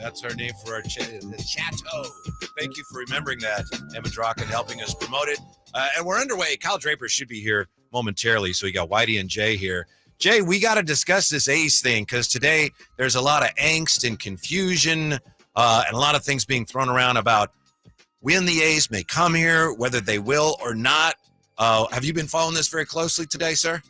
That's our name for our the chateau. Thank you for remembering that, Emma Draken, helping us promote it. And we're underway. Kyle Draper should be here momentarily, so we got Whitey and Jay here. Jay, we got to discuss this A's thing because today there's a lot of angst and confusion and a lot of things being thrown around about when the A's may come here, whether they will or not. Have you been following this very closely today, sir?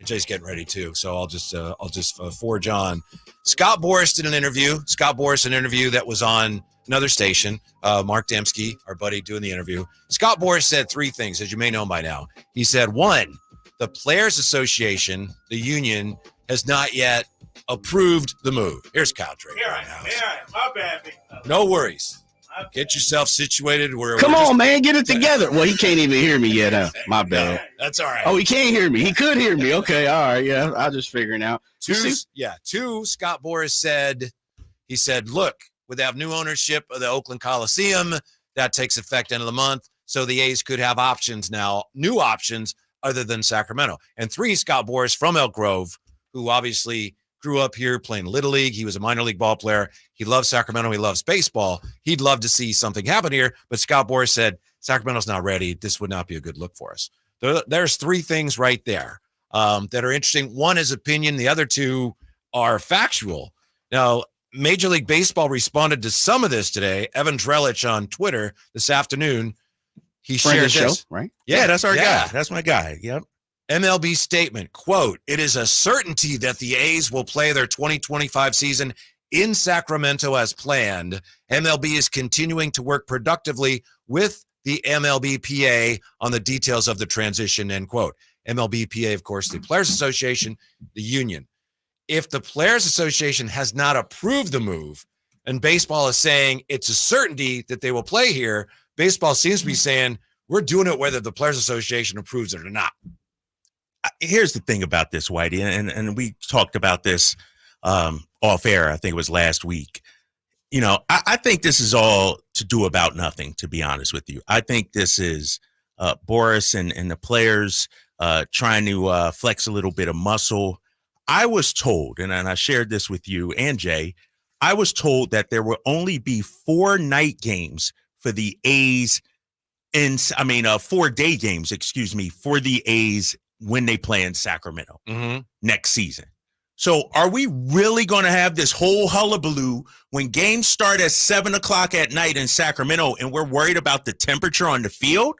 Jay's getting ready too, so I'll just forge on. Scott Boras did an interview. Scott Boras, an interview that was on another station. Mark Dembski, our buddy, doing the interview. Scott Boras said three things, as you may know by now. He said, one, the Players Association, the union, has not yet approved the move. Here's Kyle Draper. Here I am. My bad, big fella. No worries. Get yourself situated. Come on, man. Get it together. Well, he can't even hear me yet. My bad. No, that's all right. Oh, he can't hear me. He could hear me. Okay. All right. Yeah. I'll just figure it out. Two, Scott Boras said, look, with have new ownership of the Oakland Coliseum, that takes effect end of the month. So the A's could have options now, new options other than Sacramento. And three, Scott Boras from Elk Grove, who obviously grew up here playing Little League. He was a minor league ball player. He loves Sacramento. He loves baseball. He'd love to see something happen here. But Scott Boras said, Sacramento's not ready. This would not be a good look for us. There's three things right there that are interesting. One is opinion. The other two are factual. Now, Major League Baseball responded to some of this today. Evan Drellich on Twitter this afternoon. He shared this. Show, right? Yeah, that's our guy. That's my guy. Yep. MLB statement, quote, it is a certainty that the A's will play their 2025 season in Sacramento as planned. MLB is continuing to work productively with the MLBPA on the details of the transition, end quote. MLBPA, of course, the Players Association, the union. If the Players Association has not approved the move and baseball is saying it's a certainty that they will play here, baseball seems to be saying we're doing it whether the Players Association approves it or not. Here's the thing about this, Whitey, and we talked about this off air. I think it was last week. You know, I think this is all to do about nothing, to be honest with you. I think this is Boras and the players trying to flex a little bit of muscle. I was told, and I shared this with you and Jay, I was told that there will only be 4 night games for the A's 4 day games, for the A's when they play in Sacramento next season. So are we really going to have this whole hullabaloo when games start at 7:00 at night in Sacramento and we're worried about the temperature on the field?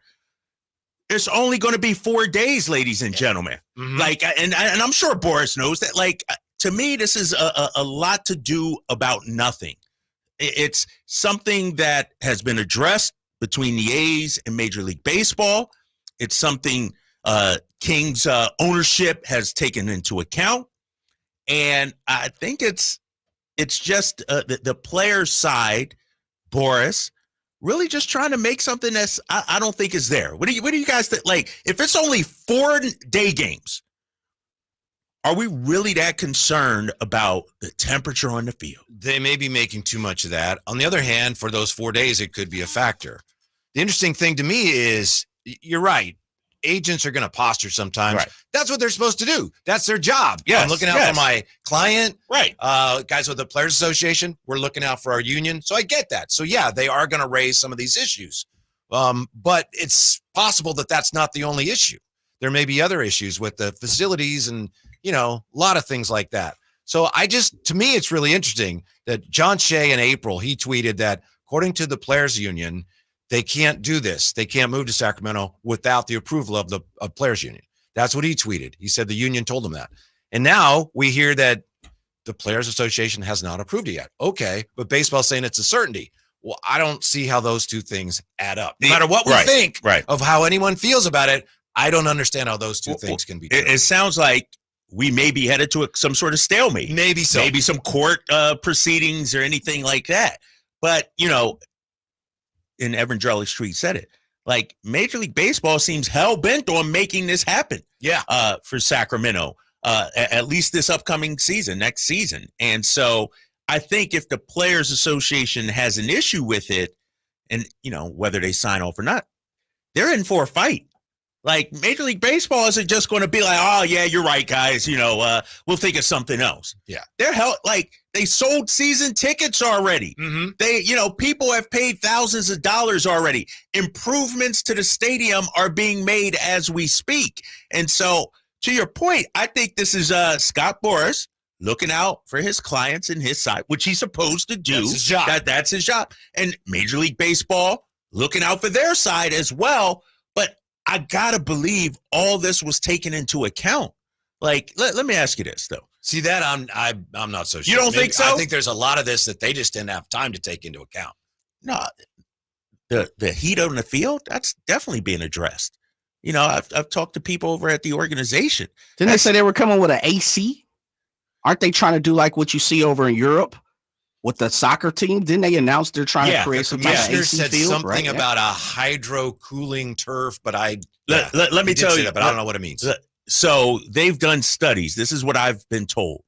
It's only going to be 4 days, ladies and gentlemen. Like, and I'm sure Boras knows that. Like, to me, this is a lot to do about nothing. It's something that has been addressed between the A's and Major League Baseball. It's something Kings ownership has taken into account. And I think it's just the player side, Boras, really just trying to make something that's I don't think is there. What do you guys think? Like, if it's only 4 day games, are we really that concerned about the temperature on the field? They may be making too much of that. On the other hand, for those 4 days, it could be a factor. The interesting thing to me is, you're right. Agents are going to posture sometimes. Right. That's what they're supposed to do. That's their job. Yes, I'm looking out for my client. Right. Guys with the Players Association, we're looking out for our union. So I get that. So, yeah, they are going to raise some of these issues. But it's possible that that's not the only issue. There may be other issues with the facilities and, a lot of things like that. So to me, it's really interesting that John Shea in April, he tweeted that according to the Players Union, they can't do this. They can't move to Sacramento without the approval of the Players Union. That's what he tweeted. He said the union told him that. And now we hear that the Players Association has not approved it yet. Okay, but baseball's saying it's a certainty. Well, I don't see how those two things add up. No matter what we think of how anyone feels about it, I don't understand how those two things can be true. It sounds like we may be headed to some sort of stalemate. Maybe so. Maybe some court proceedings or anything like that. But, and Evan Drellich tweet said it. Like, Major League Baseball seems hell-bent on making this happen. Yeah. For Sacramento, at least this upcoming season, next season. And so I think if the Players Association has an issue with it and, whether they sign off or not, they're in for a fight. Like Major League Baseball isn't just going to be like, oh yeah, you're right, guys. We'll think of something else. Yeah, they're they sold season tickets already. Mm-hmm. People have paid thousands of dollars already. Improvements to the stadium are being made as we speak. And so, to your point, I think this is Scott Boras looking out for his clients and his side, which he's supposed to do. That's his job. That's his job. And Major League Baseball looking out for their side as well. But I gotta believe all this was taken into account. Like, let me ask you this though. See that I'm not so sure. You don't think so? I think there's a lot of this that they just didn't have time to take into account. No, the heat on the field, that's definitely being addressed. I've talked to people over at the organization. Didn't they say they were coming with an AC? Aren't they trying to do like what you see over in Europe with the soccer team? Didn't they announce they're trying to create some type of AC said field? Something about a hydro cooling turf, but let me tell you, but I don't know what it means. So they've done studies. This is what I've been told.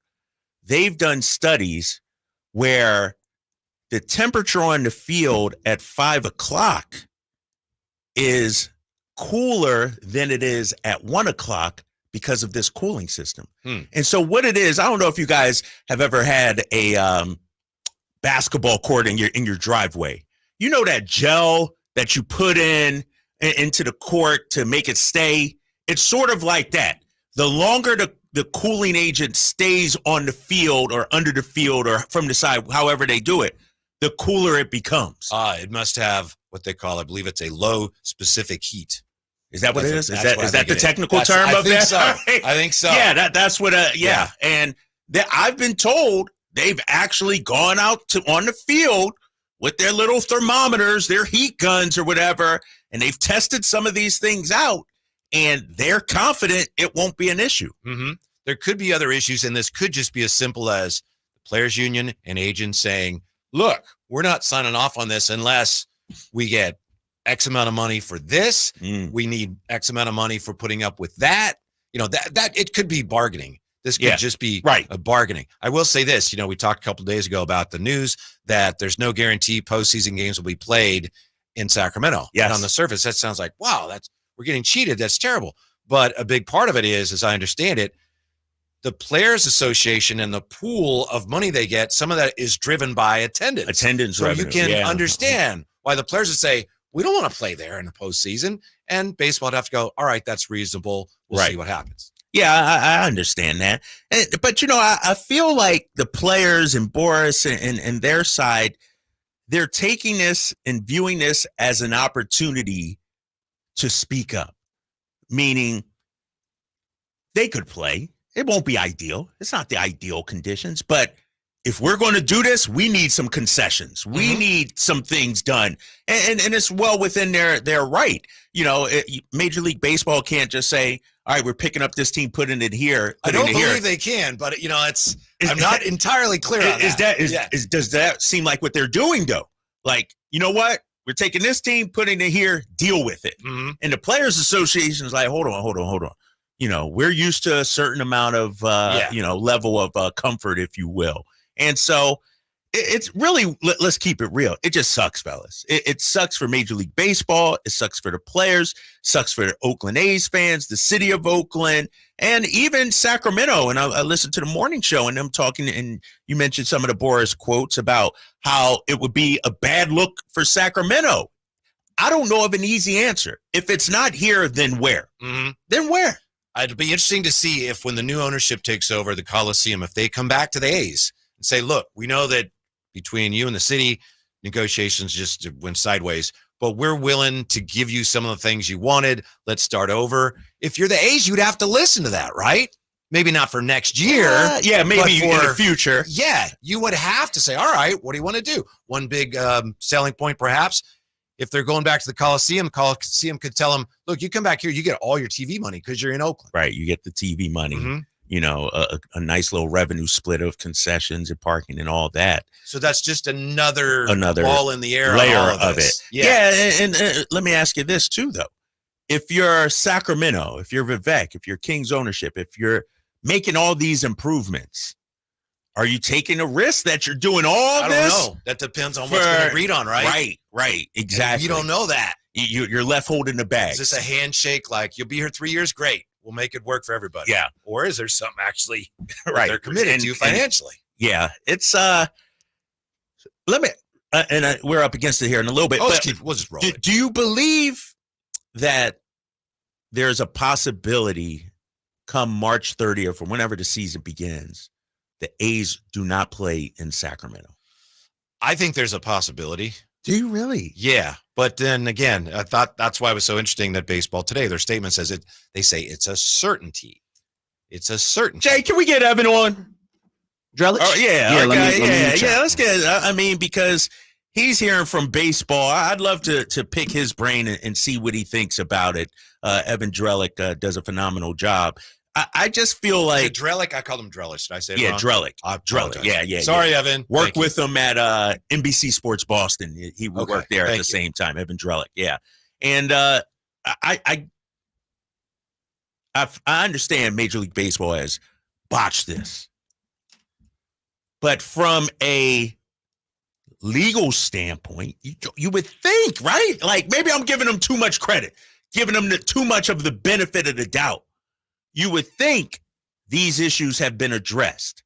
They've done studies where the temperature on the field at 5:00 is cooler than it is at 1:00 because of this cooling system. And so what it is, I don't know if you guys have ever had a basketball court in your driveway. You know that gel that you put into the court to make it stay? It's sort of like that. The longer the cooling agent stays on the field or under the field or from the side, however they do it, the cooler it becomes. It must have what they call, I believe it's a low specific heat. Is that what it is? Is that the technical term of that? I think so. Yeah, that's what. Yeah. And I've been told they've actually gone out on the field with their little thermometers, their heat guns or whatever, and they've tested some of these things out, and they're confident it won't be an issue. Mm-hmm. There could be other issues, and this could just be as simple as the players' union and agents saying, "Look, we're not signing off on this unless we get X amount of money for this. We need X amount of money for putting up with that." That it could be bargaining. This could just be a bargaining. I will say this, we talked a couple of days ago about the news that there's no guarantee postseason games will be played in Sacramento. Yes. And on the surface, that sounds like, wow, we're getting cheated. That's terrible. But a big part of it is, as I understand it, the Players Association and the pool of money they get, some of that is driven by attendance. So revenue. You can understand why the players would say, we don't want to play there in the postseason. And baseball would have to go, all right, that's reasonable. We'll see what happens. Yeah, I understand that. But, I feel like the players and Boras and their side, they're taking this and viewing this as an opportunity to speak up, meaning they could play. It won't be ideal. It's not the ideal conditions, but if we're going to do this, we need some concessions. We need some things done. And it's well within their right. Major League Baseball can't just say, all right, we're picking up this team, putting it here. I don't believe they can, but I'm not entirely clear on that. Does that seem like what they're doing though? Like, you know what? We're taking this team, putting it here, deal with it. Mm-hmm. And the Players Association is like, hold on. We're used to a certain amount of, level of comfort, if you will. And so it's really, let's keep it real. It just sucks, fellas. It sucks for Major League Baseball. It sucks for the players, sucks for the Oakland A's fans, the city of Oakland, and even Sacramento. And I listened to the morning show and them talking, and you mentioned some of the Boras quotes about how it would be a bad look for Sacramento. I don't know of an easy answer. If it's not here, then where? Mm-hmm. Then where? It'd be interesting to see if when the new ownership takes over the Coliseum, if they come back to the A's and say, look, we know that between you and the city, negotiations just went sideways, but we're willing to give you some of the things you wanted. Let's start over. If you're the A's, you'd have to listen to that, right? Maybe not for next year. Maybe in the future. Yeah, you would have to say, all right, what do you want to do? One big selling point, perhaps, if they're going back to the Coliseum could tell them, look, you come back here, you get all your TV money because you're in Oakland. Right, you get the TV money. Mm-hmm. A nice little revenue split of concessions and parking and all that. So that's just another ball in the air layer of it. Yeah, and let me ask you this too, though. If you're Sacramento, if you're Vivek, if you're Kings ownership, if you're making all these improvements, are you taking a risk that you're doing all this? I don't know. That depends on what's been agreed on, right? Right, exactly. And you don't know that. You're left holding the bag. Is this a handshake? Like, you'll be here 3 years? Great. We'll make it work for everybody. Yeah. Or is there something actually right? They're committed to financially? Yeah. It's we're up against it here in a little bit. We'll but just roll it. Do you believe that there's a possibility come March 30th or whenever the season begins, the A's do not play in Sacramento? I think there's a possibility. Do you really? Yeah. But then again, I thought that's why it was so interesting that Baseball Today, their statement says it. They say it's a certainty. It's a certainty. Jay, can we get Evan on? Drellich? Oh, yeah. Yeah, Okay. let me check. Let's get. I mean, because he's hearing from baseball. I'd love to pick his brain and see what he thinks about it. Evan Drellich does a phenomenal job. I just feel like Drellich. I called him Drellich. Did I say it wrong? Drellich. Drellich. Yeah. Sorry, Evan. Worked with him at NBC Sports Boston. He would work there at the same time. Evan Drellich. Yeah, and I understand Major League Baseball has botched this, but from a legal standpoint, you would think, right? Like, maybe I'm giving them too much credit, giving them too much of the benefit of the doubt. You would think these issues have been addressed.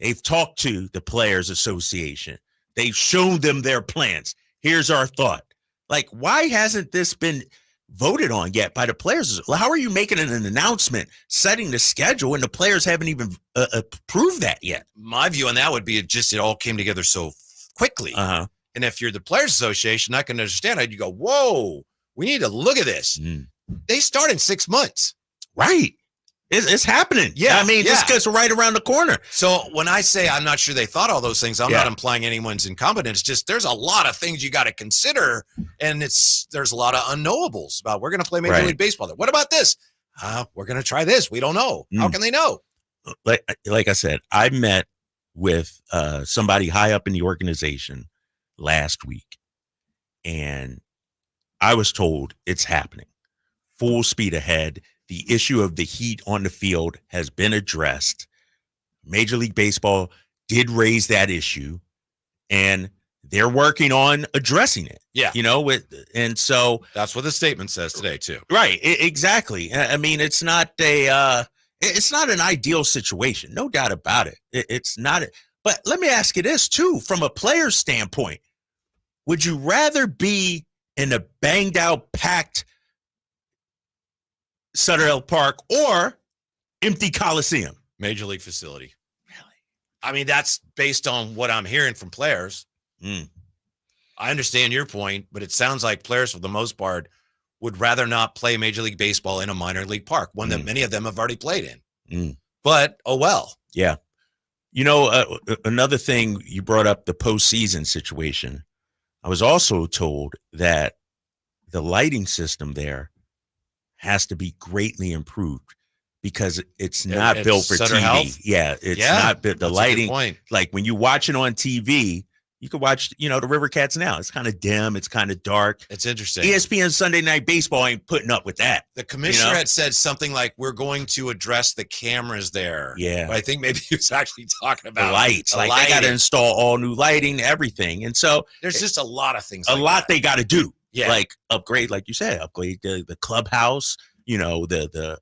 They've talked to the Players Association. They've shown them their plans. Here's our thought. Like, why hasn't this been voted on yet by the players? How are you making an announcement, setting the schedule, and the players haven't even approved that yet? My view on that would be it all came together so quickly. Uh-huh. And if you're the Players Association, I can understand it. You go, whoa, we need to look at this. They start in 6 months. Right. It's happening. Yeah. I mean, this gets right around the corner. So when I say I'm not sure they thought all those things, I'm not implying anyone's incompetent. It's just there's a lot of things you got to consider, and there's a lot of unknowables about we're going to play Major League Baseball. What about this? We're going to try this. We don't know. How can they know? Like I said, I met with somebody high up in the organization last week, and I was told it's happening. Full speed ahead. The issue of the heat on the field has been addressed. Major League Baseball did raise that issue, and they're working on addressing it. Yeah. And so that's what the statement says today too. Right. Exactly. I mean, it's not an ideal situation. No doubt about it. It's not. But let me ask you this too, from a player's standpoint, would you rather be in a banged out, packed Sutter Health Park or empty Coliseum? Major League facility. Really? I mean, that's based on what I'm hearing from players. I understand your point, but it sounds like players, for the most part, would rather not play Major League Baseball in a minor league park, one that many of them have already played in. But, oh well. Yeah. Another thing, you brought up the postseason situation. I was also told that the lighting system there has to be greatly improved because it's not built for Sutter TV. Health? Yeah, it's not built. The lighting, like when you watch it on TV, you can watch, the River Cats now. It's kind of dim. It's kind of dark. It's interesting. ESPN Sunday Night Baseball ain't putting up with that. The commissioner had said something like, we're going to address the cameras there. Yeah. But I think maybe he was actually talking about the lights. They got to install all new lighting, everything. And so there's just a lot of things. They got to do. Yeah. Like upgrade, like you said, upgrade the clubhouse, the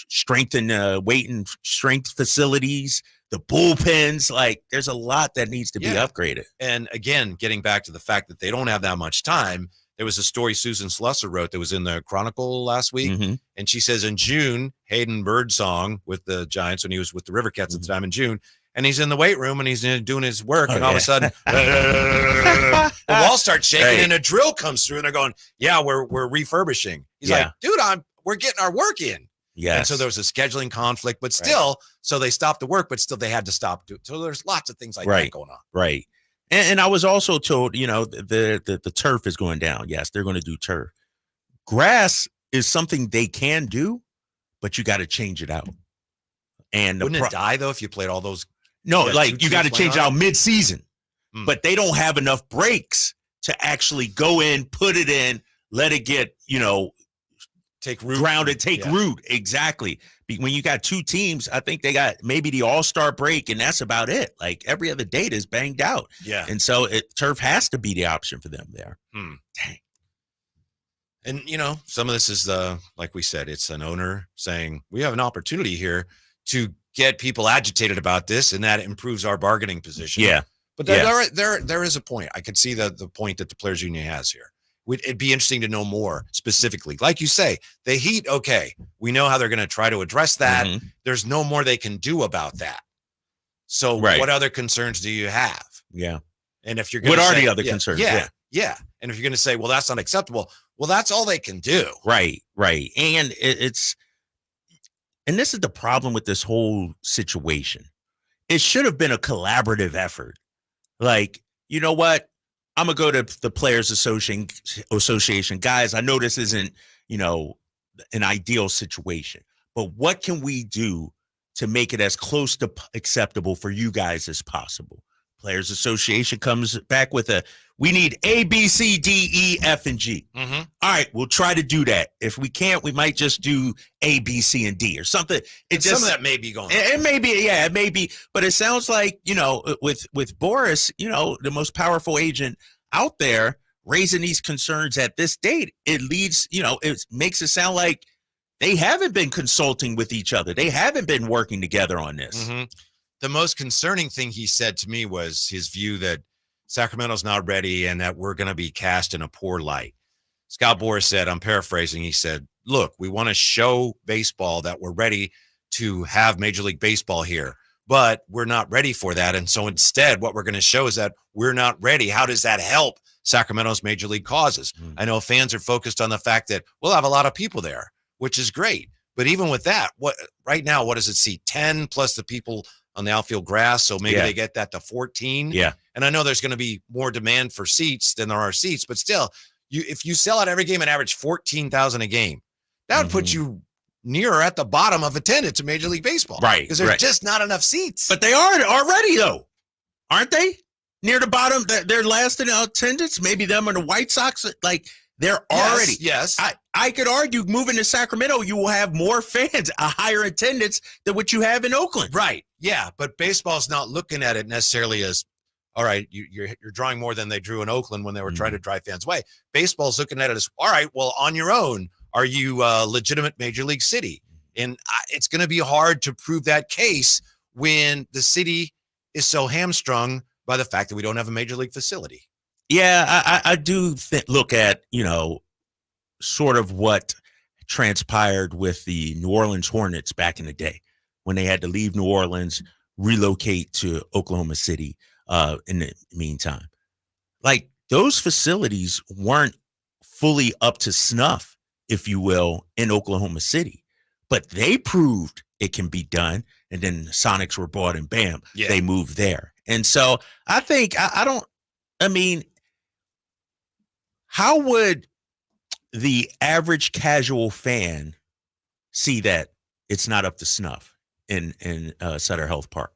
strength and weight and strength facilities, the bullpens. Like, there's a lot that needs to be upgraded. And again, getting back to the fact that they don't have that much time, there was a story Susan Slusser wrote that was in the Chronicle last week. And she says in June, Hayden Birdsong with the Giants, when he was with the River Cats at the time in June, and he's in the weight room and he's doing his work, and all of a sudden the wall starts shaking and a drill comes through, and they're going, we're refurbishing. He's like, dude, we're getting our work in. And so there was a scheduling conflict, but still, so they stopped the work, but still they had to stop. So there's lots of things like that going on. Right. And I was also told, the turf is going down. Yes, they're going to do turf. Grass is something they can do, but you got to change it out. And wouldn't it die though if you played all those? No, like you got to change it out mid-season, but they don't have enough breaks to actually go in, put it in, let it get, take root, grounded, take root. Exactly. When you got two teams, I think they got maybe the all-star break, and that's about it. Like, every other date is banged out. Yeah. And so turf has to be the option for them there. Dang. And, some of this is like we said, it's an owner saying we have an opportunity here to get people agitated about this, and that improves our bargaining position. Yeah. But there is a point. I could see the point that the Players Union has here. It'd be interesting to know more specifically. Like you say, the Heat, okay, we know how they're going to try to address that. Mm-hmm. There's no more they can do about that. So what other concerns do you have? Yeah. And if you're going what to are say, the other concerns? Yeah. And if you're going to say, well, that's unacceptable, well, that's all they can do. Right. And and this is the problem with this whole situation. It should have been a collaborative effort. Like, you know what? I'm going to go to the Players Association. Guys, I know this isn't, an ideal situation, but what can we do to make it as close to acceptable for you guys as possible? Players Association comes back with we need A, B, C, D, E, F, and G. Mm-hmm. All right, we'll try to do that. If we can't, we might just do A, B, C, and D or something. Some of that may be going on. It may be, it may be. But it sounds like, with Boris, the most powerful agent out there raising these concerns at this date, it leads, it makes it sound like they haven't been consulting with each other. They haven't been working together on this. Mm-hmm. The most concerning thing he said to me was his view that Sacramento's not ready and that we're going to be cast in a poor light. Scott Boras said, I'm paraphrasing, he said, look, we want to show baseball that we're ready to have Major League Baseball here, but we're not ready for that. And so instead, what we're going to show is that we're not ready. How does that help Sacramento's Major League causes? I know fans are focused on the fact that we'll have a lot of people there, which is great. But even with that, right now, what does it see? 10 plus the people on the outfield grass, so maybe they get that to 14. Yeah. And I know there's going to be more demand for seats than there are seats, but still, if you sell out every game and average 14,000 a game, that would put you nearer at the bottom of attendance in Major League Baseball. Right. Because there's just not enough seats. But they are already, though, aren't they? Near the bottom, they're last in attendance. Maybe them and the White Sox, like they're already. Yes. I could argue moving to Sacramento, you will have more fans, a higher attendance than what you have in Oakland. Right. Yeah. But baseball's not looking at it necessarily as, all right, you're drawing more than they drew in Oakland when they were trying to drive fans away. Baseball's looking at it as, all right, well, on your own, are you a legitimate Major League city? And it's going to be hard to prove that case when the city is so hamstrung by the fact that we don't have a Major League facility. Yeah, I do look at, sort of what transpired with the New Orleans Hornets back in the day when they had to leave New Orleans, relocate to Oklahoma City in the meantime. Like, those facilities weren't fully up to snuff, if you will, in Oklahoma City. But they proved it can be done. And then the Sonics were bought and bam, they moved there. And so I think, how would the average casual fan see that it's not up to snuff in Sutter Health Park?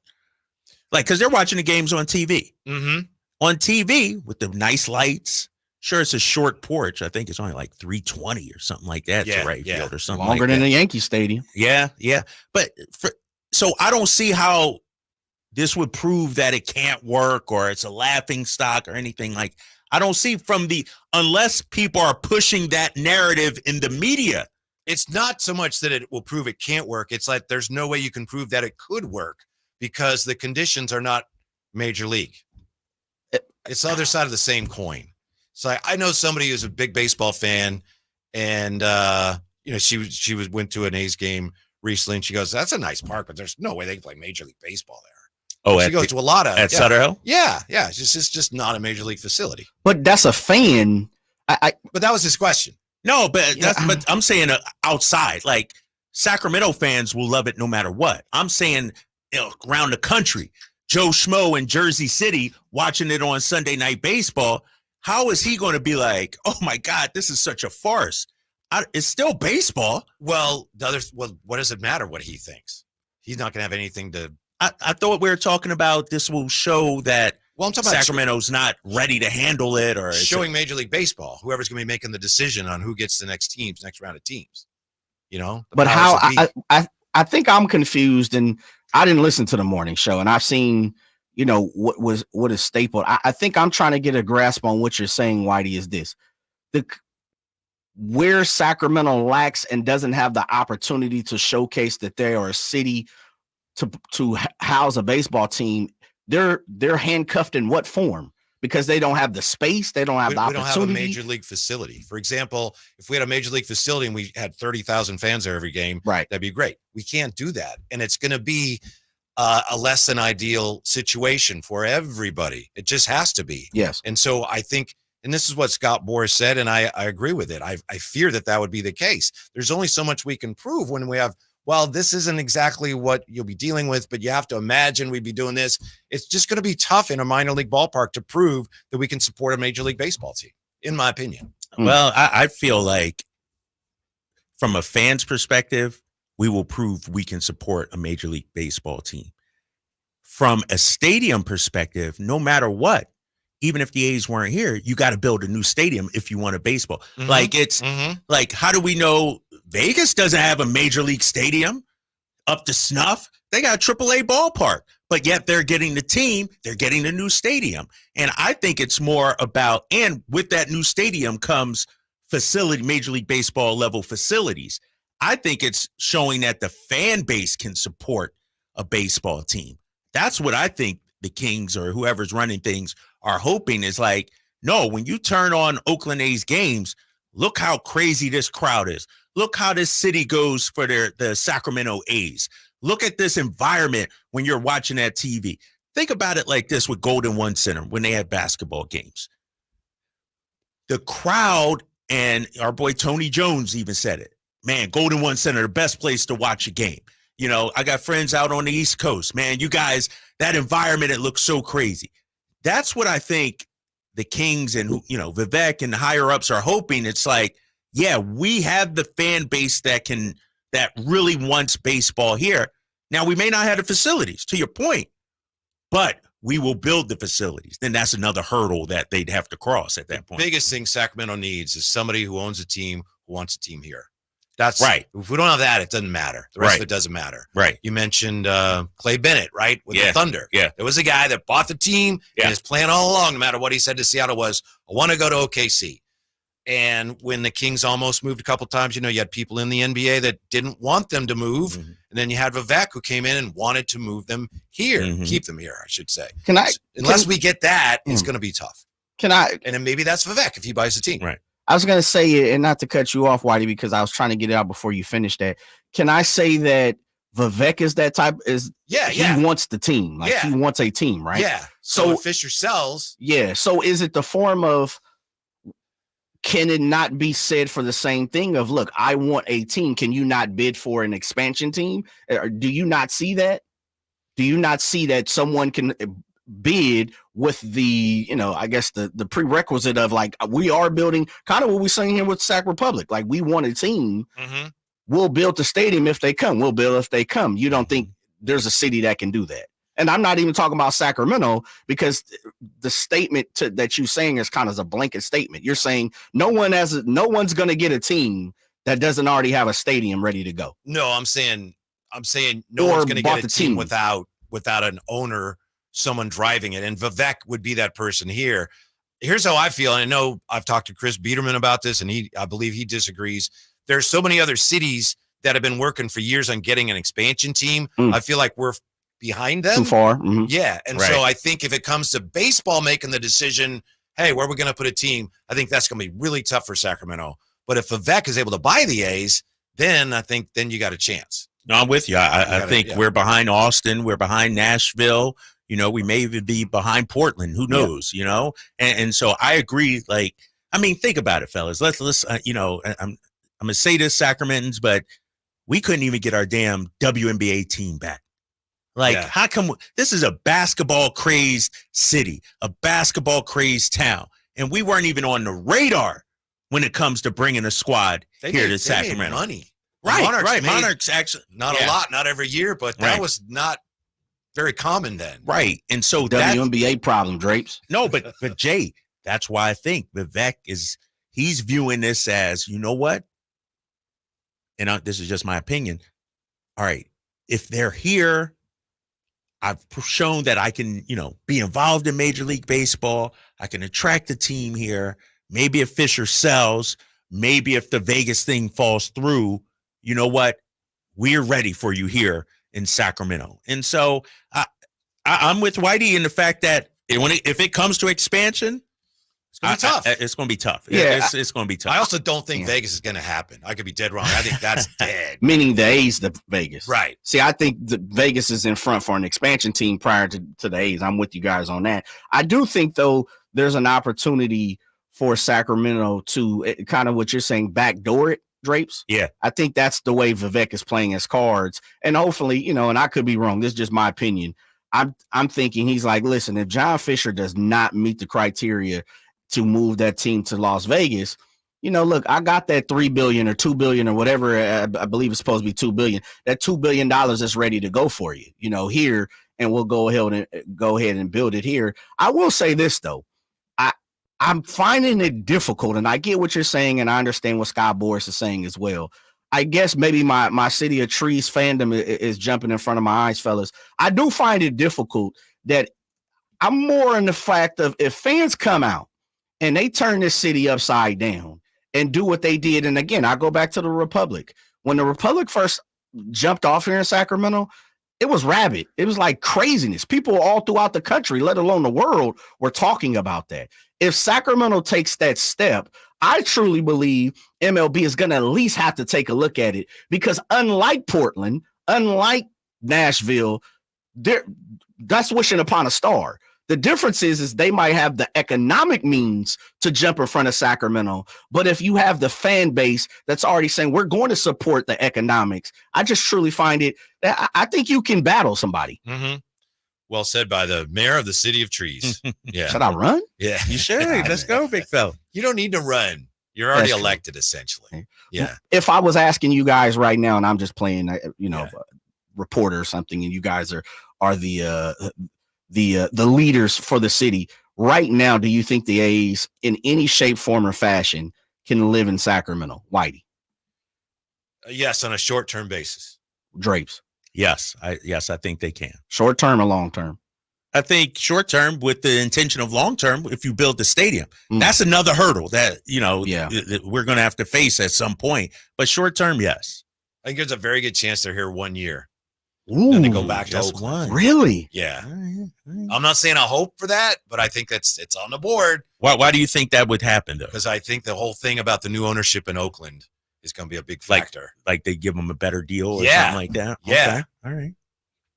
Like, because they're watching the games on TV. Mm-hmm. On TV with the nice lights. Sure, it's a short porch. I think it's only like 320 or something like that to right field or something longer than the Yankee Stadium. Yeah. But so I don't see how this would prove that it can't work or it's a laughing stock or anything. Like, I don't see unless people are pushing that narrative in the media. It's not so much that it will prove it can't work. It's like there's no way you can prove that it could work because the conditions are not Major League. It's the other side of the same coin. So I know somebody who's a big baseball fan, and she went to an A's game recently, and she goes, "That's a nice park, but there's no way they can play Major League Baseball there." Oh, she goes to a lot of Sutter Hill. Yeah. It's just not a Major League facility. But that's a fan. But that was his question. No, but but I'm saying outside, like Sacramento fans will love it no matter what. I'm saying around the country, Joe Schmo in Jersey City watching it on Sunday Night Baseball. How is he going to be like, oh my God, this is such a farce? It's still baseball. Well, what does it matter what he thinks? He's not going to have anything to. I thought we were talking about this will show that I'm talking Sacramento's not ready to handle it, or showing Major League Baseball, whoever's going to be making the decision on who gets the next round of teams. But how I think I'm confused, and I didn't listen to the morning show, and I've seen what is stapled. I think I'm trying to get a grasp on what you're saying, Whitey. Is this where Sacramento lacks and doesn't have the opportunity to showcase that they are a city to house a baseball team, they're handcuffed in what form? Because they don't have the space, they don't have the opportunity. We don't have a major league facility. For example, if we had a major league facility and we had 30,000 fans there every game, right, that'd be great. We can't do that, and it's going to be a less than ideal situation for everybody. It just has to be. Yes. And so I think, and this is what Scott Boras said, and I agree with it. I fear that would be the case. There's only so much we can prove when we have, well, this isn't exactly what you'll be dealing with, but you have to imagine we'd be doing this. It's just going to be tough in a minor league ballpark to prove that we can support a Major League Baseball team, in my opinion. Well, I feel like from a fan's perspective, we will prove we can support a Major League Baseball team. From a stadium perspective, no matter what, even if the A's weren't here, you got to build a new stadium if you want a baseball. Mm-hmm. Like it's like, how do we know Vegas doesn't have a major league stadium up to snuff? They got a AAA ballpark, but yet they're getting the team, they're getting a new stadium. And I think it's more about, and with that new stadium comes facility, Major League Baseball level facilities. I think it's showing that the fan base can support a baseball team. That's what I think the Kings or whoever's running things are hoping is like, no, when you turn on Oakland A's games, look how crazy this crowd is. Look how this city goes for the Sacramento A's. Look at this environment when you're watching that TV. Think about it like this with Golden One Center when they had basketball games. The crowd, and our boy Tony Jones even said it, man, Golden One Center, the best place to watch a game. You know, I got friends out on the East Coast, man, you guys, that environment, it looks so crazy. That's what I think the Kings and, Vivek and the higher ups are hoping. It's like, yeah, we have the fan base that really wants baseball here. Now, we may not have the facilities, to your point, but we will build the facilities. Then that's another hurdle that they'd have to cross at that point. The biggest thing Sacramento needs is somebody who owns a team who wants a team here. That's right. If we don't have that, it doesn't matter. The rest of it doesn't matter. Right. You mentioned Clay Bennett, right? With the Thunder. Yeah. There was a guy that bought the team, and his plan all along, no matter what he said to Seattle, was, I want to go to OKC. And when the Kings almost moved a couple times, you had people in the NBA that didn't want them to move. Mm-hmm. And then you had Vivek who came in and wanted to move them here, keep them here, I should say. Unless we get that, it's going to be tough. And then maybe that's Vivek if he buys the team. Right. I was going to say, and not to cut you off, Whitey, because I was trying to get it out before you finished that. Can I say that Vivek is that type? He wants the team. He wants a team, right? Yeah. So if Fisher sells. Yeah. So is it the form of, can it not be said for the same thing of, look, I want a team. Can you not bid for an expansion team? Or do you not see that? Do you not see that someone can bid with the, I guess the prerequisite of, like, we are building kind of what we're saying here with Sac Republic. Like, we want a team. Mm-hmm. We'll build the stadium if they come. We'll build if they come. You don't think there's a city that can do that? And I'm not even talking about Sacramento, because the statement that you're saying is kind of a blanket statement. You're saying no one's going to get a team that doesn't already have a stadium ready to go. No, I'm saying no one's going to get a team without an owner, someone driving it. And Vivek would be that person here. Here's how I feel. And I know I've talked to Chris Biederman about this, and I believe he disagrees. There's so many other cities that have been working for years on getting an expansion team. I feel like we're behind them. Too far. Mm-hmm. Yeah. And so I think if it comes to baseball making the decision, hey, where are we going to put a team? I think that's going to be really tough for Sacramento. But if Vivek is able to buy the A's, then I think you got a chance. No, I'm with you. I think we're behind Austin. We're behind Nashville. We may even be behind Portland. Who knows, And so I agree. Like, I mean, think about it, fellas. Let's I'm going to say this, Sacramentans, but we couldn't even get our damn WNBA team back. Like, how come this is a basketball crazed city, a basketball crazed town, and we weren't even on the radar when it comes to bringing a squad here to Sacramento? Made money. Right. Monarchs actually not a lot, not every year, but that was not very common then. Right. And so WNBA problem, Drapes. No, but Jay, that's why I think Vivek he's viewing this as, you know what? And this is just my opinion. All right, if they're here, I've shown that I can, be involved in Major League Baseball. I can attract a team here. Maybe if Fisher sells, maybe if the Vegas thing falls through, you know what? We're ready for you here in Sacramento. And so I'm with Whitey in the fact that if it comes to expansion, It's going to be tough. It's going to be tough. Yeah, It's going to be tough. I also don't think Vegas is going to happen. I could be dead wrong. I think that's dead. Meaning the A's, the Vegas. Right. See, I think the Vegas is in front for an expansion team prior to the A's. I'm with you guys on that. I do think, though, there's an opportunity for Sacramento to kind of what you're saying, backdoor it, Drapes. Yeah. I think that's the way Vivek is playing his cards. And hopefully, and I could be wrong. This is just my opinion. I'm thinking he's like, listen, if John Fisher does not meet the criteria to move that team to Las Vegas, look, I got that $3 billion or $2 billion or whatever. I believe it's supposed to be $2 billion. That $2 billion is ready to go for you, here, and we'll go ahead and build it here. I will say this though, I'm finding it difficult, and I get what you're saying, and I understand what Scott Boras is saying as well. I guess maybe my City of Trees fandom is jumping in front of my eyes, fellas. I do find it difficult that I'm more in the fact of if fans come out and they turn this city upside down and do what they did. And again, I go back to the Republic. When the Republic first jumped off here in Sacramento, it was rabid. It was like craziness. People all throughout the country, let alone the world, were talking about that. If Sacramento takes that step, I truly believe MLB is going to at least have to take a look at it, because unlike Portland, unlike Nashville, that's wishing upon a star. The difference is they might have the economic means to jump in front of Sacramento. But if you have the fan base that's already saying we're going to support the economics, I just truly find it that I think you can battle somebody. Mm-hmm. Well said by the mayor of the City of Trees. Yeah. Should I run? Yeah. You should. Let's go, big fella. You don't need to run. You're already That's elected, essentially. Yeah. If I was asking you guys right now, and I'm just playing, reporter or something, and you guys are the leaders for the city right now, do you think the A's in any shape, form, or fashion can live in Sacramento? Whitey? Yes, on a short-term basis. Drapes? Yes, I think they can. Short term or long term? I think short term with the intention of long term, if you build the stadium, that's another hurdle that, we're going to have to face at some point. But short term, yes. I think there's a very good chance they're here 1 year. Ooh, Then they go back to just Oakland. one. Really? Yeah. I'm not saying I hope for that, but I think it's on the board. Why do you think that would happen, though? Because I think the whole thing about the new ownership in Oakland is going to be a big factor. Like they give them a better deal or Yeah. something like that? Yeah. Okay. All right.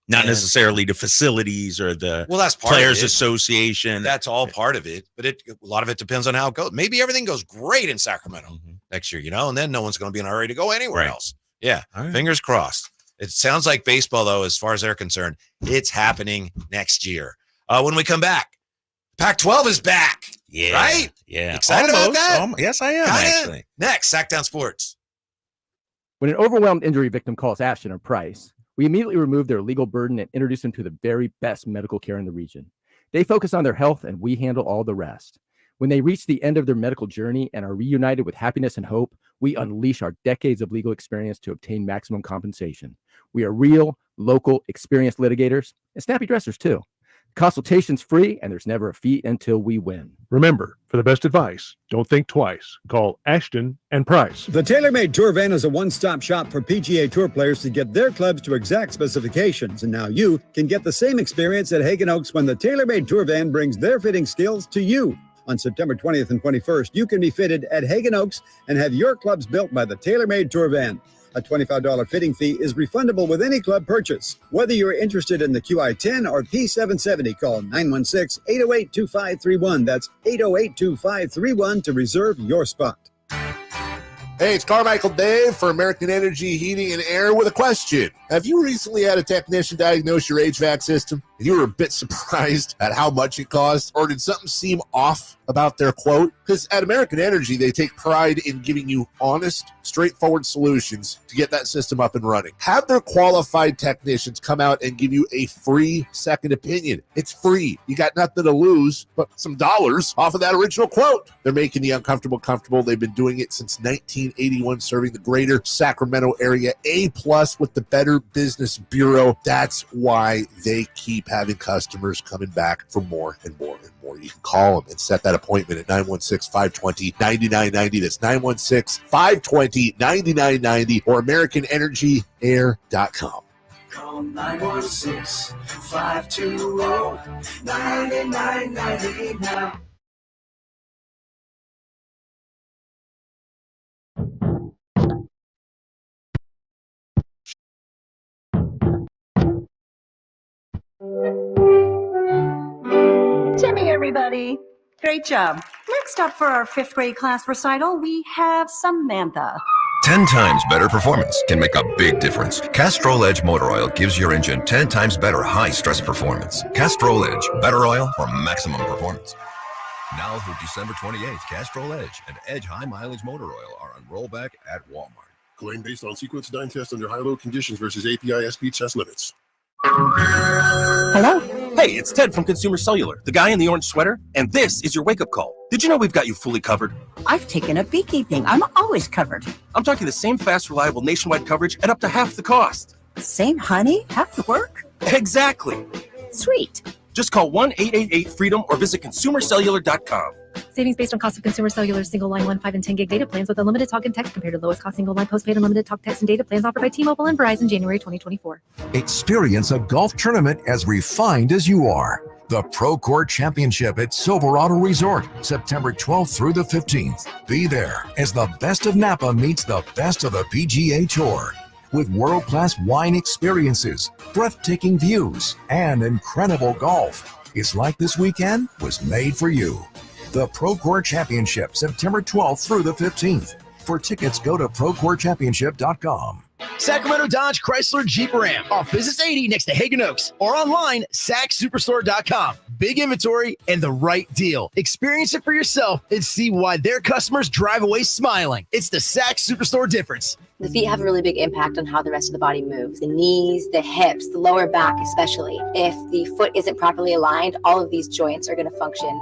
Not necessarily the facilities or the That's part Players of it. Association. That's all part of it, but a lot of it depends on how it goes. Maybe everything goes great in Sacramento next year, and then no one's going to be in a hurry to go anywhere else. Yeah. All right. Fingers crossed. It sounds like baseball, though, as far as they're concerned, it's happening next year. When we come back, Pac-12 is back. Yeah. Right? Yeah. Excited about that? Yes, I am, Kinda. actually. Next, Sactown Sports. When an overwhelmed injury victim calls Ashton or Price, we immediately remove their legal burden and introduce them to the very best medical care in the region. They focus on their health, and we handle all the rest. When they reach the end of their medical journey and are reunited with happiness and hope, we unleash our decades of legal experience to obtain maximum compensation. We are real, local, experienced litigators and snappy dressers, too. Consultation's free, and there's never a fee until we win. Remember, for the best advice, don't think twice. Call Ashton and Price. The TaylorMade Tour Van is a one-stop shop for PGA Tour players to get their clubs to exact specifications. And now you can get the same experience at Hagen Oaks when the TaylorMade Tour Van brings their fitting skills to you. On September 20th and 21st, you can be fitted at Hagen Oaks and have your clubs built by the TaylorMade Tour Van. A $25 fitting fee is refundable with any club purchase. Whether you're interested in the QI-10 or P770, call 916-808-2531. That's 808-2531 to reserve your spot. Hey, it's Carmichael Dave for American Energy Heating and Air with a question. Have you recently had a technician diagnose your HVAC system and you were a bit surprised at how much it cost? Or did something seem off about their quote? Because at American Energy, they take pride in giving you honest, straightforward solutions to get that system up and running. Have their qualified technicians come out and give you a free second opinion. It's free. You got nothing to lose but some dollars off of that original quote. They're making the uncomfortable comfortable. They've been doing it since 1981, serving the greater Sacramento area. A+ with the Better Business Bureau. That's why they keep keep having customers coming back for more and more and more. You can call them and set that appointment at 916-520-9990. That's 916-520-9990 or AmericanEnergyAir.com. Call 916-520-9990 now. Timmy, everybody. Great job. Next up for our 5th grade class recital, we have Samantha. 10 times better performance can make a big difference. Castrol Edge Motor Oil gives your engine 10 times better high-stress performance. Castrol Edge, better oil for maximum performance. Now through December 28th, Castrol Edge and Edge High Mileage Motor Oil are on rollback at Walmart. Claim based on sequence 9 test under high-load conditions versus API SP test limits. Hello? Hey, it's Ted from Consumer Cellular, the guy in the orange sweater, and this is your wake-up call. Did you know we've got you fully covered? I've taken up beekeeping. I'm always covered. I'm talking the same fast, reliable nationwide coverage at up to half the cost. Same honey, half the work? Exactly. Sweet. Just call 1-888-FREEDOM or visit consumercellular.com. Savings based on cost of Consumer Cellular single line 1, 5, and 10 gig data plans with unlimited talk and text compared to lowest cost single line postpaid unlimited talk, text, and data plans offered by T-Mobile and Verizon January 2024. Experience a golf tournament as refined as you are. The Pro Court Championship at Silverado Resort, September 12th through the 15th. Be there as the best of Napa meets the best of the PGA Tour. With world-class wine experiences, breathtaking views, and incredible golf. It's like this weekend was made for you. The Pro Court Championship, September 12th through the 15th. For tickets, go to ProCourtChampionship.com. Sacramento Dodge Chrysler Jeep Ram off Business 80 next to Hagen Oaks or online SacSuperstore.com. Big inventory and the right deal. Experience it for yourself and see why their customers drive away smiling. It's the Sac Superstore difference. The feet have a really big impact on how the rest of the body moves. The knees, the hips, the lower back especially. If the foot isn't properly aligned, all of these joints are going to function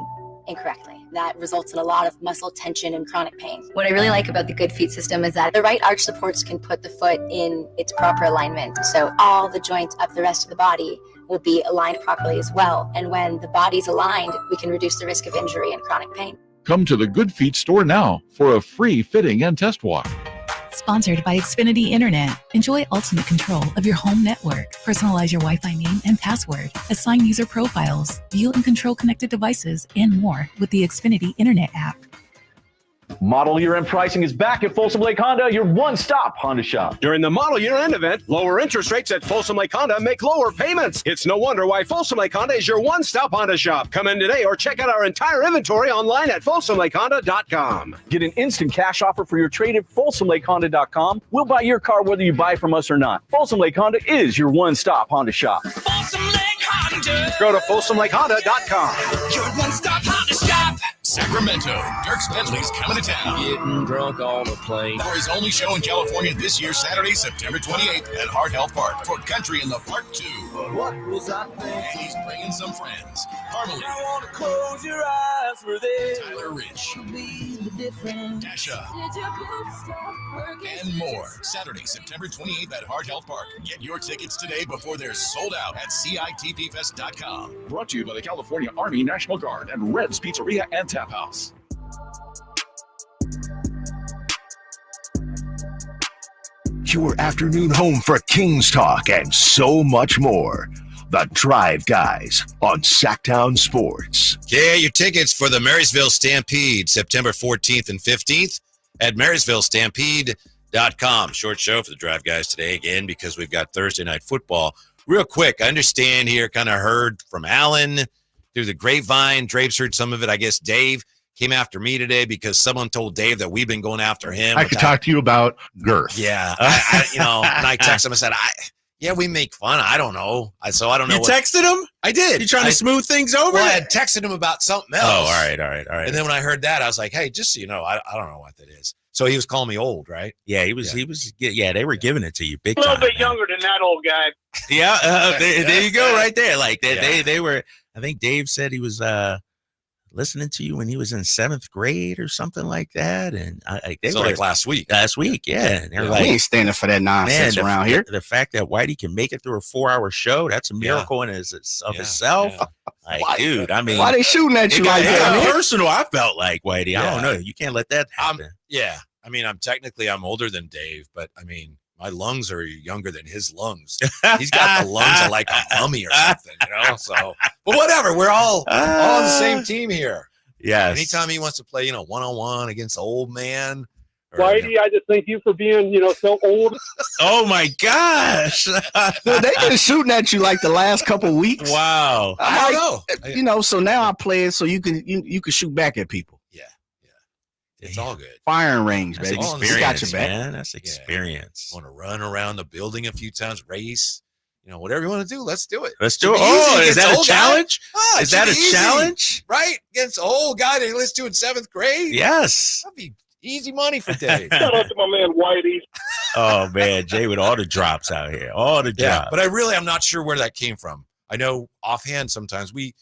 incorrectly. That results in a lot of muscle tension and chronic pain. What I really like about the Good Feet system is that the right arch supports can put the foot in its proper alignment. So all the joints up the rest of the body will be aligned properly as well. And when the body's aligned, we can reduce the risk of injury and chronic pain. Come to the Good Feet store now for a free fitting and test walk. Sponsored by Xfinity Internet. Enjoy ultimate control of your home network. Personalize your Wi-Fi name and password. Assign user profiles. View and control connected devices and more with the Xfinity Internet app. Model year-end pricing is back at Folsom Lake Honda, your one-stop Honda shop. During the model year-end event, lower interest rates at Folsom Lake Honda make lower payments. It's no wonder why Folsom Lake Honda is your one-stop Honda shop. Come in today or check out our entire inventory online at FolsomLakeHonda.com. Get an instant cash offer for your trade at FolsomLakeHonda.com. We'll buy your car whether you buy from us or not. Folsom Lake Honda is your one-stop Honda shop. Folsom Lake Honda. Go to FolsomLakeHonda.com. Your one-stop Honda shop. Sacramento, Dirk Bentley's coming to town. Getting drunk on a plane. For his only show in California this year, Saturday, September 28th at Sactown Health Park for Country in the Park 2. What was I thinking? And he's bringing some friends. Harmony. I want to close your eyes for this. Tyler Rich. Dasha. And And more. Saturday, September 28th at Sactown Health Park. Get your tickets today before they're sold out at CITPFest.com. Brought to you by the California Army National Guard and Red's Pizzeria and Tap House. Your afternoon home for Kings talk and so much more. The Drive Guys on Sactown Sports. Yeah, your tickets for the Marysville Stampede, September 14th and 15th at MarysvilleStampede.com. Short show for the Drive Guys today again because we've got Thursday night football. Real quick, I understand here, kind of heard from Alan through the grapevine. Drape's heard some of it. I guess Dave came after me today because someone told Dave that we've been going after him. I could talk to you about girth. Yeah. And I texted him and said, yeah, we make fun. I don't know. So I don't know. You texted him? I did. You trying to smooth things over? Well, I had texted him about something else. Oh, all right. And then when I heard that, I was like, hey, just so you know, I don't know what that is. So he was calling me old, right? Yeah, he was. They were giving it to you big A little time. bit younger than that old guy. Yeah, there you go, right there. Like they were. I think Dave said he was listening to you when he was in 7th grade or something like that. And they So were like last week. Yeah. And they're we like, ain't standing for that nonsense around here. The fact that Whitey can make it through a 4-hour show, that's a miracle in itself. Yeah. Like, dude, I mean, Why they shooting at you like that? Personal, I felt like, Whitey. I don't know. You can't let that happen. I mean, I'm older than Dave, but I mean, my lungs are younger than his lungs. He's got the lungs of like a mummy or something, So, but whatever. We're all on the same team here. Yes. Anytime he wants to play, 1-on-1 against the old man. Whitey, I just thank you for being, so old. Oh my gosh. They've been shooting at you like the last couple weeks. Wow. I don't know. So now I play it so you can shoot back at people. It's all good. Firing range, That's baby. experience, We got your back. man. That's experience. Want to run around the building a few times, race, whatever you want to do, let's do it. Let's do it. Oh, is that a challenge? Is that a challenge? Right? Against an old guy that he listened to in 7th grade? Yes. That'd be easy money for Dave. Shout out to my man Whitey. Oh, man. Jay with all the drops out here. All the drops. But I'm not sure where that came from. I know offhand sometimes we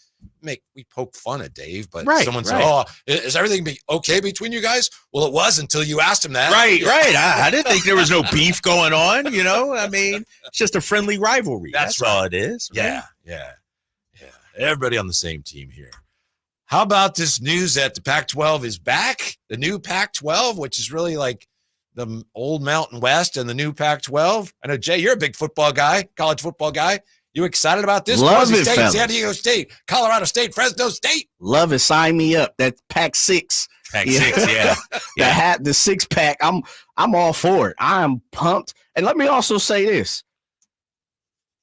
poke fun at Dave, but someone said, "Oh, is everything okay between you guys?" Well, it was until you asked him that. Right. I didn't think there was no beef going on. I mean, it's just a friendly rivalry. That's all it is. Right? Yeah. Everybody on the same team here. How about this news that the Pac-12 is back? The new Pac-12, which is really like the old Mountain West and the new Pac-12. I know, Jay, you're a big football guy, college football guy. You excited about this? Love Boise it, State, fellas. San Diego State, Colorado State, Fresno State. Love it. Sign me up. That Pac-6. Pac-6, yeah. The 6-pack. I'm all for it. I am pumped. And let me also say this.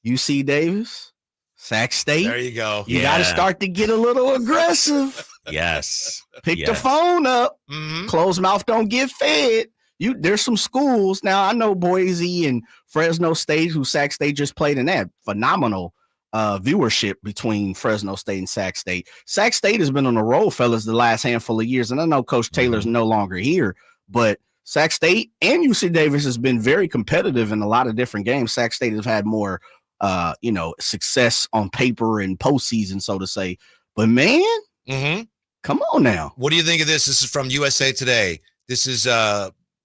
UC Davis, Sac State. There you go. You got to start to get a little aggressive. Yes. Pick the phone up. Mm-hmm. Closed mouth don't get fed. There's some schools now. I know Boise and Fresno State, who Sac State just played in that. Phenomenal viewership between Fresno State and Sac State. Sac State has been on the roll, fellas, the last handful of years. And I know Coach Taylor's no longer here, but Sac State and UC Davis has been very competitive in a lot of different games. Sac State has had more, success on paper and postseason, so to say. But man, come on now. What do you think of this? This is from USA Today. This is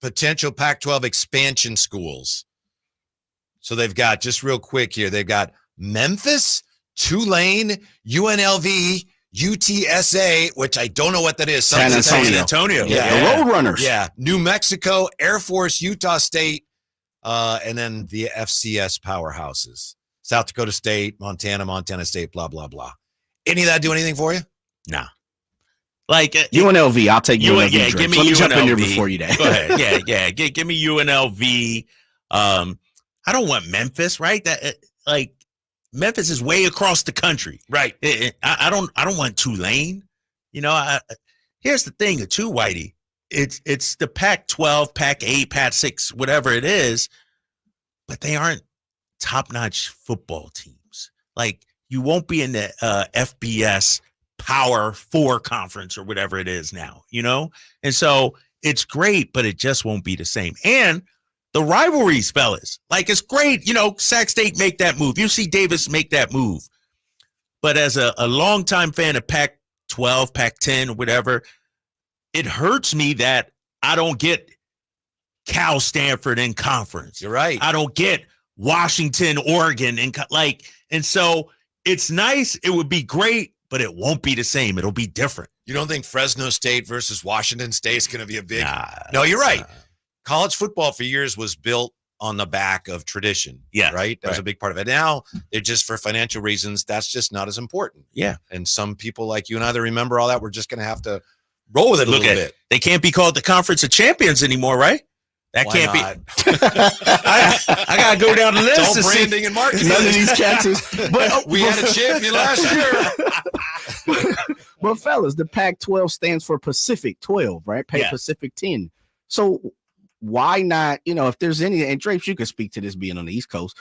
potential Pac-12 expansion schools. So they've got, just real quick here, they've got Memphis, Tulane, UNLV, UTSA, which I don't know what that is. San Antonio. Yeah. The Roadrunners. Yeah. New Mexico, Air Force, Utah State, and then the FCS powerhouses. South Dakota State, Montana State, blah, blah, blah. Any of that do anything for you? No. Like UNLV, I'll take UNLV. Yeah, give me Let me UNLV. jump in here before you die. Go ahead. Yeah. Give me UNLV. I don't want Memphis, right? Memphis is way across the country, right? I don't want Tulane. Here's the thing, too, Whitey. It's the Pac-12, Pac-8, Pac-6, whatever it is, but they aren't top-notch football teams. Like, you won't be in the FBS Power 4 conference or whatever it is now, And so it's great, but it just won't be the same. And the rivalries, fellas, like, it's great. Sac State make that move. UC Davis make that move. But as a longtime fan of Pac-12, Pac-10, whatever, it hurts me that I don't get Cal Stanford in conference. You're right. I don't get Washington, Oregon, and so it's nice. It would be great, but it won't be the same. It'll be different. You don't think Fresno State versus Washington State is going to be a big? No, you're right. College football for years was built on the back of tradition. Yeah. Right? That was a big part of it. Now, they're just, for financial reasons, that's just not as important. Yeah. And some people like you and I that remember all that, we're just going to have to roll with it a little bit. They can't be called the Conference of Champions anymore, right? That Why can't not? be. I got to go down the list. It's all branding and marketing. None of these catches. But we had a champion last year. But fellas, the Pac-12 stands for Pacific 12, right? Pacific 10. So why not, if there's any, and Drapes, you can speak to this being on the East Coast.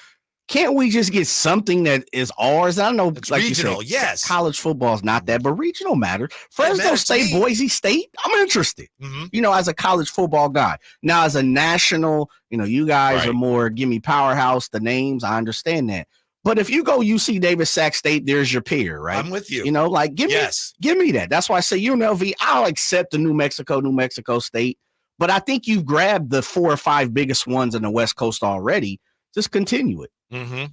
Can't we just get something that is ours? I know, it's like regional, you said, yes. College football is not that, but regional matters. Fresno State, Boise State, I'm interested. As a college football guy. Now, as a national, you guys are more, give me powerhouse, the names, I understand that. But if you go UC Davis, Sac State, there's your peer, right? I'm with you. You know, like give me that. That's why I say UNLV. I'll accept the New Mexico State, but I think you've grabbed the 4 or 5 biggest ones in the West Coast already. Just continue it. Mm-hmm.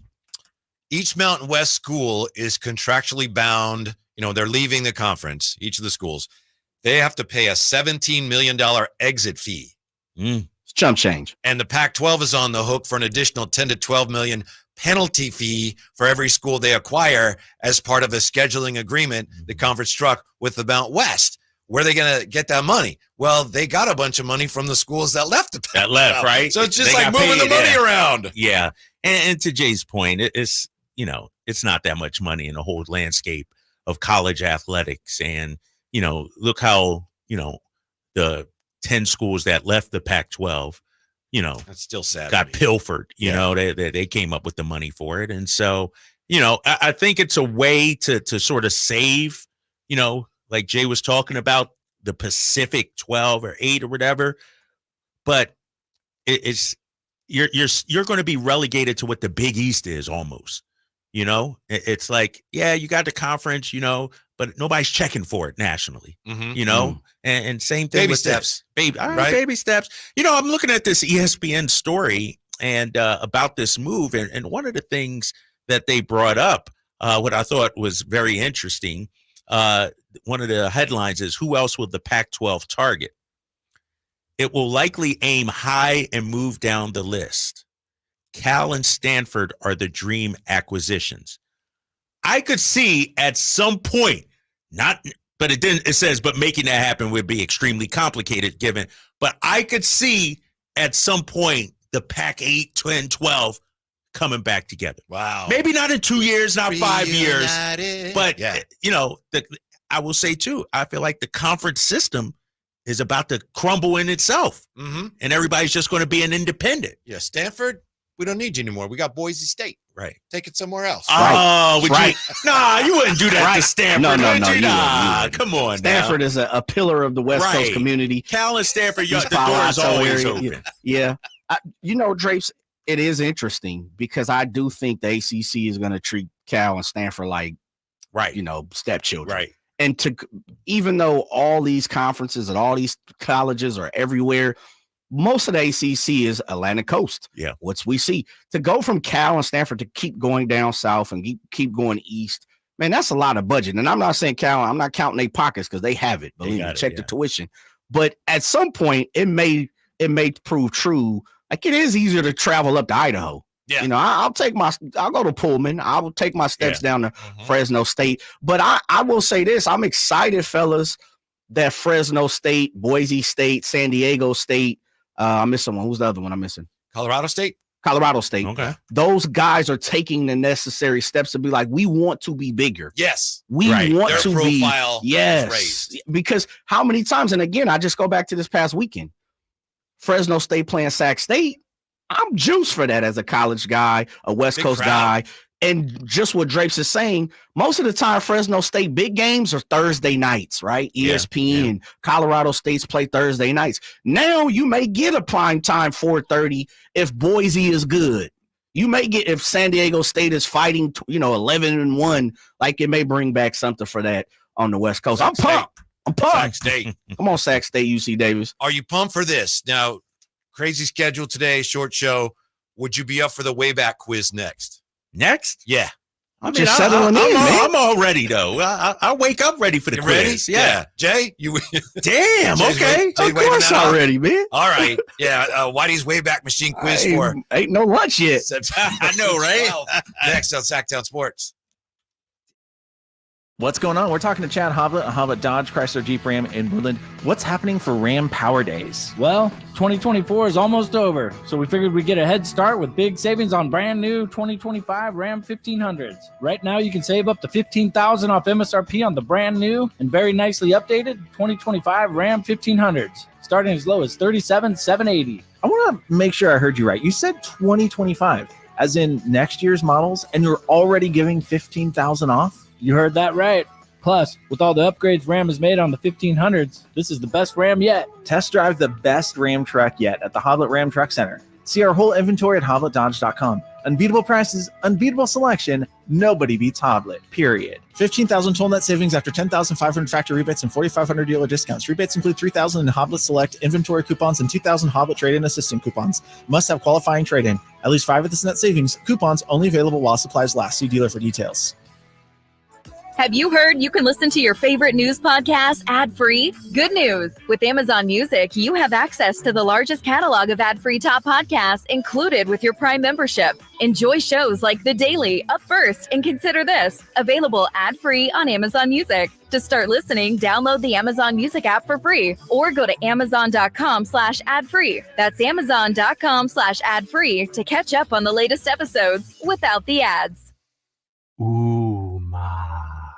Each Mountain West school is contractually bound. You know, they're leaving the conference. Each of the schools, they have to pay a $17 million exit fee. It's chump change. And the Pac-12 is on the hook for an additional 10 to 12 million penalty fee for every school they acquire as part of a scheduling agreement the conference struck with the Mountain West. Where are they going to get that money? Well, they got a bunch of money from the schools that left the Pac-12. Right? So it's just like moving the money around. Yeah. And to Jay's point, it's, you know, it's not that much money in the whole landscape of college athletics. And, you know, look how, you know, the 10 schools that left the Pac-12, you know, that's still sad. Got pilfered, you know, they came up with the money for it. And so, you know, I think it's a way to sort of save, you know, like Jay was talking about the Pacific 12 or 8 or whatever, but it's, you're going to be relegated to what the Big East is almost, you know, it's like, yeah, you got the conference, you know, but nobody's checking for it nationally, you know, and same thing baby with steps, baby steps. You know, I'm looking at this ESPN story and about this move. And one of the things that they brought up, what I thought was very interesting, one of the headlines is, who else will the Pac-12 target? It will likely aim high and move down the list. Cal and Stanford are the dream acquisitions. I could see at some point, but it didn't, it says, but making that happen would be extremely complicated but I could see at some point the Pac-8, 10, 12 coming back together. Wow. Maybe not in 2 years, not 5 years, but you know, I will say too, I feel like the conference system is about to crumble in itself, and everybody's just going to be an independent. Yeah, Stanford, we don't need you anymore. We got Boise State. Right. Take it somewhere else. Oh, would right. you? Nah, you wouldn't do that to Stanford. No, would you? you Nah, wouldn't. come on. Stanford is a pillar of the West Coast community. Cal and Stanford, the East door is Palo Alto always area. open. Yeah. You know, Drapes, it is interesting because I do think the ACC is going to treat Cal and Stanford like, you know, stepchildren. Right. And even though all these conferences and all these colleges are everywhere, most of the ACC is Atlantic Coast. Yeah. What's we see to go from Cal and Stanford to keep going down south and keep going east, man, that's a lot of budget. And I'm not saying Cal, I'm not counting their pockets because they have it. Believe me, check the tuition. But at some point, it may prove true. Like it is easier to travel up to Idaho. Yeah. You know, I'll go to Pullman. I will take my steps down to Fresno State. But I will say this, I'm excited, fellas, that Fresno State, Boise State, San Diego State, I'm missing one. Who's the other one I'm missing? Colorado State. Okay. Those guys are taking the necessary steps to be like, we want to be bigger. Yes. We want Their to profile be. Yes. is raised. Because how many times, and again, I just go back to this past weekend, Fresno State playing Sac State. I'm juiced for that as a college guy, a West Coast guy. And just what Drapes is saying, most of the time, Fresno State big games are Thursday nights, right? ESPN and Colorado State's play Thursday nights. Now you may get a prime time 4:30 if Boise is good. You may get if San Diego State is fighting, 11-1. Like it may bring back something for that on the West Coast. I'm pumped. Sac State. Come on, Sac State, UC Davis. Are you pumped for this? Now, crazy schedule today, short show. Would you be up for the way back quiz next? Yeah. I'm just settling in, man. I'm all ready, though. I'll wake up ready for the quiz. Ready? Yeah. Jay, you damn, okay. Of course I'm ready, man. All right. Yeah. Whitey's Wayback Machine quiz for ain't no lunch yet. I know, right? Next on Sactown Sports. What's going on? We're talking to Chad Hoblet, Hoblet Dodge Chrysler Jeep Ram in Woodland. What's happening for Ram Power Days? Well, 2024 is almost over, so we figured we'd get a head start with big savings on brand new 2025 Ram 1500s. Right now, you can save up to $15,000 off MSRP on the brand new and very nicely updated 2025 Ram 1500s, starting as low as $37,780. I want to make sure I heard you right. You said 2025, as in next year's models, and you're already giving $15,000 off? You heard that right. Plus, with all the upgrades Ram has made on the 1500s, this is the best Ram yet. Test drive the best Ram truck yet at the Hoblet Ram Truck Center. See our whole inventory at HobletDodge.com. Unbeatable prices, unbeatable selection. Nobody beats Hoblet, period. 15,000 total net savings after 10,500 factory rebates and 4,500 dealer discounts. Rebates include 3,000 in Hoblet Select inventory coupons and 2,000 Hoblet trade-in assistant coupons. Must have qualifying trade-in. At least 5 of this net savings. Coupons only available while supplies last. See dealer for details. Have you heard you can listen to your favorite news podcast ad-free? Good news! With Amazon Music, you have access to the largest catalog of ad-free top podcasts included with your Prime membership. Enjoy shows like The Daily, Up First, and Consider This, available ad-free on Amazon Music. To start listening, download the Amazon Music app for free or go to amazon.com/ad-free. That's amazon.com/ad-free to catch up on the latest episodes without the ads. Ooh, ma.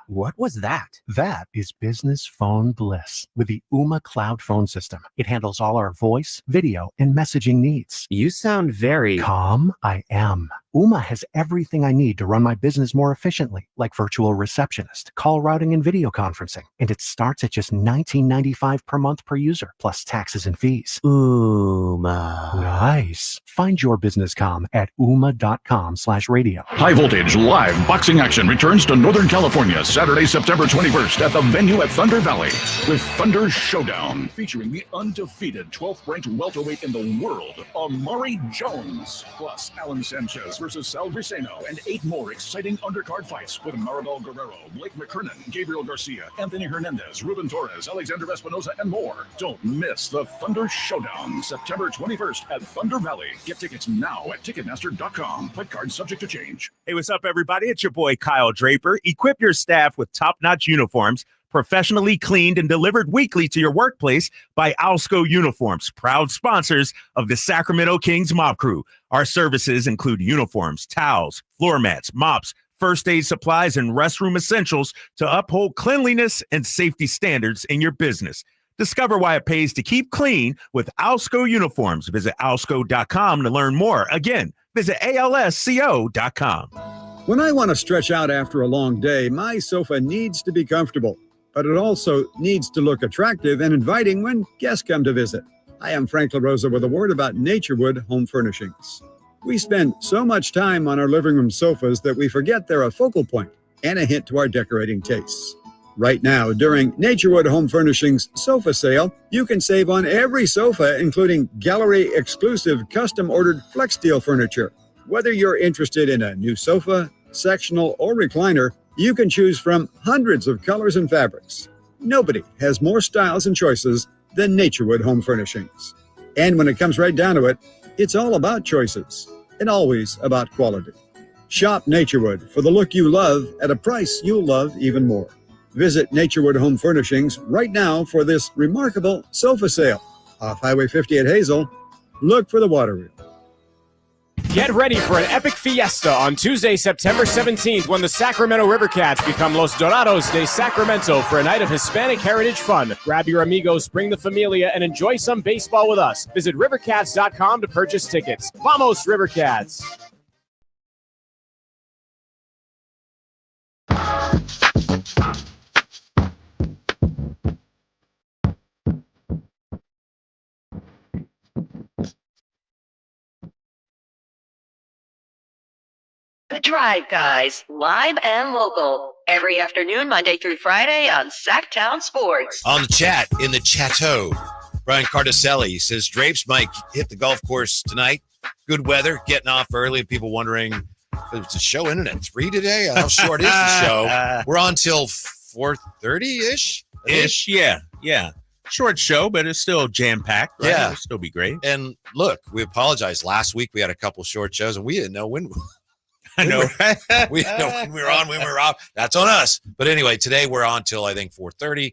What was that? That is business phone bliss with the Ooma cloud phone system. It handles all our voice, video, and messaging needs. You sound very calm. I am. Ooma has everything I need to run my business more efficiently, like virtual receptionist, call routing, and video conferencing. And it starts at just $19.95 per month per user, plus taxes and fees. Ooma. Nice. Find your business comm at ooma.com/radio. High voltage live boxing action returns to Northern California Saturday, September 21st at the venue at Thunder Valley with Thunder Showdown, featuring the undefeated 12th ranked welterweight in the world, Amari Jones, plus Alan Sanchez versus Sal Briseno, and 8 more exciting undercard fights with Maribel Guerrero, Blake McKernan, Gabriel Garcia, Anthony Hernandez, Ruben Torres, Alexander Espinoza, and more. Don't miss the Thunder Showdown, September 21st at Thunder Valley. Get tickets now at Ticketmaster.com. Fight card subject to change. Hey, what's up, everybody? It's your boy, Kyle Draper. Equip your staff with top-notch uniforms, professionally cleaned and delivered weekly to your workplace by Alsco Uniforms, proud sponsors of the Sacramento Kings Mob Crew. Our services include uniforms, towels, floor mats, mops, first aid supplies, and restroom essentials to uphold cleanliness and safety standards in your business. Discover why it pays to keep clean with Alsco Uniforms. Visit alsco.com to learn more. Again, visit alsco.com. When I want to stretch out after a long day, my sofa needs to be comfortable, but it also needs to look attractive and inviting when guests come to visit. Hi, I'm Frank LaRosa with a word about Naturewood Home Furnishings. We spend so much time on our living room sofas that we forget they're a focal point and a hint to our decorating tastes. Right now, during Naturewood Home Furnishings sofa sale, you can save on every sofa, including gallery-exclusive custom-ordered flex steel furniture. Whether you're interested in a new sofa, sectional, or recliner, you can choose from hundreds of colors and fabrics. Nobody has more styles and choices than Naturewood Home Furnishings. And when it comes right down to it, it's all about choices and always about quality. Shop Naturewood for the look you love at a price you'll love even more. Visit Naturewood Home Furnishings right now for this remarkable sofa sale. Off Highway 50 at Hazel, look for the water wheel. Get ready for an epic fiesta on Tuesday, September 17th, when the Sacramento Rivercats become Los Dorados de Sacramento for a night of Hispanic heritage fun. Grab your amigos, bring the familia, and enjoy some baseball with us. Visit rivercats.com to purchase tickets. Vamos, Rivercats! The Drive Guys, live and local, every afternoon, Monday through Friday on Sactown Sports. On the chat, in the chateau, Brian Cardacelli says Drapes might hit the golf course tonight. Good weather, getting off early. People wondering, it's a show in at 3 today? How short is the show? We're on till 4:30-ish? Ish, yeah. Short show, but it's still jam-packed, right? Yeah. It'll still be great. And look, we apologize. Last week we had a couple short shows, and we didn't know when... I know. We didn't know when we were on, when we were off. That's on us. But anyway, today we're on till, I think, 4:30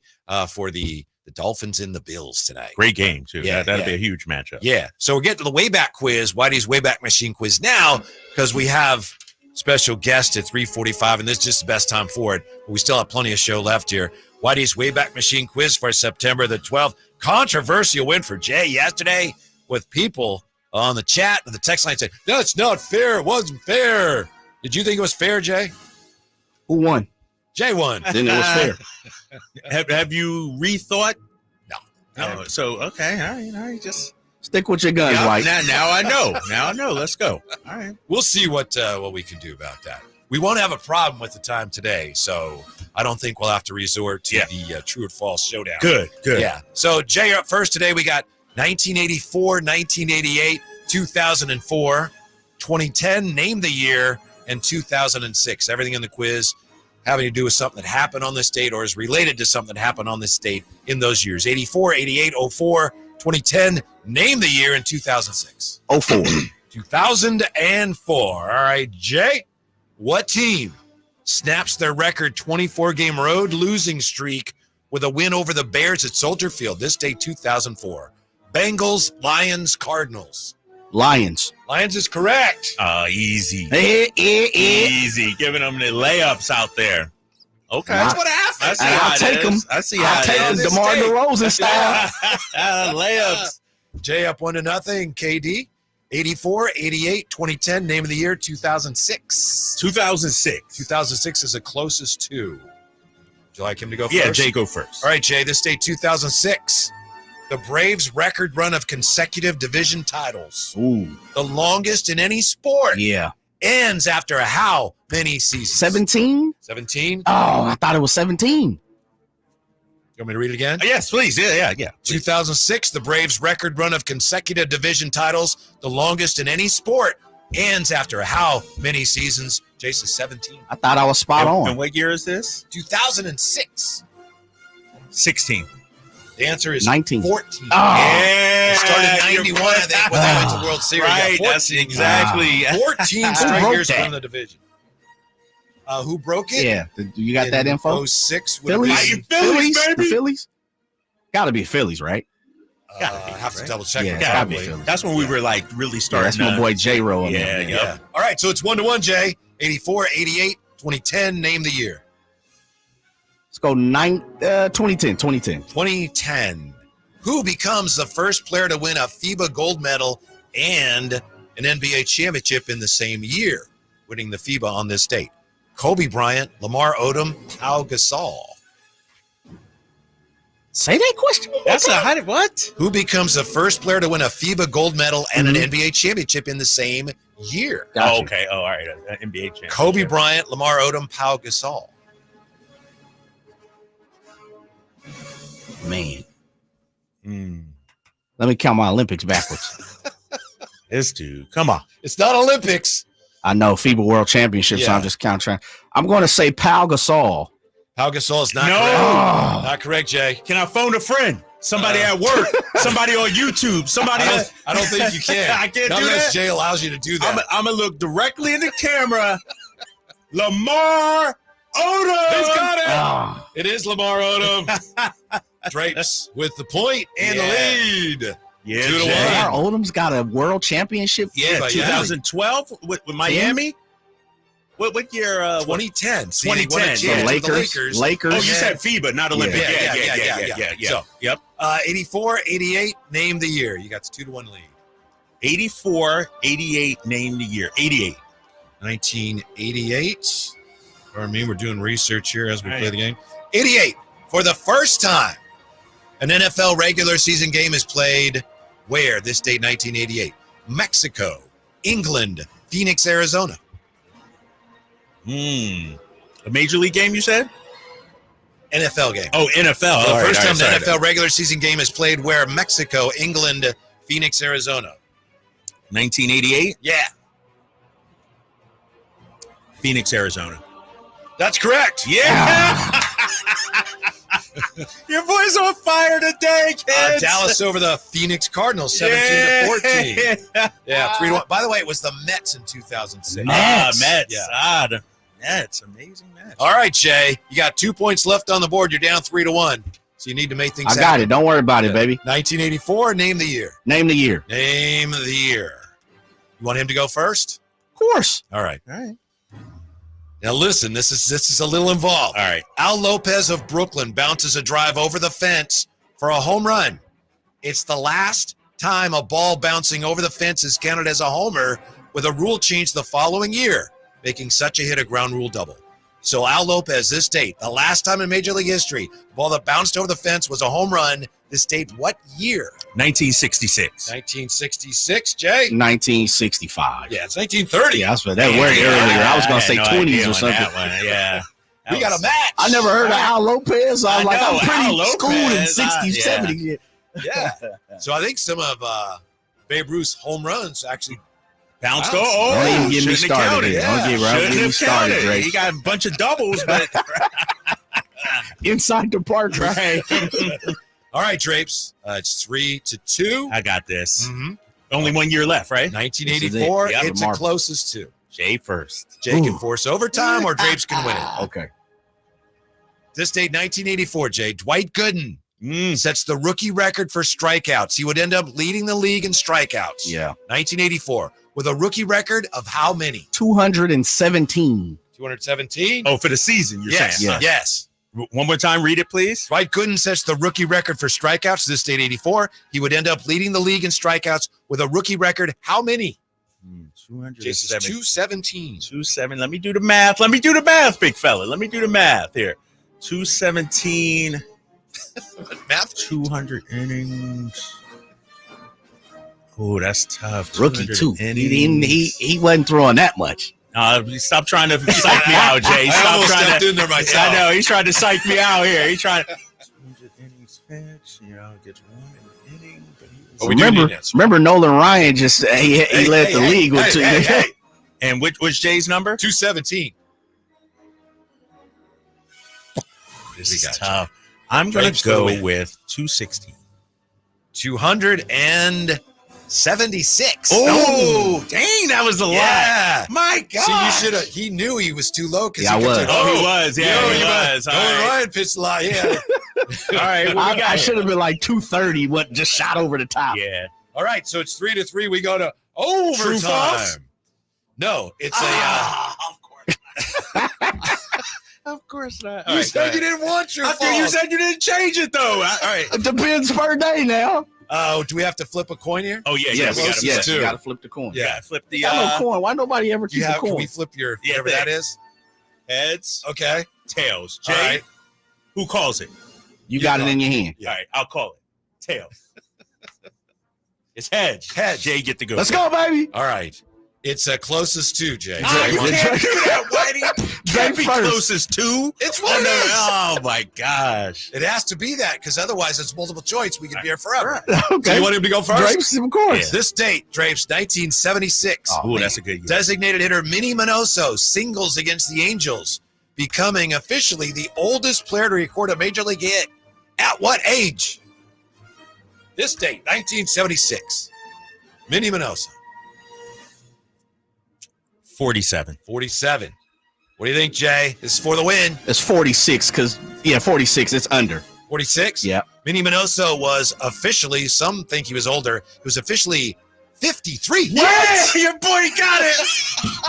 for the Dolphins and the Bills tonight. Great game, too. Yeah, That'll be a huge matchup. Yeah. So we're getting to the Wayback Quiz, Whitey's Wayback Machine Quiz now, because we have special guest at 3:45, and this is just the best time for it. But we still have plenty of show left here. Whitey's Wayback Machine Quiz for September the 12th. Controversial win for Jay yesterday with people on the chat and the text line said, that's not fair. It wasn't fair. Did you think it was fair, Jay? Who won? Jay won. Then it was fair. Have you rethought? No. So, okay. All right. Just Stick with your guns, Yeah, White. now I know. Now I know. Let's go. All right. We'll see what we can do about that. We won't have a problem with the time today, so I don't think we'll have to resort to the true or false showdown. Good. Yeah. So, Jay, up first today, we got 1984, 1988, 2004, 2010, name the year, and 2006. Everything in the quiz having to do with something that happened on this date or is related to something that happened on this date in those years. 84, 88, 04, 2010, name the year, and 2006. 04. 2004. All right, Jay, what team snaps their record 24-game road losing streak with a win over the Bears at Soldier Field this day, 2004? Bengals, Lions, Cardinals. Lions. Lions is correct. Easy. Easy. Giving them the layups out there. Okay. That's what happened. I'll take them. I see how I'll take them. DeMar DeRozan style. Layups. Jay up 1-0. KD, 84, 88, 2010, name of the year, 2006. 2006. 2006 is the closest to. Would you like him to go first? Yeah, Jay, go first. All right, Jay, this day, 2006. The Braves' record run of consecutive division titles, Ooh. the longest in any sport, Yeah. ends after how many seasons? 17? 17? Oh, I thought it was 17. You want me to read it again? Yes, please. Yeah. 2006, the Braves' record run of consecutive division titles, the longest in any sport, ends after how many seasons? Jason, 17. I thought I was spot on. And what year is this? 2006. 16. The answer is 19. 14. Oh. Yeah. It started 91, I think, when they went to the World Series. Right, Yeah, that's exactly. 14 straight broke years that? won the division. Who broke it? Yeah. You got that info? 06 would Phillies? have been, Phillies, The baby. Phillies? Got to be Phillies, right? I have to double check. Yeah, that. gotta be Probably. Phillies. That's when we were like really Yeah, starting. that's my boy J-Ro. on there. Yeah. All right, so it's 1-1, Jay. 84, 88, 2010, name the year. Let's go 2010. 2010. Who becomes the first player to win a FIBA gold medal and an NBA championship in the same year, winning the FIBA on this date? Kobe Bryant, Lamar Odom, Pau Gasol. Say that question. What? Who becomes the first player to win a FIBA gold medal and an NBA championship in the same year? Gotcha. Oh, okay. Oh, all right. NBA championship. Kobe Bryant, Lamar Odom, Pau Gasol. Man. Mm. Let me count my Olympics backwards. This dude. Come on. It's not Olympics. I know FIBA World Championship, so Yeah. I'm just counting. I'm going to say Pau Gasol. Pau Gasol is not No. correct. Oh. Not correct, Jay. Can I phone a friend? Somebody at work. Somebody on YouTube. Somebody. I don't think you can. I can't Not do unless that. Jay allows you to do that. I'm going to look directly in the camera. Lamar Odom. He's got it. Oh. It is Lamar Odom. Drapes with the point and the lead. Yeah, 2-1. Lamar Odom's got a world championship. Yeah, FIBA, 2012 with Miami. What year? 2010. See, they 2010. won a championship The with Lakers. Oh, you Yeah. said FIBA, not Olympic. Yeah. So, Yep. 84, 88, name the year. You got the 2-1 lead. 84, 88, name the year. 88. 1988. Pardon me, we're doing research here as we play the game. 88. For the first time, an NFL regular season game is played where? This date, 1988. Mexico, England, Phoenix, Arizona. A major league game, you said? NFL game. Oh, NFL. The All right, first time all right, the sorry. NFL regular season game is played where? Mexico, England, Phoenix, Arizona. 1988, Yeah, Phoenix, Arizona. that's correct. Yeah. Your boy's on fire today, kids. Dallas over the Phoenix Cardinals, 17-14. Yeah. Yeah, 3-1. By the way, it was the Mets in 2006. Mets. Yeah. The Mets. Amazing Mets. All right, Jay. You got 2 points left on the board. You're down 3-1. So you need to make things I happen. got it. Don't worry about it, baby. 1984, name the year. Name the year. Name the year. You want him to go first? Of course. All right. All right. Now listen, this is a little involved. All right. Al Lopez of Brooklyn bounces a drive over the fence for a home run. It's the last time a ball bouncing over the fence is counted as a homer, with a rule change the following year, making such a hit a ground rule double. So Al Lopez, this date, the last time in Major League history, the ball that bounced over the fence was a home run. This date, what year? 1966. 1966, Jay? 1965. Yeah, it's 1930. Yeah, that's what that word earlier. I was going to say 20s or something. Yeah. We got a match. I never heard of Al Lopez. So I'm like, I'm Al pretty schooled in Lopez. 60s, 70s. Yeah. So I think some of Babe Ruth's home runs actually bounced. Don't even get me started. Don't get me started, Drake. You got a bunch of doubles, but inside the park, right? All right, Drapes. It's 3-2. I got this. Only 1 year left, right? 1984. Yep. It's the closest to. Jay first. Jay can force overtime, or Drapes can win it. Okay. This date, 1984, Jay. Dwight Gooden sets the rookie record for strikeouts. He would end up leading the league in strikeouts. Yeah. 1984. With a rookie record of how many? 217. 217? Oh, for the season, you're saying? Yes. Yes. One more time, read it, please. Dwight Gooden sets the rookie record for strikeouts. This date, 84. He would end up leading the league in strikeouts with a rookie record. How many? 217. 217. Let me do the math. Big fella. Let me do the math here. 217. Math? 200 innings. Oh, that's tough. Rookie too. He wasn't throwing that much. Stop trying to psych me out, Jay. Stop trying to. In there myself. I know he's trying to psych me out here. He's trying to. 200 innings pitch. Gets one inning. But remember Nolan Ryan just he led the league with two. And which Jay's number? 217. This is tough. I'm going to go with 216. 276. Oh, dang, that was a lot. My God. See, you should have. He knew he was too low. Yeah, I was. He was. Yeah, he was. Nolan Ryan pitched a lot. Yeah. All right. I should have been like 230. What just shot over the top. Yeah. All right. So it's 3-3. We go to overtime. No, it's of course. Of course not. You said you didn't want your fault. You said you didn't change it, though. All right. It depends per day now. Do we have to flip a coin here? Oh, yeah. Yes, you got to flip the coin. Yeah, flip the no coin. Why nobody ever keeps a coin? Can we flip your whatever that is? Heads. Okay. Tails. Jay, all right. Who calls it? You got it in your hand. All right, I'll call it. Tails. It's heads. Heads. Jay, get to go. Let's go, baby. All right. It's closest to, Jay. You can't do that, Whitey. Can't be closest to. It's what it is. Oh, my gosh. It has to be that, because otherwise it's multiple choice. We could be here forever. Okay. So you want him to go first? Drapes, of course. Yeah. This date, Drapes, 1976. Oh, that's a good year. Designated hitter Minnie Minoso singles against the Angels, becoming officially the oldest player to record a major league hit. At what age? This date, 1976. Minnie Minoso. 47. 47. What do you think, Jay? This is for the win. It's 46 because, 46. It's under. 46? Yeah. Minnie Minoso was officially, some think he was older, he was officially 53. What? Your boy got it.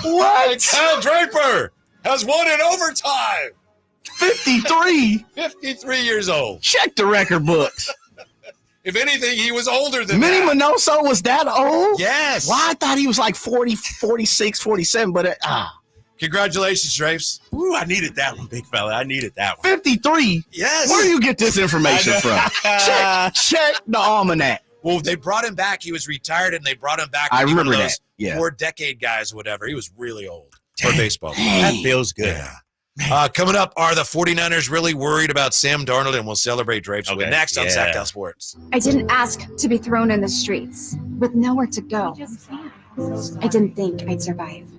What? Kyle Draper has won in overtime. 53? 53 years old. Check the record books. If anything, he was older than Minnie that. Minoso was that old? Yes. Well, I thought he was like 40, 46, 47, but Congratulations, Drapes. Ooh, I needed that one, big fella. I needed that one. 53? Yes. Where do you get this information from? Check the almanac. Well, they brought him back. He was retired, and they brought him back. I He was one remember of that. those Yeah. 4-decade guys, whatever. He was really old for baseball. That feels good. Yeah. Coming up, are the 49ers really worried about Sam Darnold? And we'll celebrate Drapes with next on Sactown Sports. I didn't ask to be thrown in the streets with nowhere to go. I didn't think I'd survive.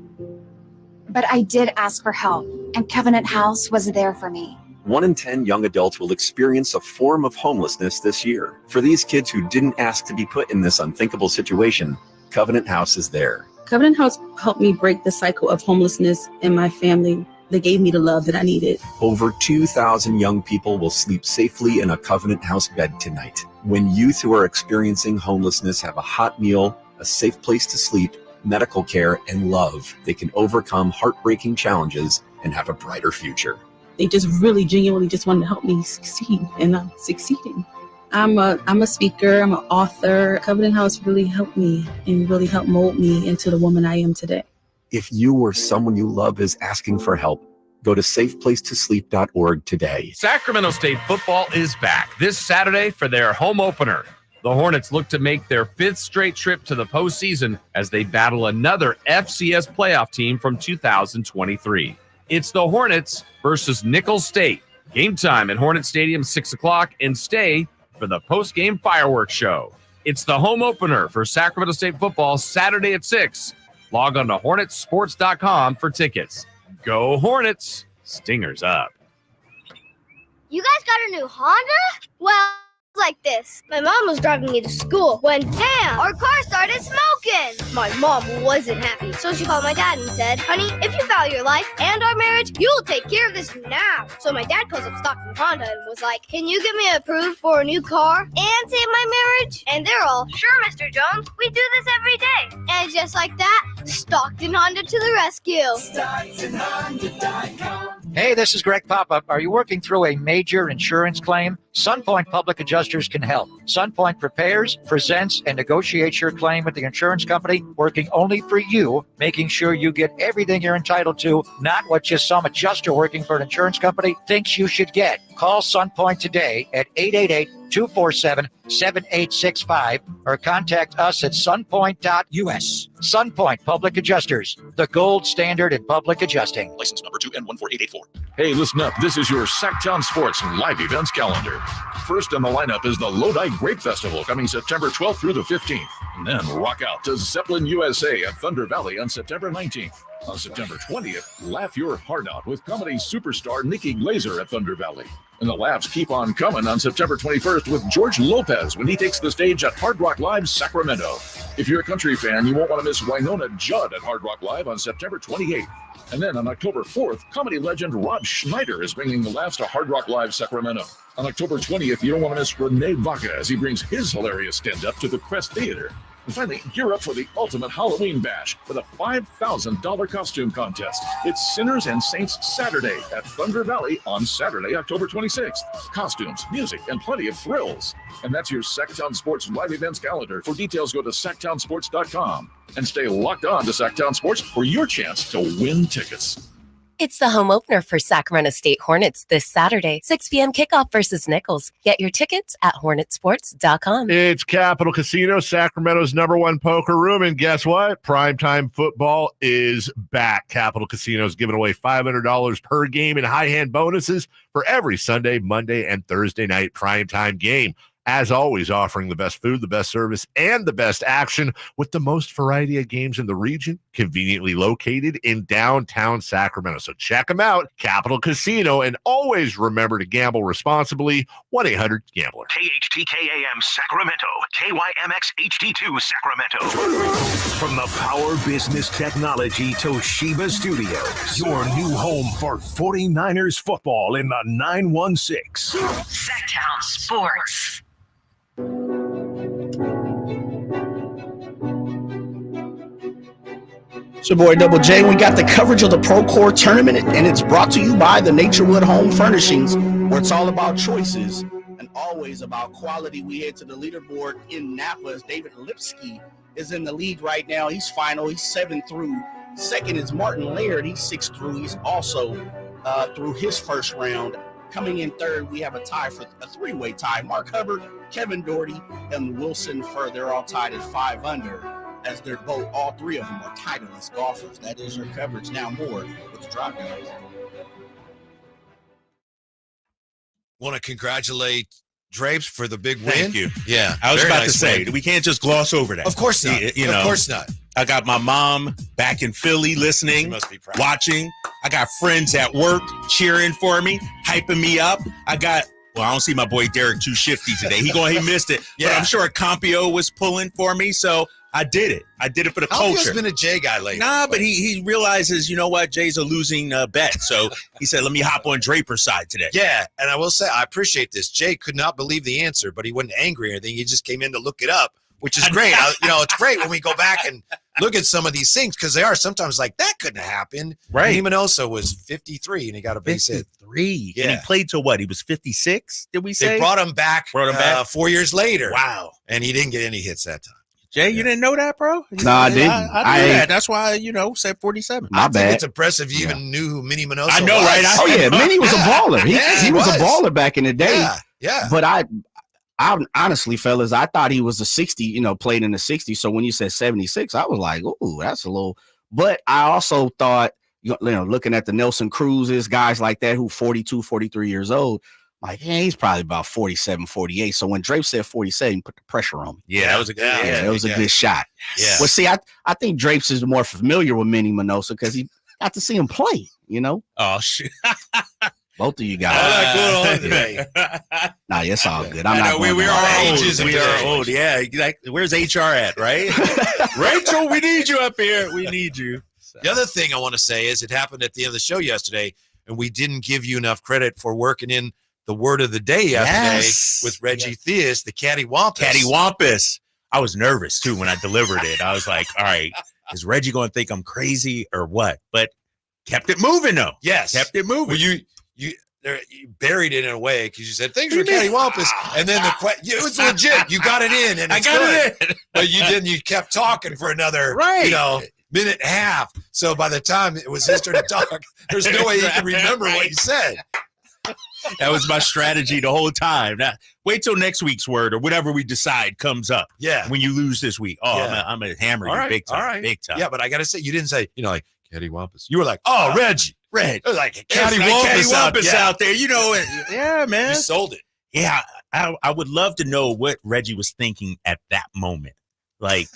But I did ask for help, and Covenant House was there for me. 1 in 10 young adults will experience a form of homelessness this year. For these kids who didn't ask to be put in this unthinkable situation, Covenant House is there. Covenant House helped me break the cycle of homelessness in my family. They gave me the love that I needed. Over 2,000 young people will sleep safely in a Covenant House bed tonight. When youth who are experiencing homelessness have a hot meal, a safe place to sleep, medical care, and love, they can overcome heartbreaking challenges and have a brighter future. They just really genuinely just wanted to help me succeed, and I'm succeeding. I'm a speaker, I'm an author. Covenant House really helped me and really helped mold me into the woman I am today. If you or someone you love is asking for help, Go to safeplacetosleep.org today. Sacramento State football is back this Saturday for their home opener. The Hornets look to make their 5th straight trip to the postseason as they battle another FCS playoff team from 2023. It's the Hornets versus Nicholls State. Game time at Hornet Stadium, 6 o'clock, and stay for the post-game fireworks show. It's the home opener for Sacramento State football Saturday at 6. Log on to hornetsports.com for tickets. Go Hornets! Stingers up. You guys got a new Honda? Well, like this. My mom was driving me to school when, damn, our car started smoking. My mom wasn't happy, so she called my dad and said, honey, if you value your life and our marriage, you'll take care of this now. So my dad calls up Stockton Honda and was like, can you get me approved for a new car and save my marriage? And they're all, sure, Mr. Jones, we do this every day. And just like that, Stockton Honda to the rescue. Hey, this is Greg Papa. Are you working through a major insurance claim? SunPoint Public Adjusters can help. SunPoint prepares, presents, and negotiates your claim with the insurance company, working only for you, making sure you get everything you're entitled to, not what just some adjuster working for an insurance company thinks you should get. Call SunPoint today at 888-247-7865 or contact us at sunpoint.us. SunPoint Public Adjusters, the gold standard in public adjusting. License number 2N14884. Hey, listen up. This is your Sactown Sports live events calendar. First on the lineup is the Lodi Grape Festival coming September 12th through the 15th. And then rock out to Zeppelin USA at Thunder Valley on September 19th. On September 20th, laugh your heart out with comedy superstar Nikki Glazer at Thunder Valley. And the laughs keep on coming on September 21st with George Lopez when he takes the stage at Hard Rock Live Sacramento. If you're a country fan, you won't want to miss Winona Judd at Hard Rock Live on September 28th. And then on October 4th, comedy legend Rob Schneider is bringing the laughs to Hard Rock Live Sacramento. On October 20th, you don't want to miss Renee Vaca as he brings his hilarious stand-up to the Crest Theater. And finally, gear up for the ultimate Halloween bash with a $5,000 costume contest. It's Sinners and Saints Saturday at Thunder Valley on Saturday, October 26th. Costumes, music, and plenty of thrills. And that's your Sactown Sports live events calendar. For details, go to sacktownsports.com and stay locked on to Sactown Sports for your chance to win tickets. It's the home opener for Sacramento State Hornets this Saturday, 6 p.m. kickoff versus Nicholls. Get your tickets at hornetsports.com. It's Capital Casino, Sacramento's #1 poker room. And guess what? Primetime football is back. Capital Casino is giving away $500 per game in high hand bonuses for every Sunday, Monday, and Thursday night primetime game. As always, offering the best food, the best service, and the best action with the most variety of games in the region, conveniently located in downtown Sacramento. So check them out, Capital Casino, and always remember to gamble responsibly. 1-800-GAMBLER. KHTKAM Sacramento, KYMX HD2 Sacramento. From the Power Business Technology Toshiba Studios, your new home for 49ers football in the 916. Sactown Sports. It's your boy Double J. We got the coverage of the Procore tournament, and it's brought to you by the Naturewood Home Furnishings, where it's all about choices and always about quality. We head to the leaderboard in Napa. David Lipsky is in the lead right now. He's final. He's 7 through. Second is Martin Laird. He's 6 through. He's also through his first round. Coming in third, we have a tie for a three-way tie. Mark Hubbard, Kevin Doherty, and Wilson Furr. They're all tied at 5 under, as they're both, all three of them are Titleist golfers. That is your coverage. Now more with the Drive Guys. Want to congratulate Drapes for the big win. Thank you. Yeah, I was very about nice to say, win. we can't just gloss over that. Of course not. Of course not. I got my mom back in Philly listening, watching. I got friends at work cheering for me, hyping me up. I don't see my boy Derek too shifty today. He missed it. Yeah. But I'm sure Campio was pulling for me, so I did it. I did it for the culture. Campio's been a Jay guy lately. Nah, but he realizes, you know what, Jay's a losing bet. So he said, let me hop on Draper's side today. Yeah, and I will say, I appreciate this. Jay could not believe the answer, but he wasn't angry or anything. He just came in to look it up, which is great. It's great when we go back and look at some of these things, because they are sometimes like, that couldn't have happened. Right. Imenoso was 53, and he got a base hit. 53. Yeah. And he played till what? He was 56, did we say? They brought him back 4 4 years later. Wow. And he didn't get any hits that time. Jay, you didn't know that, bro? No, I didn't. I knew that. That's why, said 47. My I think bad. it's impressive you even knew who Minnie Minoso I know, was. right? Oh yeah, Minnie was a baller. He was a baller back in the day. Yeah. But I honestly, fellas, I thought he was a 60. Played in the 60s. So when you said 76, I was like, ooh, that's a little. But I also thought, looking at the Nelson Cruzes, guys like that who 42, 43 years old. Like, he's probably about 47, 48. So when Drape said 47, put the pressure on me. Yeah, that was a good. Yeah, it was a good shot. Yeah. Well, see, I think Drapes is more familiar with Minnie Minoso because he got to see him play. Oh shit! Both of you guys. Nah, it's all good. I'm not. We are old. Ages We are old. Yeah. Like, where's HR at? Right? Rachel, we need you up here. We need you. The other thing I want to say is it happened at the end of the show yesterday, and we didn't give you enough credit for working in the word of the day yesterday with Reggie Theus, the cattywampus. Cattywampus. I was nervous too when I delivered it. I was like, all right, is Reggie going to think I'm crazy or what? But kept it moving though. Yes. Kept it moving. Well, you buried it in a way because you said things for cattywampus, and then it was legit. You got it in, and I got it in. But you didn't. You kept talking for another, minute and a half. So by the time it was his turn to talk, there's no way he could remember what he said. That was my strategy the whole time. Now, wait till next week's word or whatever we decide comes up. Yeah. When you lose this week. Oh, Yeah. I'm going to hammer you big time. All right. Big time. Yeah, but I got to say, you didn't say, like, cattywampus. You were like, oh, Reggie. Red. It was like cattywampus out there. Yeah, man. You sold it. Yeah. I would love to know what Reggie was thinking at that moment. Like,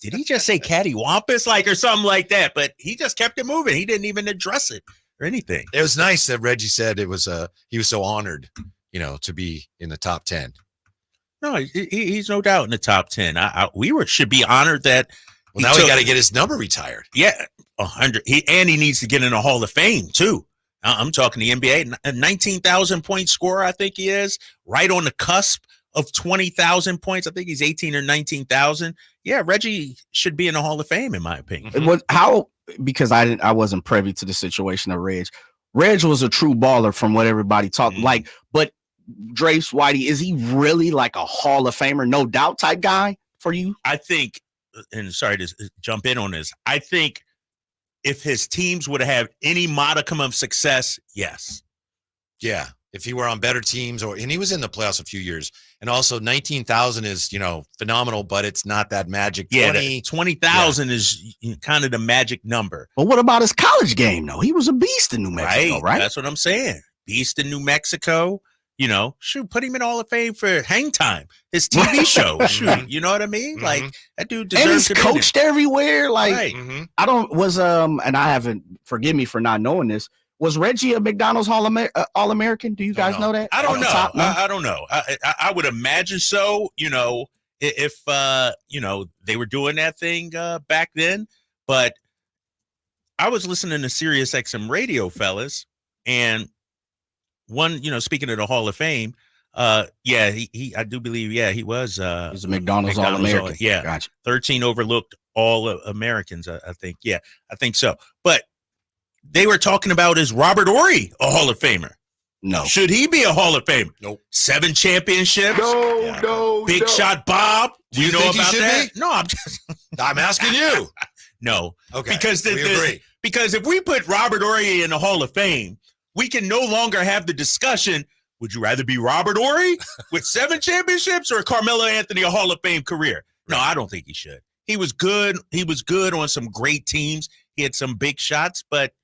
did he just say cattywampus? Like, or something like that. But he just kept it moving. He didn't even address it or anything. It was nice that Reggie said it was he was so honored, to be in the top 10. No, he's no doubt in the top 10. We should be honored that. Well, now he got to get his number retired. Yeah, 100. He needs to get in the Hall of Fame too. I'm talking the NBA, a 19,000 point scorer. I think he is right on the cusp of 20,000 points. I think he's 18 or 19,000. Yeah, Reggie should be in the Hall of Fame, in my opinion. It was because I wasn't privy to the situation of Reg. Reg was a true baller from what everybody talked like, but Drace Whitey, is he really like a Hall of Famer, no doubt type guy for you? I think, and sorry to jump in on this, I think if his teams would have any modicum of success, yes. Yeah. If he were on better teams, and he was in the playoffs a few years, and also 19,000 is, phenomenal, but it's not that magic. 20,000 is kind of the magic number. But what about his college game though? He was a beast in New Mexico, right? That's what I'm saying. Beast in New Mexico. Put him in Hall of Fame for Hang Time, his TV show. Shoot, you know what I mean? Mm-hmm. Like that dude deserves and he's to be coached everywhere. Like Mm-hmm. I don't and I haven't. Forgive me for not knowing this. Was Reggie a McDonald's All-American? Do you guys know that? I don't know. I don't know. I would imagine so. If they were doing that thing back then. But I was listening to Sirius XM radio, fellas, and one, speaking of the Hall of Fame, he I do believe, he was he's a McDonald's All-American. Yeah, gotcha. 13 overlooked All-Americans, I think. Yeah, I think so. But they were talking about, is Robert Horry a Hall of Famer? No. Should he be a Hall of Famer? Nope. 7 championships? No. Big Shot Bob? Do you know think he about should that? be? No, I'm asking you. No. Okay. Because we agree. Because if we put Robert Horry in the Hall of Fame, we can no longer have the discussion, would you rather be Robert Horry with 7 championships or Carmelo Anthony a Hall of Fame career? No, I don't think he should. He was good. He was good on some great teams. He had some big shots, but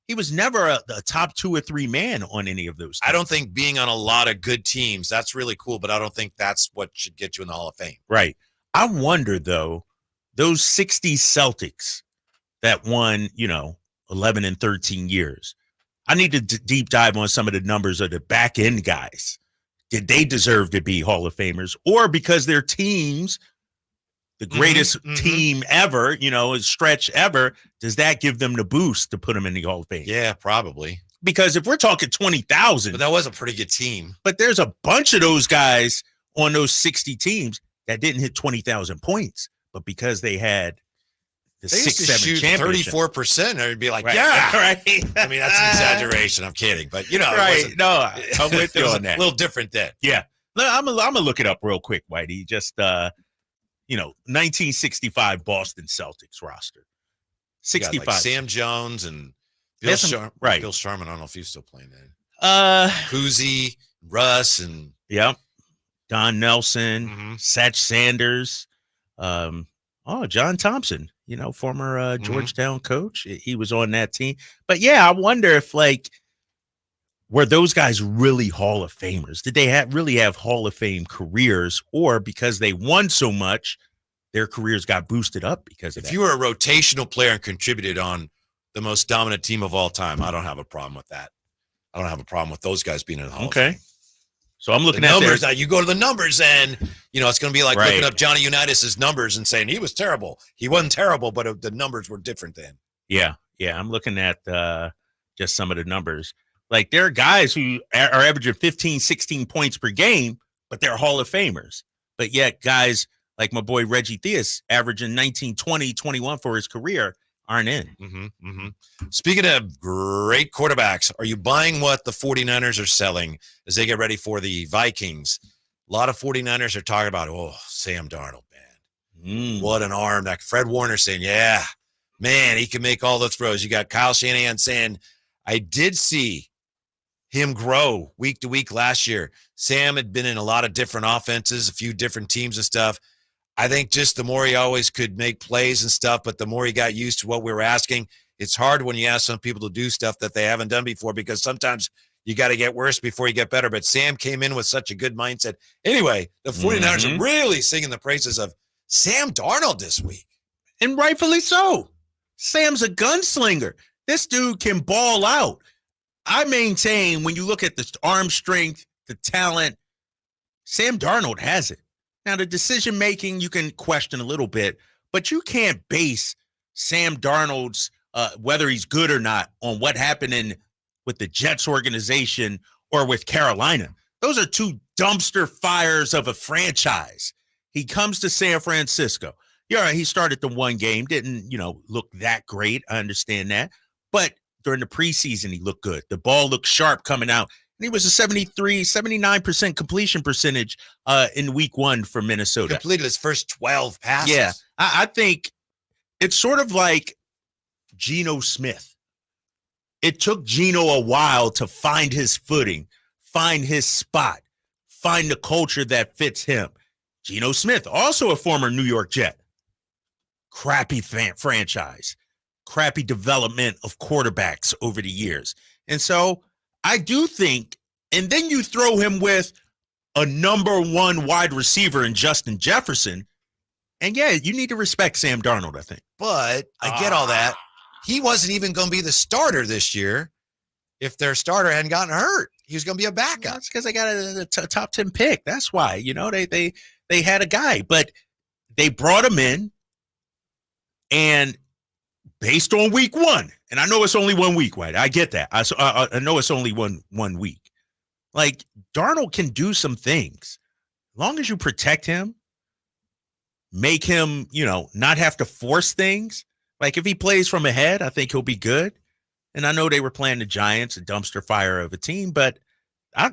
he was never a top 2 or 3 man on any of those teams. I don't think being on a lot of good teams, that's really cool, but I don't think that's what should get you in the Hall of Fame. Right. I wonder, though, those 60 Celtics that won, 11 and 13 years. I need to deep dive on some of the numbers of the back end guys. Did they deserve to be Hall of Famers, or because their teams, the greatest team ever, stretch ever, does that give them the boost to put them in the Hall of Fame? Yeah, probably. Because if we're talking 20,000, but that was a pretty good team. But there's a bunch of those guys on those 60 teams that didn't hit 20,000 points, but because they had the 6-7 championship, 34%, I'd be like, right. yeah, right. I mean, that's an exaggeration. I'm kidding, but right? No, I'm with you on that. A little different then. Yeah, I'm gonna look it up real quick, Whitey. Just 1965 Boston Celtics roster. 65. Like Sam Jones and Bill Sharman. Right. Bill Sharman. I don't know if he's still playing then. Cousy, Russ, and Don Nelson, Satch Sanders, John Thompson, former Georgetown coach. He was on that team. But I wonder if were those guys really Hall of Famers? Did they really have Hall of Fame careers, or because they won so much, their careers got boosted up because of that? If you were a rotational player and contributed on the most dominant team of all time, I don't have a problem with that. I don't have a problem with those guys being in the Hall of Fame. So I'm looking at numbers. Now you go to the numbers, and it's going to be like looking up Johnny Unitas's numbers and saying he was terrible. He wasn't terrible, but the numbers were different then. Yeah. I'm looking at just some of the numbers. Like, there are guys who are averaging 15, 16 points per game, but they're Hall of Famers. But yet guys like my boy Reggie Theus, averaging 19, 20, 21 for his career, aren't in. Speaking of great quarterbacks, are you buying what the 49ers are selling as they get ready for the Vikings? A lot of 49ers are talking about, Sam Darnold, man. What an arm. That Fred Warner saying, man, he can make all the throws. You got Kyle Shanahan saying, I did see him grow week to week last year. Sam had been in a lot of different offenses, a few different teams and stuff. I think just the more he always could make plays and stuff, but the more he got used to what we were asking. It's hard when you ask some people to do stuff that they haven't done before, because sometimes you got to get worse before you get better. But Sam came in with such a good mindset. Anyway, the 49ers are really singing the praises of Sam Darnold this week. And rightfully so. Sam's a gunslinger. This dude can ball out. I maintain, when you look at the arm strength, the talent, Sam Darnold has it. Now, the decision-making you can question a little bit, but you can't base Sam Darnold's whether he's good or not on what happened with the Jets organization or with Carolina. Those are two dumpster fires of a franchise. He comes to San Francisco. He started the one game, didn't, look that great. I understand that. But during the preseason, he looked good. The ball looked sharp coming out. And he was a 79% completion percentage in week one for Minnesota. Completed his first 12 passes. Yeah. I think it's sort of like Geno Smith. It took Geno a while to find his footing, find his spot, find the culture that fits him. Geno Smith, also a former New York Jet. Crappy franchise. Crappy development of quarterbacks over the years. And so I do think, and then you throw him with a number one wide receiver in Justin Jefferson, and you need to respect Sam Darnold, I think. But I get all that. He wasn't even going to be the starter this year if their starter hadn't gotten hurt. He was going to be a backup. That's because they got a top 10 pick. That's why, they had a guy, but they brought him in, and based on week one, and I know it's only 1 week, White. I get that. I know it's only one week. Like, Darnold can do some things. As long as you protect him, make him, not have to force things. Like, if he plays from ahead, I think he'll be good. And I know they were playing the Giants, a dumpster fire of a team, but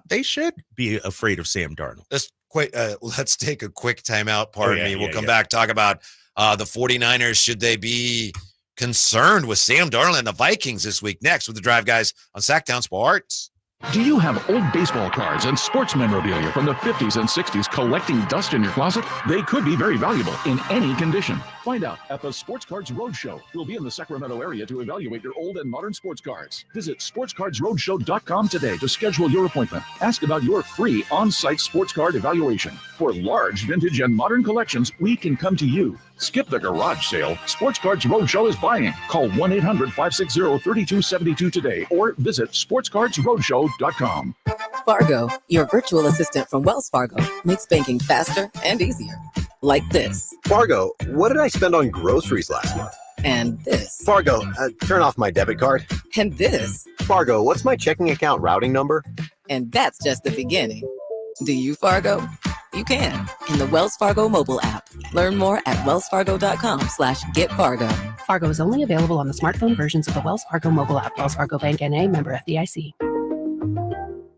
they should be afraid of Sam Darnold. Let's take a quick timeout. Pardon me. We'll come back, talk about the 49ers. Should they be concerned with Sam Darnold and the Vikings this week? Next with the Drive Guys on Sactown Sports. Do you have old baseball cards and sports memorabilia from the 50s and 60s collecting dust in your closet? They could be very valuable in any condition. Find out at the Sports Cards Roadshow. We'll be in the Sacramento area to evaluate your old and modern sports cards. Visit sportscardsroadshow.com today to schedule your appointment. Ask about your free on-site sports card evaluation. For large vintage and modern collections, we can come to you. Skip the garage sale. Sports Cards Roadshow is buying. Call 1-800-560-3272 today or visit sportscardsroadshow.com. Fargo, your virtual assistant from Wells Fargo, makes banking faster and easier. Like this. Fargo, what did I spend on groceries last month? And this. Fargo, turn off my debit card. And this. Fargo, what's my checking account routing number? And that's just the beginning. Do you, Fargo? You can in the Wells Fargo mobile app. Learn more at wellsfargo.com/getfargo. Fargo is only available on the smartphone versions of the Wells Fargo mobile app. Wells Fargo Bank N.A. member FDIC.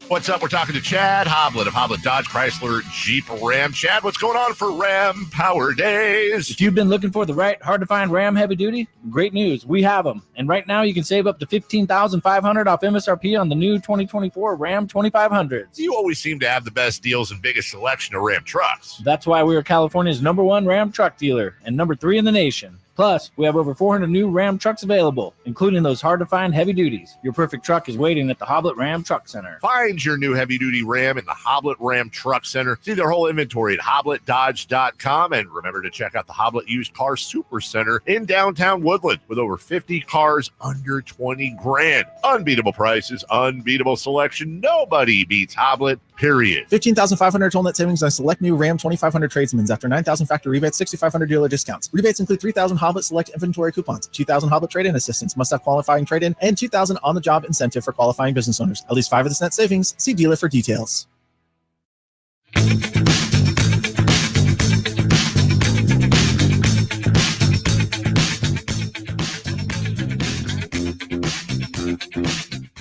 What's up? We're talking to Chad Hoblet of Hoblet Dodge Chrysler Jeep Ram. Chad, what's going on for Ram Power Days? If you've been looking for the right hard-to-find Ram heavy duty, great news. We have them. And right now you can save up to $15,500 off MSRP on the new 2024 Ram 2500s. You always seem to have the best deals and biggest selection of Ram trucks. That's why we are California's #1 Ram truck dealer and #3 in the nation. Plus, we have over 400 new Ram trucks available, including those hard-to-find heavy duties. Your perfect truck is waiting at the Hoblet Ram Truck Center. Find your new heavy-duty Ram in the Hoblet Ram Truck Center. See their whole inventory at HobletDodge.com. And remember to check out the Hoblet Used Car Super Center in downtown Woodland with over 50 cars under 20 grand. Unbeatable prices, unbeatable selection. Nobody beats Hoblet, period. $15,500 total net savings on select new Ram 2500 tradesmans after $9,000 factory rebates, $6,500 dealer discounts. Rebates include $3,000 Hoblet Select inventory coupons, $2,000 Hoblet trade-in assistance, must have qualifying trade-in, and $2,000 on-the-job incentive for qualifying business owners. At least 5 of this net savings. See dealer for details.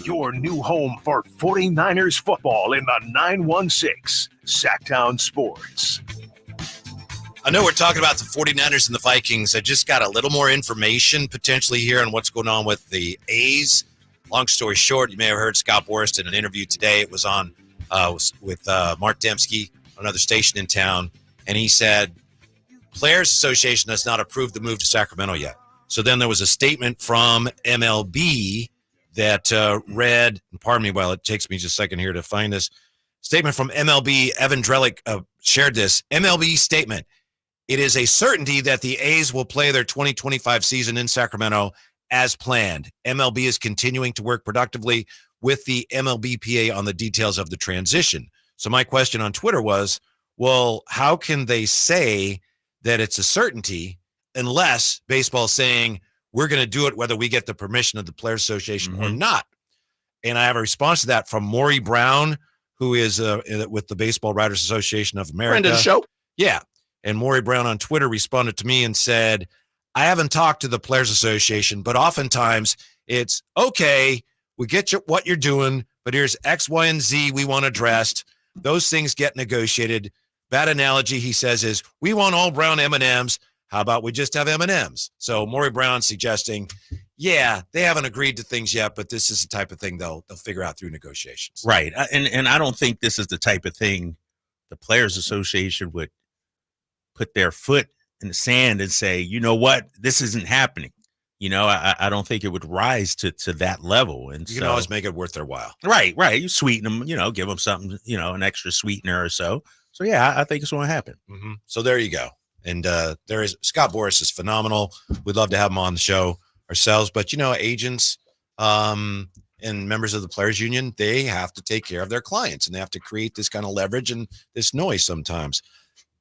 Your new home for 49ers football in the 916, Sactown Sports. I know we're talking about the 49ers and the Vikings. I just got a little more information potentially here on what's going on with the A's. Long story short, you may have heard Scott Boras in an interview today. It was on with Mark Dembski, another station in town, and he said Players Association has not approved the move to Sacramento yet. So then there was a statement from MLB that read, and pardon me while it takes me just a second here to find this statement from MLB. Evan Drellick shared this MLB statement. It is a certainty that the A's will play their 2025 season in Sacramento as planned. MLB is continuing to work productively with the MLBPA on the details of the transition. So my question on Twitter was, well, how can they say that it's a certainty unless baseball is saying we're going to do it whether we get the permission of the Players Association or not? And I have a response to that from Maury Brown, who is with the Baseball Writers Association of America. Friend of the show. Yeah. And Maury Brown on Twitter responded to me and said, I haven't talked to the Players Association, but oftentimes it's, okay, we get what you're doing, but here's X, Y, and Z we want addressed. Those things get negotiated. Bad analogy, he says, is we want all brown M&Ms. How about we just have M&Ms? So Maury Brown suggesting, yeah, they haven't agreed to things yet, but this is the type of thing they'll figure out through negotiations. Right. And I don't think this is the type of thing the Players Association would put their foot in the sand and say, you know what, this isn't happening. You know, I don't think it would rise to that level. And you can always make it worth their while. Right. You sweeten them, give them something, an extra sweetener or so. So, yeah, I think it's going to happen. Mm-hmm. So there you go. And there is Scott Boras is phenomenal. We'd love to have him on the show ourselves. But, agents and members of the Players Union, they have to take care of their clients, and they have to create this kind of leverage and this noise sometimes.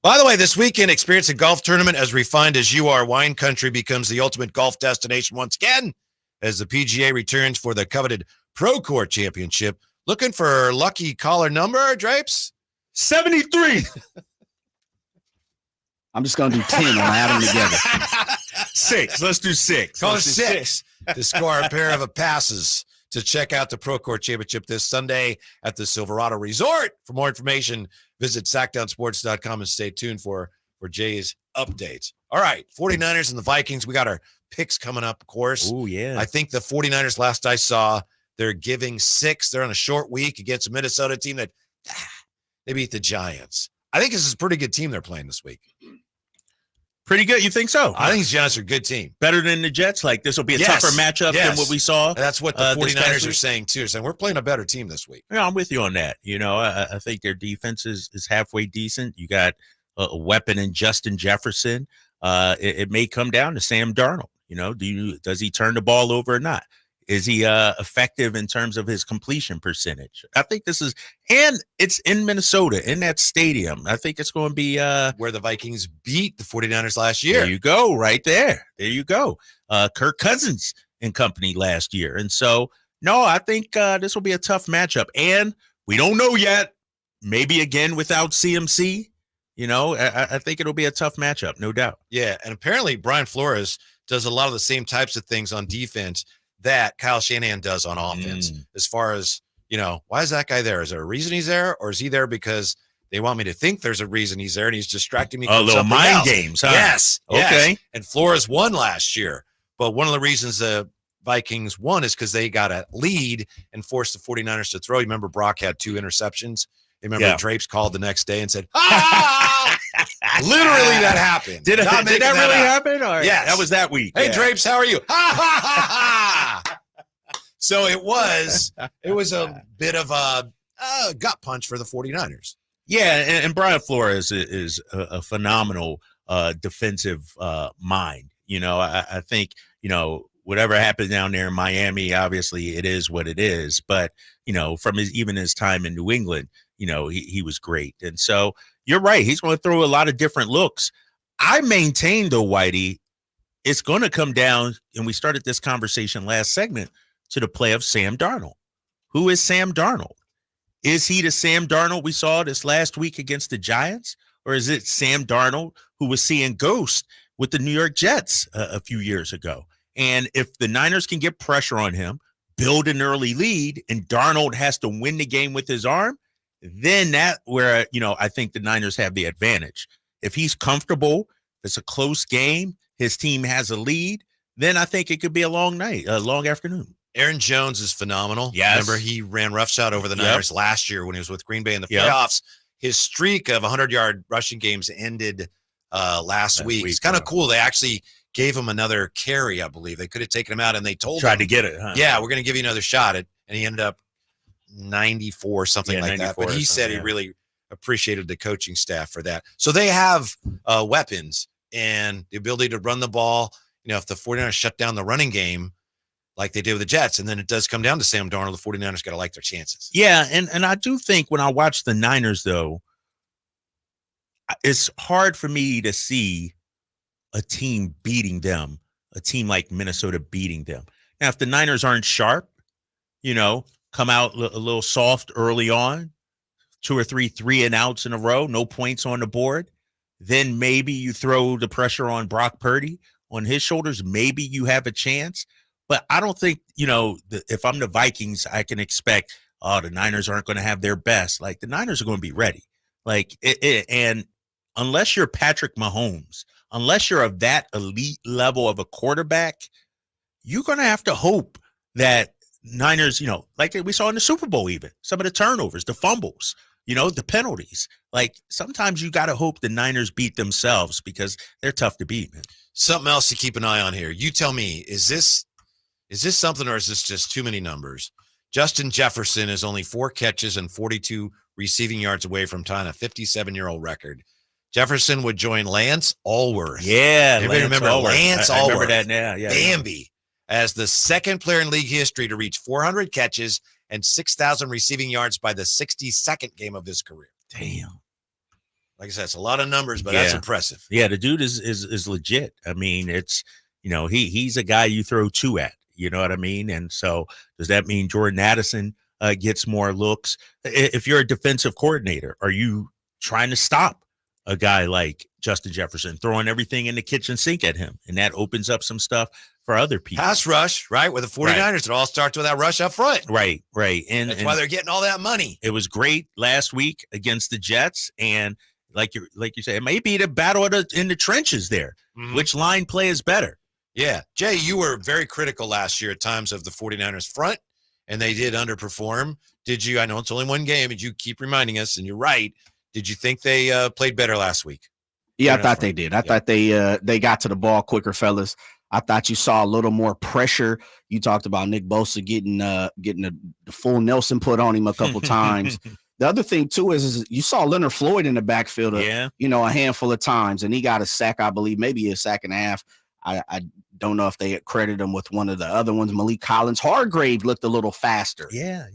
By the way, this weekend, experience a golf tournament as refined as you are. Wine Country becomes the ultimate golf destination once again as the PGA returns for the coveted Pro Court Championship. Looking for lucky caller number, Drapes? 73. I'm just going to do 10 and add them together. 6. Let's do 6. Call it 6 to score a pair of passes to check out the Pro Court Championship this Sunday at the Silverado Resort. For more information, visit SactownSports.com and stay tuned for Jay's updates. All right, 49ers and the Vikings. We got our picks coming up, of course. Oh, yeah. I think the 49ers, last I saw, they're giving 6. They're on a short week against a Minnesota team that they beat the Giants. I think this is a pretty good team they're playing this week. Pretty good. You think so? I think the Giants are a good team. Better than the Jets? Like this will be a tougher matchup than what we saw? That's what the 49ers are saying, too. Saying we're playing a better team this week. Yeah, I'm with you on that. I think their defense is halfway decent. You got a weapon in Justin Jefferson. It may come down to Sam Darnold. Does he turn the ball over or not? Is he effective in terms of his completion percentage? I think this is, and it's in Minnesota, in that stadium. I think it's going to be where the Vikings beat the 49ers last year. There you go, right there. There you go. Kirk Cousins and company last year. And so, no, I think this will be a tough matchup. And we don't know yet. Maybe again without CMC. I think it'll be a tough matchup, no doubt. Yeah, and apparently Brian Flores does a lot of the same types of things on defense that Kyle Shanahan does on offense, as far as why is that guy there? Is there a reason he's there, or is he there because they want me to think there's a reason he's there and he's distracting me? Oh, from little something mind else? games, huh? Yes. Okay. Yes. And Flores won last year, but one of the reasons the Vikings won is because they got a lead and forced the 49ers to throw. You remember Brock had 2 interceptions. You remember Drapes called the next day and said, literally that happened. Did that really happen? Or yes. That was that week. Hey, Drapes, how are you? So it was a bit of a gut punch for the 49ers. Yeah, and Brian Flores is a phenomenal defensive mind. I think, whatever happened down there in Miami, obviously it is what it is. But, from his time in New England, he was great. And so you're right. He's going to throw a lot of different looks. I maintain, though, Whitey, it's going to come down, and we started this conversation last segment, to the play of Sam Darnold. Who is Sam Darnold? Is he the Sam Darnold we saw this last week against the Giants? Or is it Sam Darnold who was seeing ghosts with the New York Jets a few years ago? And if the Niners can get pressure on him, build an early lead, and Darnold has to win the game with his arm, then that where, I think the Niners have the advantage. If he's comfortable, it's a close game, his team has a lead, then I think it could be a long night, a long afternoon. Aaron Jones is phenomenal. Yes. Remember, he ran roughshod over the Niners last year when he was with Green Bay in the playoffs. His streak of 100-yard rushing games ended last week. It's kind of cool. They actually gave him another carry, I believe. They could have taken him out, and they told him. Tried to get it, huh? Yeah, we're going to give you another shot. And he ended up 94, something like that. But he said he really appreciated the coaching staff for that. So they have weapons and the ability to run the ball. If the 49ers shut down the running game, like they did with the Jets, and then it does come down to Sam Darnold, the 49ers got to like their chances. Yeah, and I do think when I watch the Niners, though, it's hard for me to see a team beating them, a team like Minnesota beating them. Now, if the Niners aren't sharp, come out a little soft early on, 2 or 3 3-and-outs in a row, no points on the board, then maybe you throw the pressure on Brock Purdy on his shoulders. Maybe you have a chance. But I don't think, if I'm the Vikings, I can expect, the Niners aren't going to have their best. Like, the Niners are going to be ready. And unless you're Patrick Mahomes, unless you're of that elite level of a quarterback, you're going to have to hope that Niners, like we saw in the Super Bowl even, some of the turnovers, the fumbles, the penalties. Like, sometimes you got to hope the Niners beat themselves because they're tough to beat, man. Something else to keep an eye on here. You tell me, is this something, or is this just too many numbers? Justin Jefferson is only 4 catches and 42 receiving yards away from tying a 57-year-old record. Jefferson would join Lance Allworth. Yeah, everybody remember Lance Allworth? I remember that now. Yeah, Bambi, as the second player in league history to reach 400 catches and 6,000 receiving yards by the 62nd game of his career. Damn. Like I said, it's a lot of numbers, but that's impressive. Yeah, the dude is legit. I mean, it's he's a guy you throw 2 at. You know what I mean? And so does that mean Jordan Addison gets more looks? If you're a defensive coordinator, are you trying to stop a guy like Justin Jefferson, throwing everything in the kitchen sink at him? And that opens up some stuff for other people. Pass rush, right? With the 49ers, it all starts with that rush up front. Right. And that's why they're getting all that money. It was great last week against the Jets. And like you say, it may be the battle in the trenches there. Mm-hmm. Which line play is better? Yeah. Jay, you were very critical last year at times of the 49ers front, and they did underperform. Did you? I know it's only one game, and you keep reminding us, and you're right. Did you think they played better last week? Yeah, I thought they did. I thought they got to the ball quicker, fellas. I thought you saw a little more pressure. You talked about Nick Bosa getting the full Nelson put on him a couple times. The other thing, too, is you saw Leonard Floyd in the backfield, a handful of times, and he got a sack, I believe, maybe a sack and a half. I don't know if they credited him with one of the other ones. Malik Collins. Hargrave looked a little faster. Yeah.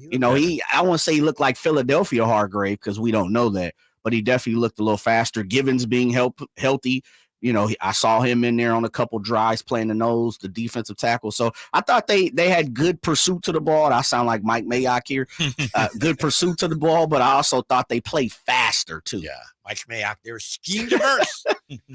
I won't say he looked like Philadelphia Hargrave because we don't know that, but he definitely looked a little faster. Givens being healthy. I saw him in there on a couple drives playing the nose, the defensive tackle. So I thought they had good pursuit to the ball. I sound like Mike Mayock here. Good pursuit to the ball, but I also thought they played faster too. Yeah, Mike Mayock, they were scheme diverse.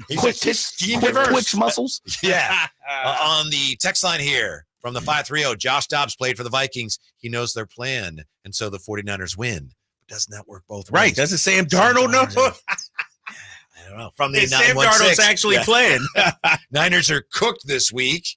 He's quick twitch muscles. Yeah. On the text line here From the 530, Josh Dobbs played for the Vikings. He knows their plan, and so the 49ers win. But doesn't that work both ways? Right. Doesn't Sam Darnold know? I don't know. From the Sam Darnold's actually playing. Niners are cooked this week.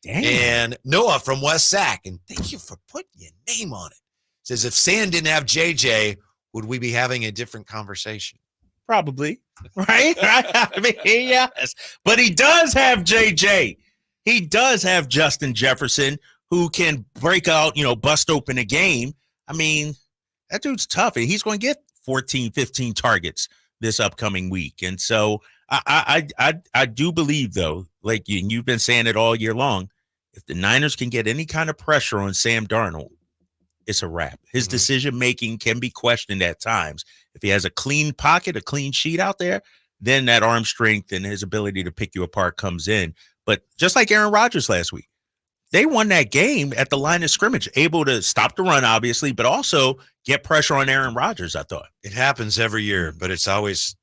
Damn. And Noah from West Sac, and thank you for putting your name on it, says if Sam didn't have JJ, would we be having a different conversation? Probably. Right? I mean, yes. But he does have JJ. He does have Justin Jefferson, who can break out, bust open a game. I mean, that dude's tough. And he's going to get 14, 15 targets this upcoming week. And so I do believe, though, like you've been saying it all year long, if the Niners can get any kind of pressure on Sam Darnold, it's a wrap. His decision-making can be questioned at times. If he has a clean pocket, a clean sheet out there, then that arm strength and his ability to pick you apart comes in. But just like Aaron Rodgers last week, they won that game at the line of scrimmage, able to stop the run, obviously, but also get pressure on Aaron Rodgers, I thought. It happens every year, but it's always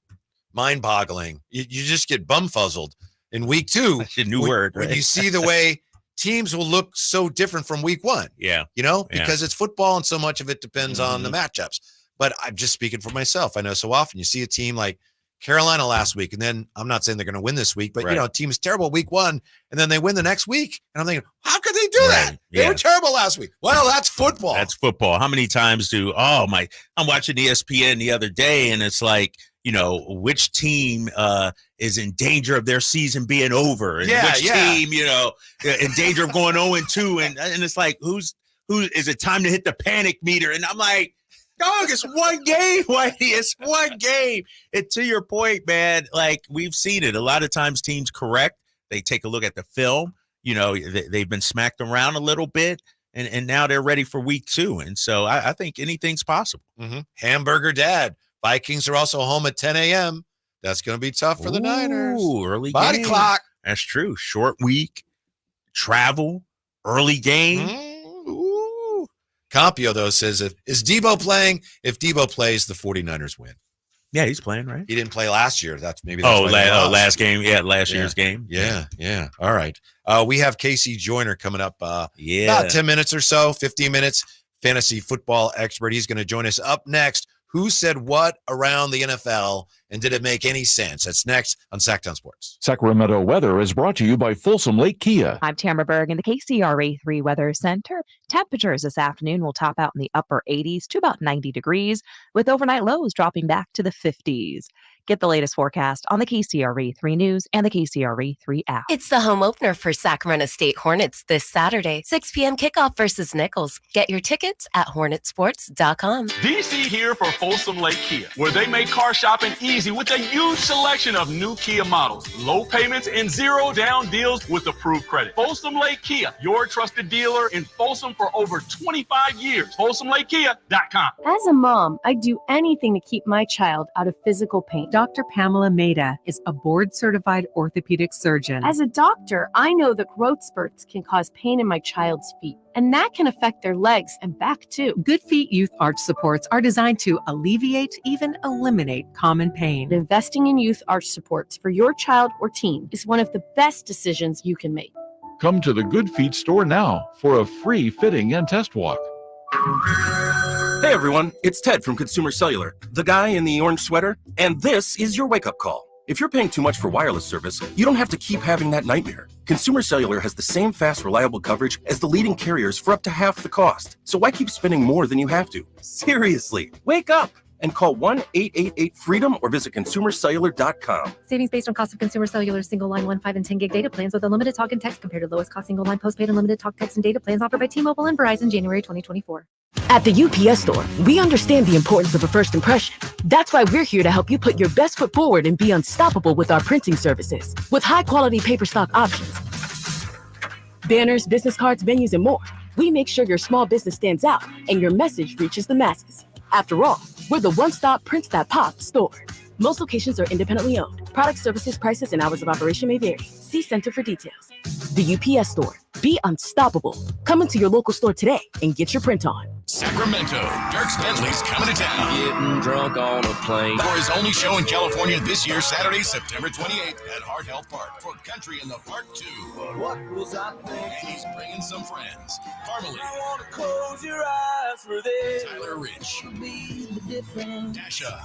mind-boggling. You just get bum-fuzzled. In week 2, that's a new word, right? When you see the way teams will look so different from week 1. Yeah. Because it's football and so much of it depends on the matchups. But I'm just speaking for myself. I know so often you see a team like Carolina last week, and then I'm not saying they're going to win this week, but a team is terrible week 1, and then they win the next week. And I'm thinking, how could they do that? They were terrible last week. Well, that's football. That's football. How many times I'm watching ESPN the other day, and it's like, which team is in danger of their season being over, and which team, in danger of going 0-2, and it's like, who is it time to hit the panic meter? And I'm like, dog, it's one game, Whitey. It's one game. And to your point, man, like we've seen it. A lot of times teams correct. They take a look at the film. They've been smacked around a little bit, and now they're ready for week 2. And so I think anything's possible. Hamburger Dad. Vikings are also home at 10 a.m. That's going to be tough for the Niners. Early body game. Clock. That's true. Short week, travel, early game. Compio, though, says, is Debo playing? If Debo plays, the 49ers win. Yeah, he's playing, right? He didn't play last year. That's last game. Yeah, last year's game. Yeah. All right. We have Casey Joyner coming up about 10 minutes or so, 15 minutes. Fantasy football expert. He's going to join us up next. Who said what around the NFL, and did it make any sense? That's next on Sactown Sports. Sacramento weather is brought to you by Folsom Lake Kia. I'm Tamara Berg in the KCRA 3 Weather Center. Temperatures this afternoon will top out in the upper 80s to about 90 degrees, with overnight lows dropping back to the 50s. Get the latest forecast on the KCRA 3 News and the KCRA 3 app. It's the home opener for Sacramento State Hornets this Saturday, 6 p.m. kickoff versus Nichols. Get your tickets at hornetsports.com. DC here for Folsom Lake Kia, where they make car shopping easy with a huge selection of new Kia models, low payments, and zero down deals with approved credit. Folsom Lake Kia, your trusted dealer in Folsom for over 25 years. FolsomLakeKia.com. As a mom, I'd do anything to keep my child out of physical pain. Dr. Pamela Maida is a board-certified orthopedic surgeon. As a doctor, I know that growth spurts can cause pain in my child's feet, and that can affect their legs and back too. Good Feet Youth Arch Supports are designed to alleviate, even eliminate common pain. Investing in youth arch supports for your child or teen is one of the best decisions you can make. Come to the Good Feet store now for a free fitting and test walk. Hey everyone, it's Ted from Consumer Cellular, the guy in the orange sweater, and this is your wake-up call. If you're paying too much for wireless service, you don't have to keep having that nightmare. Consumer Cellular has the same fast, reliable coverage as the leading carriers for up to half the cost. So why keep spending more than you have to? Seriously, wake up and call 1-888-FREEDOM or visit consumercellular.com. Savings based on cost of Consumer Cellular single line 1, 5, and 10 gig data plans with unlimited talk and text compared to lowest cost single line postpaid unlimited talk, text, and data plans offered by T-Mobile and Verizon January 2024. At the UPS store, we understand the importance of a first impression. That's why we're here to help you put your best foot forward and be unstoppable with our printing services. With high-quality paper stock options, banners, business cards, menus, and more, we make sure your small business stands out and your message reaches the masses. After all, we're the one-stop prints that pop store. Most locations are independently owned. Product, services, prices, and hours of operation may vary. See Center for details. The UPS store. Be unstoppable. Come into your local store today and get your print on. Sacramento. Dirk Bentley's coming to town. Getting drunk on a plane. For his only show in California this year, Saturday, September 28th at Sactown Health Park for Country in the Park 2. What was I thinking? And he's bringing some friends. Carmelie. I want to close your eyes for this. Tyler Rich. Different. Dasha.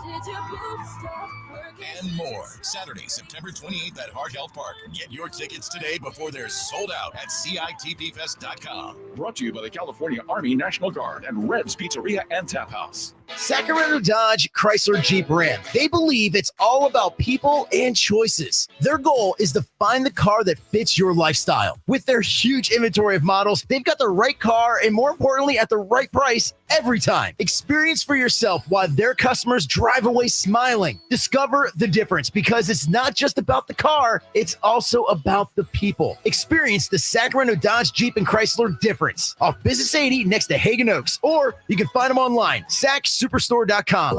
And more. Saturday, September 28th at Sactown Health Park. Get your tickets today before they're sold out at CITVFest.com. Brought to you by the California Army National Guard and Red's Pizzeria and Tap House. Sacramento Dodge Chrysler Jeep Ram. They believe it's all about people and choices. Their goal is to find the car that fits your lifestyle. With their huge inventory of models, they've got the right car and, more importantly, at the right price every time. Experience for yourself why their customers drive away smiling. Discover the difference, because it's not just about the car, it's also about the people. Experience the Sacramento Dodge Jeep and Chrysler difference off Business 80 next to Hagen Oaks, or you can find them online, SacSuperstore.com.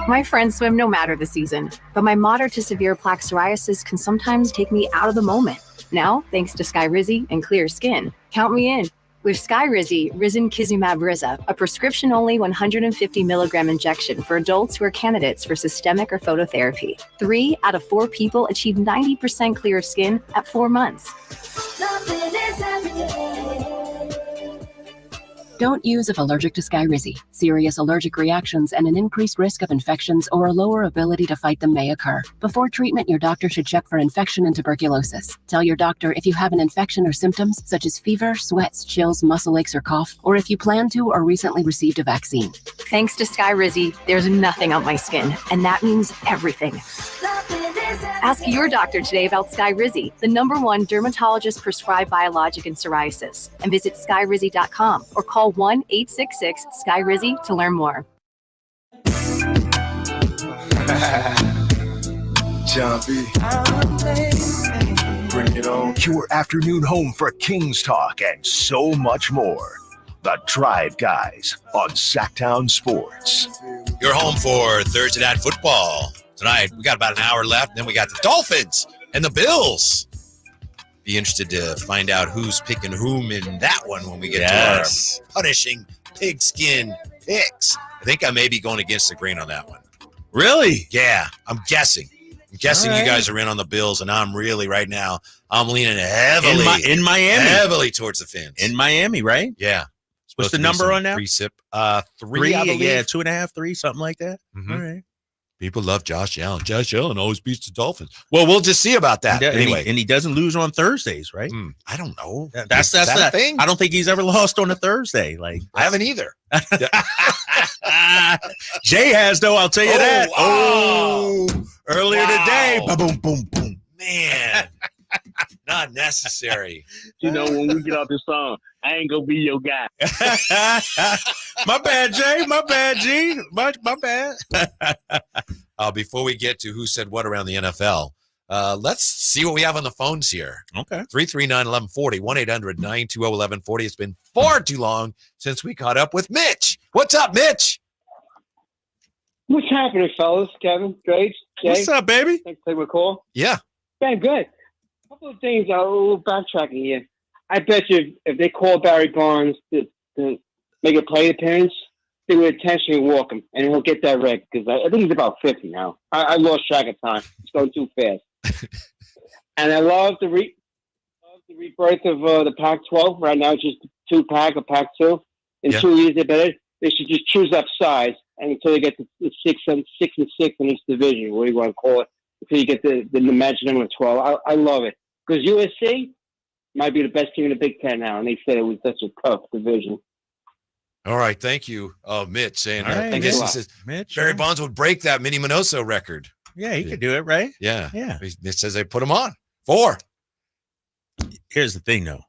My friends swim no matter the season, but my moderate to severe plaque psoriasis can sometimes take me out of the moment. Now, thanks to Skyrizi and clear skin, count me in. With Skyrizi, Risankizumab Riza, a prescription-only 150 milligram injection for adults who are candidates for systemic or phototherapy. 3 out of 4 people achieve 90% clear skin at 4 months. Don't use if allergic to Skyrizi. Serious allergic reactions and an increased risk of infections or a lower ability to fight them may occur. Before treatment, your doctor should check for infection and tuberculosis. Tell your doctor if you have an infection or symptoms such as fever, sweats, chills, muscle aches, or cough, or if you plan to or recently received a vaccine. Thanks to Skyrizi, there's nothing on my skin, and that means everything. Ask your doctor today about Skyrizi, the #1 dermatologist-prescribed biologic in psoriasis, and visit skyrizi.com or call 1-866-SKYRIZI to learn more. John B. Bring it on. Your afternoon home for Kings talk and so much more. The Drive Guys on Sactown Sports. You're home for Thursday Night Football. Tonight, we got about an hour left, and then we got the Dolphins and the Bills. Be interested to find out who's picking whom in that one when we get to our punishing pigskin picks. I think I may be going against the grain on that one. Really? Yeah, I'm guessing. You guys are in on the Bills, and I'm really right now, I'm leaning heavily in Miami. Heavily towards the Fins. In Miami, right? Yeah. What's the number on that? 3, I believe. Yeah, 2.5, 3, something like that. Mm-hmm. All right. People love Josh Allen. Josh Allen always beats the Dolphins. Well, we'll just see about that. Anyway, and he doesn't lose on Thursdays, right? I don't know. That's that thing. I don't think he's ever lost on a Thursday. Like I haven't either. Jay has, though. I'll tell you that. Earlier today, boom, boom, boom. Man, not necessary. You know, when we get off this song, I ain't gonna be your guy. My bad, Jay. My bad, G. My bad. Before we get to who said what around the NFL, let's see what we have on the phones here. Okay. 339-1140, 1-800-920-1140. It's been far too long since we caught up with Mitch. What's up, Mitch? What's happening, fellas? Kevin, Grace, Jay. What's up, baby? Thanks for taking my call. Yeah. Yeah, good. A couple of things. A little backtracking here. I bet you if they call Barry Bonds to make a play appearance, they would intentionally walk him, and he'll get that red because I think he's about 50 now. I lost track of time. It's going too fast. And I love the rebirth of the Pac-12. Right now, it's just 2-pack or Pac-2. In 2 years, they should just choose up size until they get to the 6 and 6 in each division. What do you want to call it? Until you get the magic number 12. I love it because USC might be the best team in the Big Ten now, and they said it was such a tough division. All right, thank you, Mitch. Saying that. I guess this is Mitch, Barry Bonds would break that Minnie Minoso record. Yeah, he could do it, right? Yeah. Yeah. It says they put him on 4. Here's the thing, though.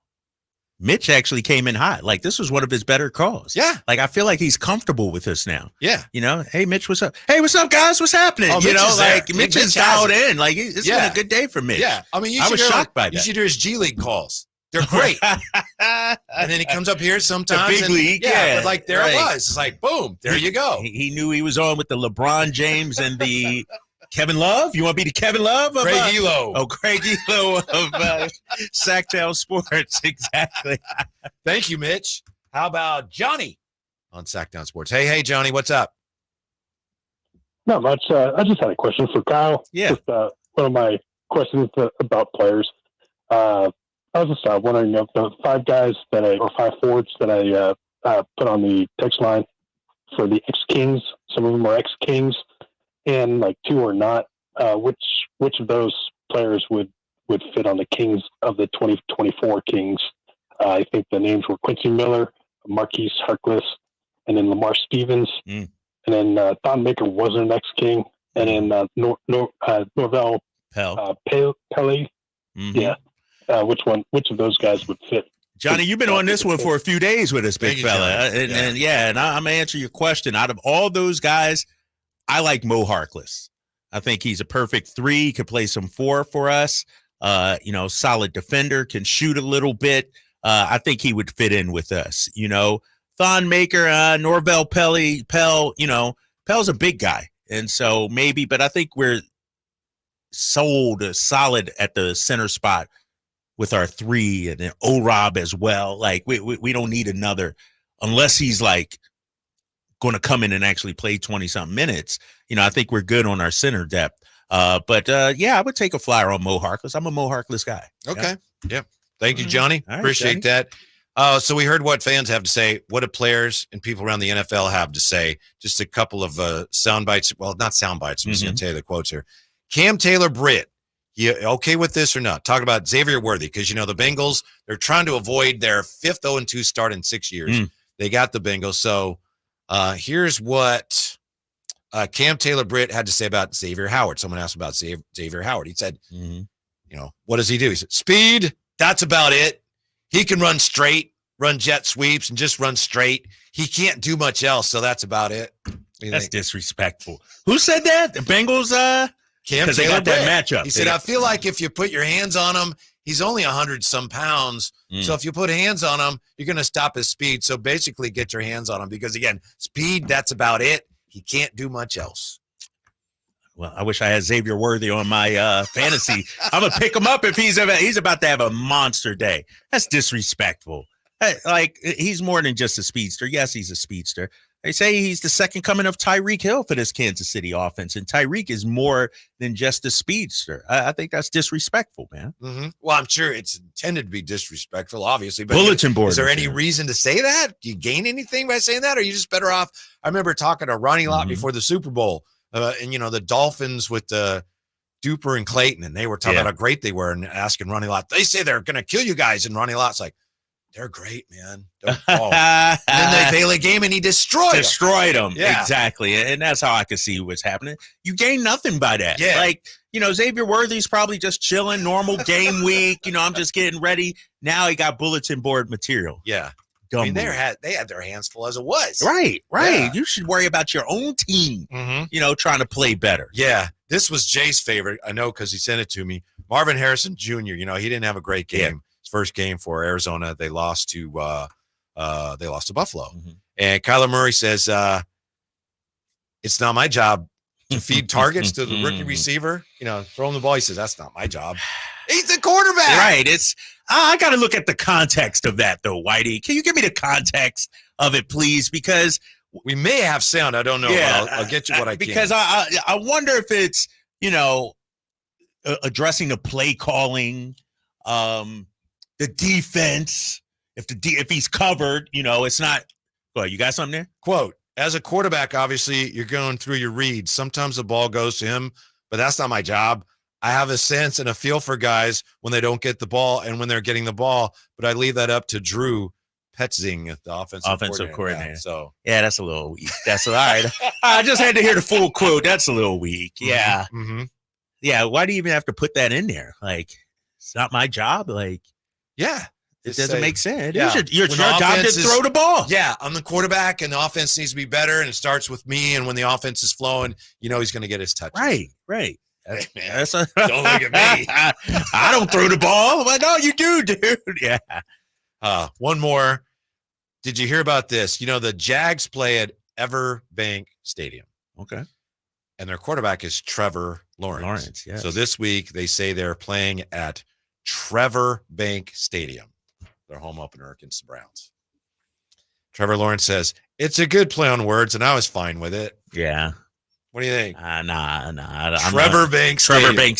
Mitch actually came in hot. Like, this was one of his better calls. Yeah. Like, I feel like he's comfortable with us now. Yeah. You know, hey, Mitch, what's up? Hey, what's up, guys? What's happening? Oh, you know, like, there. Mitch is dialed in. Like, it's been a good day for Mitch. Yeah. I mean, I was shocked by that. You should hear his G League calls. They're great. And then he comes up here sometimes. The big league. Yeah. But like, there it was. It's like, boom, there you go. He knew he was on with the LeBron James and the Kevin Love. You want to be the Kevin Love? Of, Craig Elo. Oh, Craig Elo of Sactown Sports. Exactly. Thank you, Mitch. How about Johnny on Sactown Sports. Hey, Johnny, what's up? Not much. I just had a question for Kyle. Yeah. Just, one of my questions about players. I was just wondering if the 5 guys or 5 forwards that I put on the text line for the ex-Kings, some of them are ex-Kings, and like 2 are not. Which of those players would fit on the Kings of the 2024 Kings? I think the names were Quincy Miller, Marquise Harkless, and then Lamar Stevens. And then Thon Maker wasn't an ex-King. And then Norvell Pele. Yeah. Which of those guys would fit? Johnny, you've been on this one for a few days with us, big fella. And I'm going to answer your question. Out of all those guys, I like Mo Harkless. I think he's a perfect 3. He could play some 4 for us. Solid defender, can shoot a little bit. I think he would fit in with us. Thon Maker, Norvell Pell, Pell's a big guy. And so maybe, but I think we're solid at the center spot with our 3 and then O-Rob as well. Like we don't need another unless he's like going to come in and actually play 20-something minutes. I think we're good on our center depth. I would take a flyer on Mo Harkless. I'm a Mo Harkless guy. Okay. Yeah. Thank you, Johnny. All right, Appreciate Johnny. that. So we heard what fans have to say. What do players and people around the NFL have to say? Just a couple of sound bites. Well, not sound bites. I'm just going to tell you the quotes here. Cam Taylor-Britt. You okay with this or not? Talk about Xavier Worthy, because, the Bengals, they're trying to avoid their 5th 0-2 start in 6 years. They got the Bengals. So here's what Cam Taylor-Britt had to say about Xavier Howard. Someone asked about Xavier Howard. He said, what does he do? He said, speed, that's about it. He can run straight, run jet sweeps, and just run straight. He can't do much else, so that's about it. That's disrespectful. Who said that? The Bengals? Cam they got Taylor-Britt. that matchup. He said, I feel like if you put your hands on him, he's only 100-some pounds. So if you put hands on him, you're going to stop his speed. So basically get your hands on him because, again, speed, that's about it. He can't do much else. Well, I wish I had Xavier Worthy on my fantasy. I'm going to pick him up if he's about to have a monster day. That's disrespectful. He's more than just a speedster. Yes, he's a speedster. They say he's the second coming of Tyreek Hill for this Kansas City offense, and Tyreek is more than just a speedster. I think that's disrespectful, man. Well, I'm sure it's intended to be disrespectful, obviously. But Bulletin board. Is there any reason to say that? Do you gain anything by saying that, or are you just better off? I remember talking to Ronnie Lott before the Super Bowl, and the Dolphins with Duper and Clayton, and they were talking about how great they were, and asking Ronnie Lott, they say they're going to kill you guys, and Ronnie Lott's like, they're great, man. Don't fall. And then they play a game and he destroyed them. Yeah. Exactly. And that's how I could see what's happening. You gain nothing by that. Yeah. Xavier Worthy's probably just chilling, normal game week. I'm just getting ready. Now he got bulletin board material. Yeah. Dumb I mean, move. they had their hands full as it was. Right. Yeah. You should worry about your own team, trying to play better. Yeah. This was Jay's favorite. I know because he sent it to me. Marvin Harrison Jr., he didn't have a great game. Yeah. First game for Arizona, they lost to Buffalo, and Kyler Murray says, "It's not my job to feed targets to the rookie receiver. Throw him the ball." He says, "That's not my job. He's the quarterback." Right. I got to look at the context of that, though, Whitey. Can you give me the context of it, please? Because we may have sound. I don't know. Yeah, but I'll get you what I can. Because I wonder if it's addressing the play calling. The defense, if he's covered, it's not. Well, you got something there? Quote, as a quarterback, obviously, you're going through your reads. Sometimes the ball goes to him, but that's not my job. I have a sense and a feel for guys when they don't get the ball and when they're getting the ball, but I leave that up to Drew Petzing, the offensive coordinator. So yeah, that's a little weak. That's all right. I just had to hear the full quote. That's a little weak. Yeah. Yeah. Why do you even have to put that in there? It's not my job. Yeah. It doesn't make sense. Yeah. It's your job to throw the ball. Yeah, I'm the quarterback, and the offense needs to be better, and it starts with me, and when the offense is flowing, he's going to get his touch. Right. Hey, man, don't look at me. I don't throw the ball. Well, no, you do, dude. Yeah. One more. Did you hear about this? The Jags play at Everbank Stadium. Okay. And their quarterback is Trevor Lawrence. Yes. So this week, they say they're playing at Trevor Bank Stadium, their home opener against the Browns. Trevor Lawrence says, It's a good play on words, and I was fine with it. Yeah. What do you think? Nah. Trevor Banks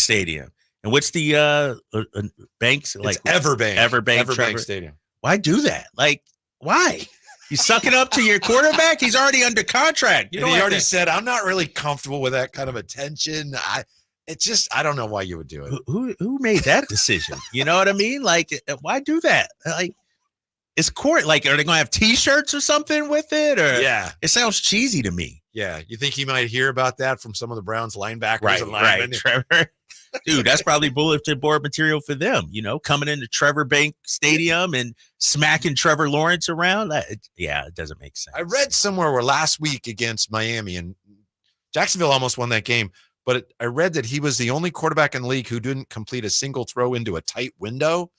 Stadium. And what's the Banks? Like Everbank Stadium. Why do that? Like, why? You suck it up to your quarterback? He's already under contract. He already said, I'm not really comfortable with that kind of attention. I don't know why you would do it. Who made that decision? You know what I mean? Like, why do that? Like, it's court. Like, are they going to have T-shirts or something with it? Or yeah, it sounds cheesy to me. Yeah, you think he might hear about that from some of the Browns linebackers? Right, Trevor. Dude, that's probably bulletin board material for them. Coming into Trevor Bank Stadium and smacking Trevor Lawrence around. It doesn't make sense. I read somewhere where last week against Miami, and Jacksonville almost won that game, but I read that he was the only quarterback in the league who didn't complete a single throw into a tight window.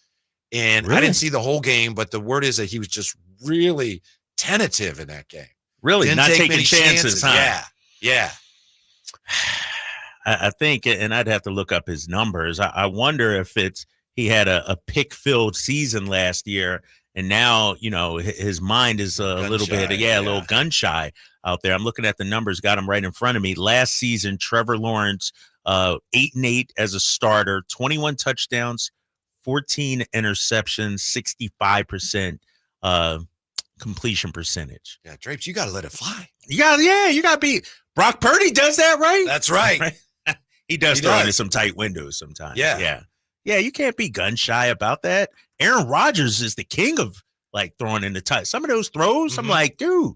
And Really? I didn't see the whole game, but the word is that he was just really tentative in that game. Really? Didn't Not take taking many chances, huh? Yeah. I think, and I'd have to look up his numbers. I wonder if he had a pick-filled season last year, and now, his mind is a little gun shy out there. I'm looking at the numbers, got him right in front of me. Last season, Trevor Lawrence, 8-8 as a starter, 21 touchdowns, 14 interceptions, 65% completion percentage. Yeah, Drapes, you got to let it fly. You got to be. Brock Purdy does that, right? That's right. He does throw into some tight windows sometimes. Yeah. You can't be gun shy about that. Aaron Rodgers is the king of like throwing in the tight. Some of those throws, I'm like, dude,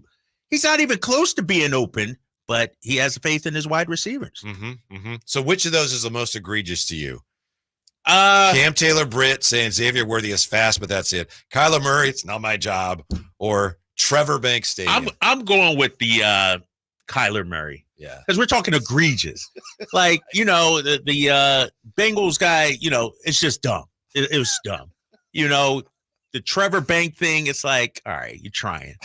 he's not even close to being open, but he has faith in his wide receivers. So which of those is the most egregious to you? Cam Taylor-Britt saying Xavier Worthy is fast, but that's it. Kyler Murray, it's not my job. Or Trevor Banks Stadium. I'm going with the Kyler Murray. Yeah. Because we're talking egregious. Like, the Bengals guy, it's just dumb. It was dumb. The Trevor Bank thing, it's like, all right, you're trying.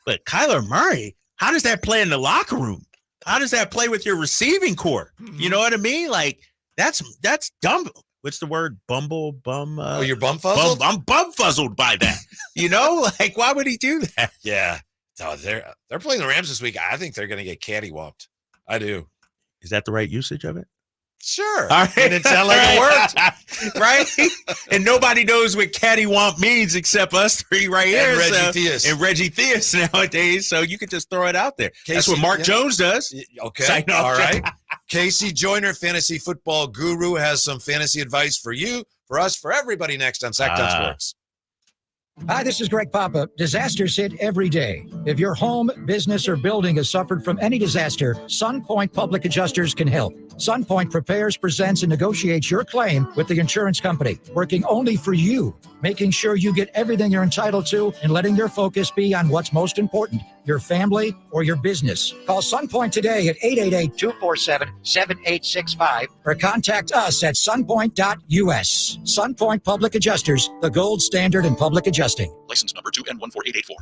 But Kyler Murray, how does that play in the locker room? How does that play with your receiving core? You know what I mean? Like, that's dumb. What's the word? Bum? You're bum-fuzzled? I'm bum-fuzzled by that. Like, why would he do that? Yeah. No, they're playing the Rams this week. I think they're going to get cattywamped. I do. Is that the right usage of it? Sure. All right. And it sounded like it worked. Right? And nobody knows what cattywomp means except us three right here. And Reggie Theus nowadays. So you could just throw it out there. That's what Mark Jones does. Okay. All right. Casey Joyner, fantasy football guru, has some fantasy advice for you, for us, for everybody next on Sactown Sports. Hi, this is Greg Papa. Disasters hit every day. If your home, business, or building has suffered from any disaster, SunPoint Public Adjusters can help. SunPoint prepares, presents, and negotiates your claim with the insurance company, working only for you, making sure you get everything you're entitled to and letting your focus be on what's most important, your family or your business. Call SunPoint today at 888-247-7865 or contact us at sunpoint.us. SunPoint Public Adjusters, the gold standard in public adjusting. License number 2N14884.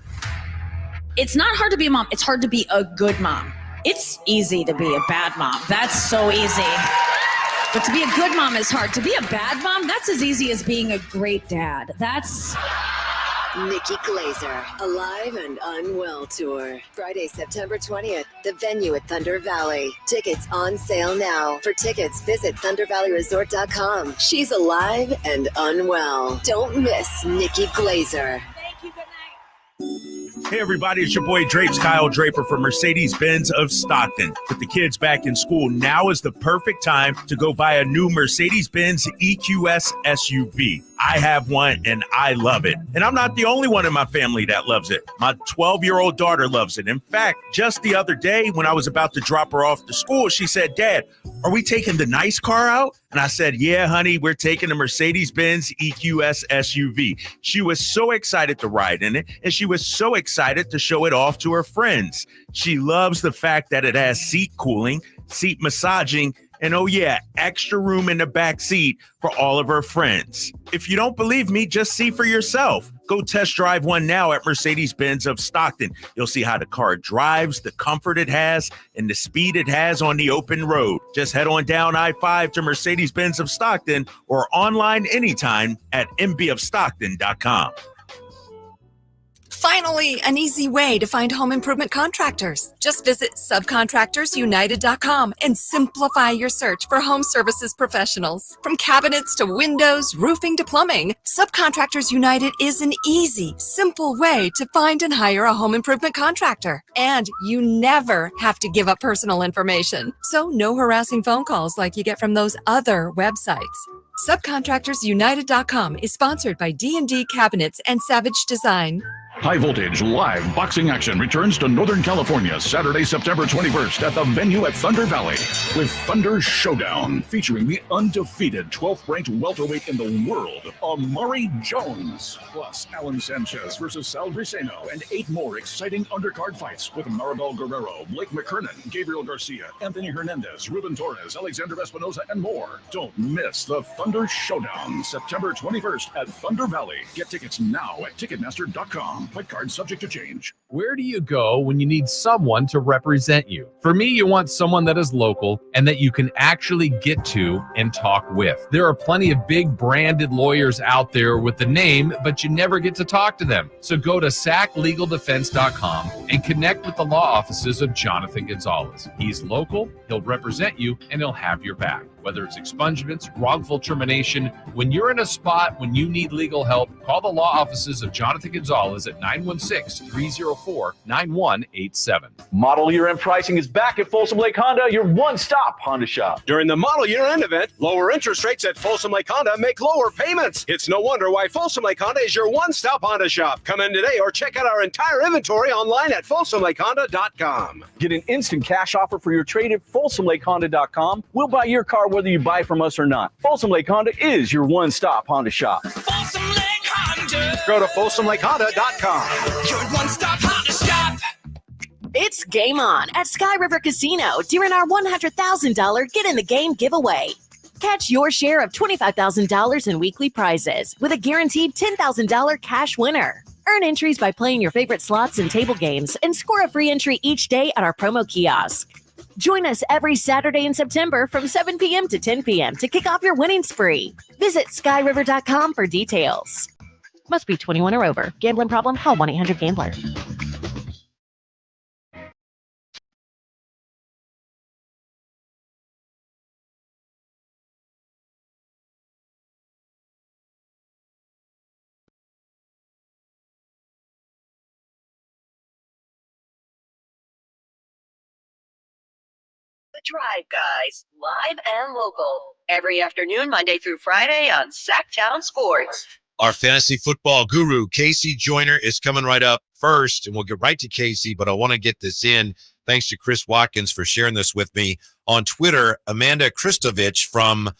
It's not hard to be a mom. It's hard to be a good mom. It's easy to be a bad mom. That's so easy. But to be a good mom is hard. To be a bad mom, that's as easy as being a great dad. That's... Nikki Glazer, Alive and Unwell Tour. Friday, September 20th. The venue at Thunder Valley. Tickets on sale now. For tickets, visit ThunderValleyResort.com. She's alive and unwell. Don't miss Nikki Glazer. Hey everybody, it's your boy Drapes, Kyle Draper from Mercedes-Benz of Stockton. With the kids back in school, now is the perfect time to go buy a new Mercedes-Benz EQS SUV. I have one and I love it. And I'm not the only one in my family that loves it. My 12-year-old daughter loves it. In fact, just the other day when I was about to drop her off to school, she said, "Dad, are we taking the nice car out?" And I said, "Yeah, honey, we're taking the Mercedes-Benz EQS SUV." She was so excited to ride in it, and she was so excited to show it off to her friends. She loves the fact that it has seat cooling, seat massaging, and oh yeah, extra room in the back seat for all of her friends. If you don't believe me, just see for yourself. Go test drive one now at Mercedes-Benz of Stockton. You'll see how the car drives, the comfort it has, and the speed it has on the open road. Just head on down I-5 to Mercedes-Benz of Stockton or online anytime at mbofstockton.com. Finally, an easy way to find home improvement contractors. Just visit subcontractorsunited.com and simplify your search for home services professionals. From cabinets to windows, roofing to plumbing, Subcontractors United is an easy, simple way to find and hire a home improvement contractor. And you never have to give up personal information. So no harassing phone calls like you get from those other websites. Subcontractorsunited.com is sponsored by D&D Cabinets and Savage Design. High voltage live boxing action returns to Northern California Saturday, September 21st at the venue at Thunder Valley with Thunder Showdown, featuring the undefeated 12th ranked welterweight in the world, Amari Jones, plus Alan Sanchez versus Sal Briseno, and 8 more exciting undercard fights with Maribel Guerrero, Blake McKernan, Gabriel Garcia, Anthony Hernandez, Ruben Torres, Alexander Espinoza, and more. Don't miss the Thunder Showdown, September 21st at Thunder Valley. Get tickets now at Ticketmaster.com. Fight card subject to change. Where do you go when you need someone to represent you? For me, you want someone that is local and that you can actually get to and talk with. There are plenty of big branded lawyers out there with the name, but you never get to talk to them. So go to saclegaldefense.com and connect with the law offices of Jonathan Gonzalez. He's local, he'll represent you, and he'll have your back. Whether it's expungements, wrongful termination, when you're in a spot when you need legal help, call the law offices of Jonathan Gonzalez at 916-304-9187. Model Year End pricing is back at Folsom Lake Honda, your one-stop Honda shop. During the Model Year End event, lower interest rates at Folsom Lake Honda make lower payments. It's no wonder why Folsom Lake Honda is your one-stop Honda shop. Come in today or check out our entire inventory online at folsomlakehonda.com. Get an instant cash offer for your trade at folsomlakehonda.com. We'll buy your car whether you buy from us or not. Folsom Lake Honda is your one-stop Honda shop. Folsom Lake Honda. Go to folsomlakehonda.com. Your one-stop Honda shop. It's game on at Sky River Casino during our $100,000 Get in the Game giveaway. Catch your share of $25,000 in weekly prizes with a guaranteed $10,000 cash winner. Earn entries by playing your favorite slots and table games and score a free entry each day at our promo kiosk. Join us every Saturday in September from 7 p.m. to 10 p.m. to kick off your winning spree. Visit skyriver.com for details. Must be 21 or over. Gambling problem? Call 1-800-GAMBLER. The Drive Guys, live and local, every afternoon, Monday through Friday on Sactown Sports. Our fantasy football guru, Casey Joyner, is coming right up first, and we'll get right to Casey, but I want to get this in. Thanks to Chris Watkins for sharing this with me. On Twitter, Amanda Kristovich from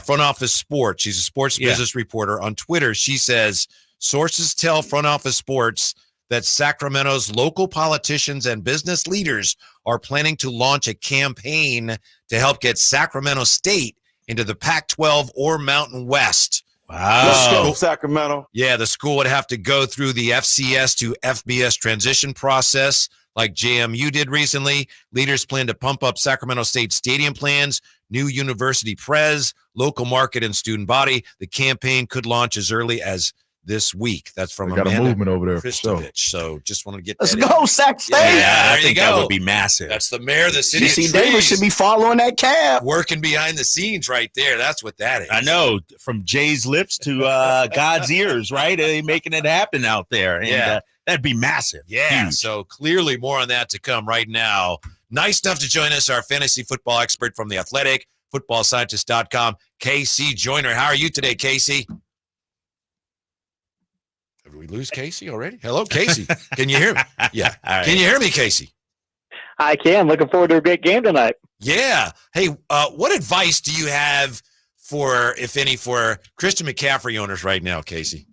Front Office Sports, she's a sports business reporter. On Twitter, she says, sources tell Front Office Sports that Sacramento's local politicians and business leaders are planning to launch a campaign to help get Sacramento State into the Pac-12 or Mountain West. Wow. Let's go, Sacramento. Yeah, the school would have to go through the FCS to FBS transition process like JMU did recently. Leaders plan to pump up Sacramento State stadium plans, new university prez, local market, and student body. The campaign could launch as early as this week. That's from Got Amanda a movement over there. Kristovich. So just wanted to get Let's that go, in. Sac State. Yeah, I think that would be massive. That's the mayor of the city. GC of Davis Trees should be following that cab. working behind the scenes right there. That's what that is. I know, from Jay's lips to God's ears, right? Making it happen out there. And, that'd be massive. Yeah, Huge. so clearly more on that to come right now. Nice enough to join us, our fantasy football expert from The Athletic, footballscientist.com, Casey Joyner. How are you today, Casey? Did we lose Casey already? Hello, Casey. Can you hear me? Yeah. All right. Can you hear me, Casey? I can. Looking forward to a great game tonight. Yeah. Hey, what advice do you have for, if any, for Christian McCaffrey owners right now, Casey?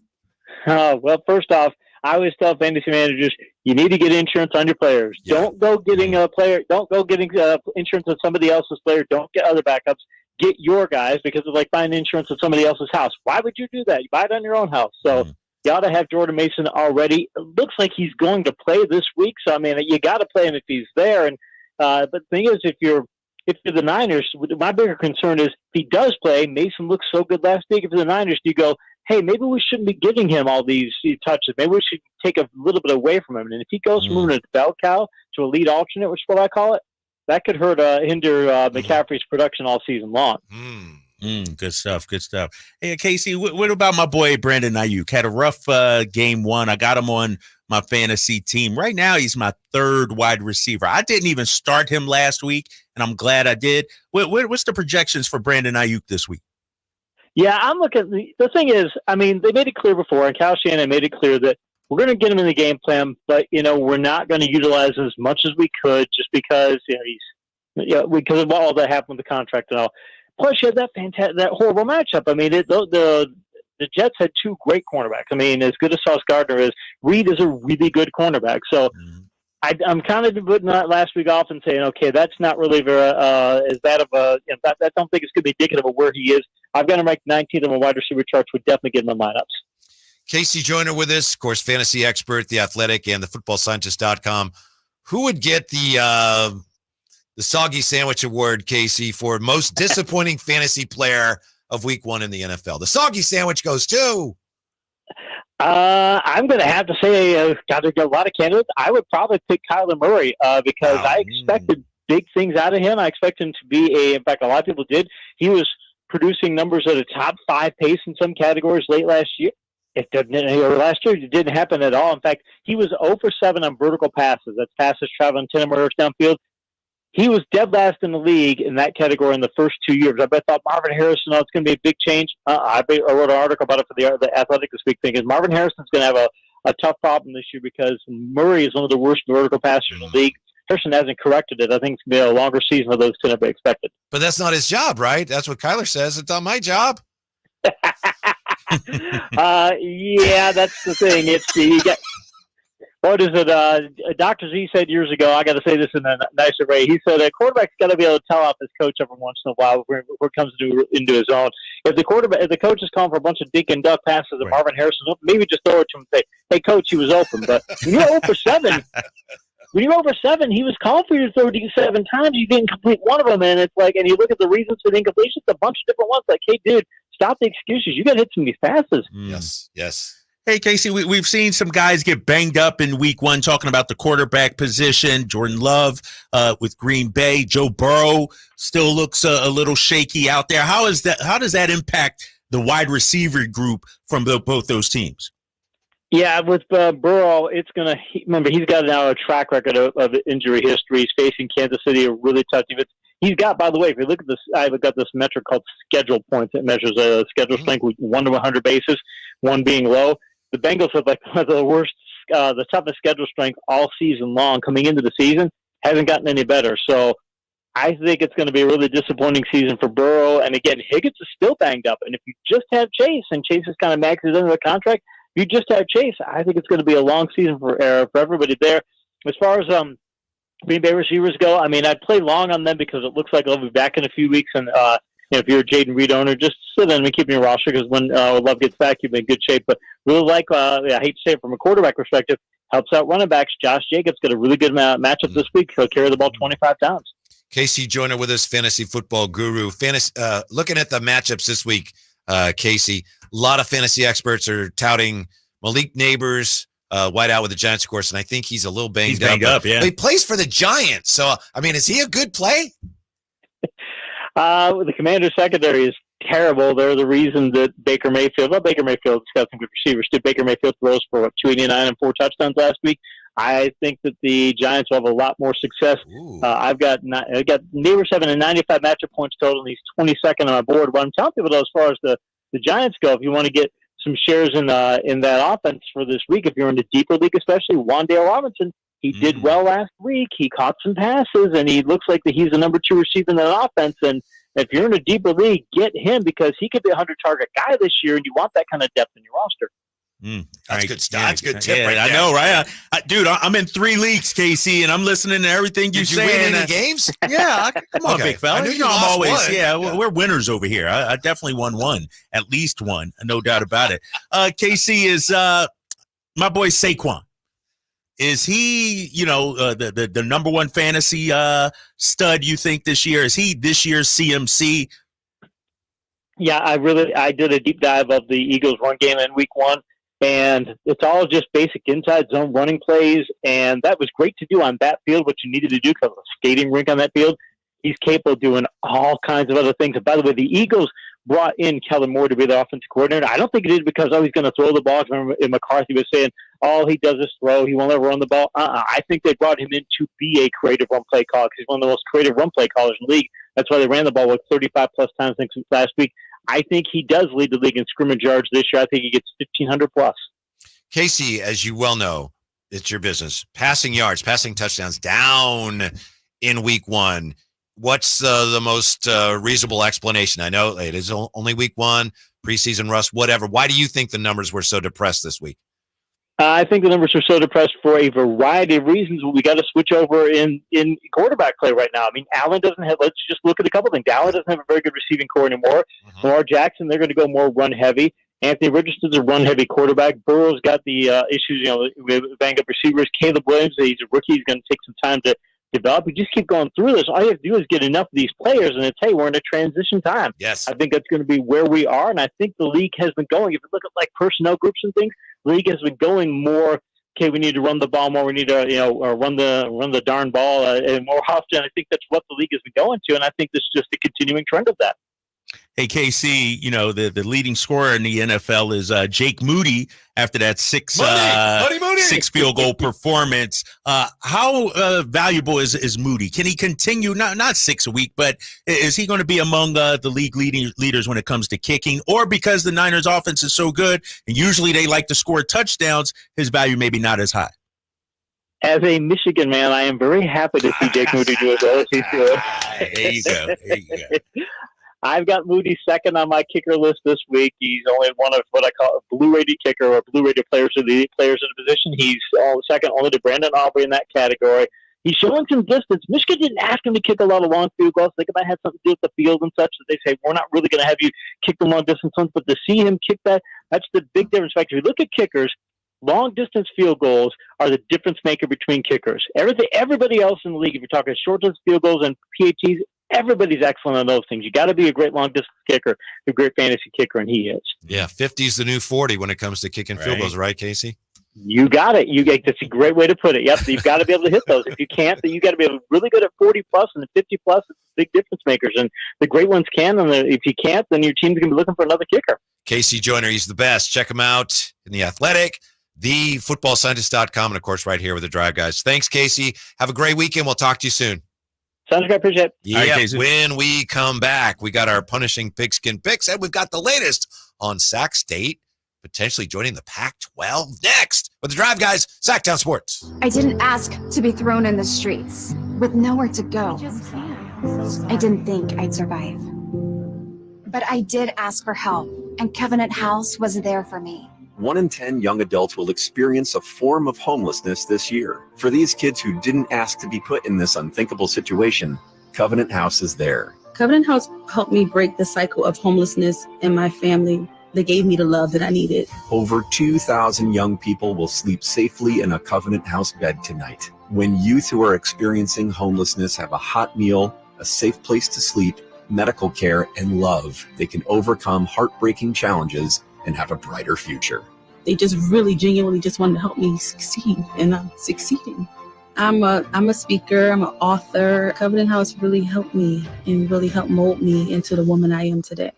Well, first off, I always tell fantasy managers, you need to get insurance on your players. Yeah. Don't go getting a player. Don't go getting insurance on somebody else's player. Don't get other backups. Get your guys, because it's like buying insurance on somebody else's house. Why would you do that? You buy it on your own house. So you ought to have Jordan Mason already. It looks like he's going to play this week. So, I mean, you got to play him if he's there. And but the thing is, if you're the Niners, my bigger concern is if he does play, Mason looked so good last week. If the Niners, do you go, hey, maybe we shouldn't be giving him all these touches. Maybe we should take a little bit away from him. And if he goes from moving a bell cow to a lead alternate, which is what I call it, that could hinder McCaffrey's production all season long. Good stuff. Good stuff. Hey, Casey, what about my boy Brandon Ayuk? Had a rough game one. I got him on my fantasy team. Right now, he's my third wide receiver. I didn't even start him last week, and I'm glad I did. What's the projections for Brandon Ayuk this week? Yeah, I'm looking. The thing is, I mean, they made it clear before, and Kyle Shanahan made it clear that we're going to get him in the game plan, but we're not going to utilize him as much as we could, just because because of all that happened with the contract and all. Plus, you had that horrible matchup. I mean, the Jets had two great cornerbacks. I mean, as good as Sauce Gardner is, Reed is a really good cornerback. So I'm kind of putting that last week off and saying, okay, that's not really very as bad of a. I don't think it's going to be indicative of where he is. I've got him ranked 19th on my wide receiver charts. Would definitely get him in lineups. Casey Joyner with us, of course, fantasy expert, The Athletic, and the footballscientist.com. Who would get the Soggy Sandwich Award, Casey, for most disappointing fantasy player of week one in the NFL? The Soggy Sandwich goes to... I'm going to have to say, got to get a lot of candidates. I would probably pick Kyler Murray because I expected big things out of him. I expect him to be in fact, a lot of people did. He was producing numbers at a top 5 pace in some categories late last year. Last year, it didn't happen at all. In fact, he was 0 for 7 on vertical passes. That's passes traveling 10 or more yards downfield. He was dead last in the league in that category in the first 2 years. I thought Marvin Harrison, it's going to be a big change. I wrote an article about it for the Athletic this week, thinking Marvin Harrison's going to have a tough problem this year because Murray is one of the worst vertical passers in the league. Harrison hasn't corrected it. I think it's going to be a longer season of those than ever expected. But that's not his job, right? That's what Kyler says. It's not my job. Yeah, that's the thing. What is it? Dr. Z said years ago, I got to say this in a nicer way. He said a quarterback's got to be able to tell off his coach every once in a while before it comes into his own. If the coach is calling for a bunch of dink and duck passes and Marvin Harrison, maybe just throw it to him and say, "Hey, coach, he was open." But when you're 0 for 7, he was calling for you to throw 7 times. You didn't complete one of them, and it's like, and you look at the reasons for the incompletion, it's a bunch of different ones. Like, hey, dude, stop the excuses. You got to hit some of these passes. Yes. Hey, Casey, we've seen some guys get banged up in week one, talking about the quarterback position. Jordan Love with Green Bay. Joe Burrow still looks a little shaky out there. How does that impact the wide receiver group from both those teams? Yeah, with Burrow, remember, he's got now a track record of injury history. He's facing Kansas City, a really tough defense. He's got, by the way, if you look at this, I've got this metric called schedule points. It measures a schedule strength with 1 to 100 bases, 1 being low. The Bengals have one of the worst, the toughest schedule strength all season long coming into the season. Hasn't gotten any better. So I think it's going to be a really disappointing season for Burrow. And again, Higgins is still banged up. And if you just have Chase, and Chase is kind of maxes into the contract, if you just have Chase, I think it's going to be a long season for everybody there. As far as Green Bay receivers go, I mean, I'd play long on them because it looks like they'll be back in a few weeks. And if you're a Jaden Reed owner, just sit in and keep your roster because when Love gets back, you'll be in good shape. But really like, I hate to say it from a quarterback perspective, helps out running backs. Josh Jacobs got a really good matchup this week. He'll carry the ball 25 times. Casey Joyner with us, fantasy football guru. Looking at the matchups this week, Casey, a lot of fantasy experts are touting Malik Neighbors, wide out with the Giants, of course, and I think he's a little banged up. Yeah. But he plays for the Giants. So, I mean, is he a good play? The Commanders secondary is terrible. They're the reason that Baker Mayfield's got some good receivers. Baker Mayfield throws for 289 and 4 touchdowns last week. I think that the Giants will have a lot more success. I've got Neighbors having a 95 matchup points total, and he's 22nd on my board. What I'm telling people, though, as far as the Giants go, if you want to get some shares in that offense for this week, if you're in the deeper league, especially Wan'Dale Robinson, he did well last week. He caught some passes, and he looks like that he's the number 2 receiver in that offense. And if you're in a deeper league, get him because he could be a 100-target guy this year, and you want that kind of depth in your roster. That's good stuff. That's good tip right there. I know, right? Dude, I'm in 3 leagues, Casey, and I'm listening to everything you say. Did you win any games? Yeah, come on, big fella. I knew you I'm lost always, one. yeah, we're winners over here. I definitely won one, at least one, no doubt about it. Casey is my boy Saquon. Is he, the number 1 fantasy stud you think this year? Is he this year's CMC? Yeah, I did a deep dive of the Eagles' run game in week 1, and it's all just basic inside zone running plays, and that was great to do on that field, what you needed to do because of a skating rink on that field. He's capable of doing all kinds of other things. And by the way, the Eagles brought in Kellen Moore to be the offensive coordinator. I don't think it is because, he's going to throw the ball. Remember, McCarthy was saying, all he does is throw. He won't ever run the ball. I think they brought him in to be a creative run play caller because he's one of the most creative run play callers in the league. That's why they ran the ball 35-plus times last week. I think he does lead the league in scrimmage yards this year. I think he gets 1,500-plus. Casey, as you well know, it's your business. Passing yards, passing touchdowns down in week 1. What's the most reasonable explanation? I know it is only week 1, preseason rust, whatever. Why do you think the numbers were so depressed this week? I think the numbers are so depressed for a variety of reasons. We got to switch over in quarterback play right now. I mean, Allen doesn't have – let's just look at a couple things. Allen doesn't have a very good receiving core anymore. Lamar Jackson, they're going to go more run-heavy. Anthony Richardson's a run-heavy quarterback. Burrow's got the issues, with banged-up receivers. Caleb Williams, he's a rookie. He's going to take some time to develop. We just keep going through this. All you have to do is get enough of these players, and it's, hey, we're in a transition time. Yes. I think that's going to be where we are, and I think the league has been going. If you look at, personnel groups and things, the league has been going more, okay, we need to run the ball more. We need to, run the darn ball and more often. I think that's what the league has been going to, and I think this is just a continuing trend of that. Hey, KC, the leading scorer in the NFL is Jake Moody after that six field goal performance. How valuable is Moody? Can he continue, not 6 a week, but is he going to be among the league leaders when it comes to kicking? Or because the Niners offense is so good, and usually they like to score touchdowns, his value maybe not as high? As a Michigan man, I am very happy to see Jake Moody do as well as he's doing. There you go. I've got Moody second on my kicker list this week. He's only one of what I call a blue-rated kicker or blue-rated players in the position. He's second only to Brandon Aubrey in that category. He's showing some distance. Michigan didn't ask him to kick a lot of long field goals. I think it might have something to do with the field and such that they say, we're not really going to have you kick the long-distance ones. But to see him kick that's the big difference. In fact, if you look at kickers, long-distance field goals are the difference maker between kickers. Everybody else in the league, if you're talking short-distance field goals and PATs, everybody's excellent on those things. You got to be a great long-distance kicker, a great fantasy kicker, and he is. Yeah, 50 is the new 40 when it comes to kicking field goals, right, Casey? You got it. That's a great way to put it. Yep, you've got to be able to hit those. If you can't, then you got to be really good at 40-plus and 50-plus. It's big difference makers, and the great ones can. And if you can't, then your team's going to be looking for another kicker. Casey Joyner, he's the best. Check him out in The Athletic, thefootballscientist.com, and, of course, right here with the Drive Guys. Thanks, Casey. Have a great weekend. We'll talk to you soon. Sounds good. Appreciate it. Yeah, right, when we come back, we got our punishing pigskin picks, and we've got the latest on Sac State potentially joining the Pac-12 next with the Drive Guys, Sactown Sports. I didn't ask to be thrown in the streets with nowhere to go. I didn't think I'd survive. But I did ask for help, and Covenant House was there for me. 1 in 10 young adults will experience a form of homelessness this year. For these kids who didn't ask to be put in this unthinkable situation, Covenant House is there. Covenant House helped me break the cycle of homelessness in my family. They gave me the love that I needed. Over 2,000 young people will sleep safely in a Covenant House bed tonight. When youth who are experiencing homelessness have a hot meal, a safe place to sleep, medical care, and love, they can overcome heartbreaking challenges and have a brighter future. They just really genuinely just wanted to help me succeed, and I'm succeeding. I'm a speaker, I'm an author. Covenant House really helped me and really helped mold me into the woman I am today.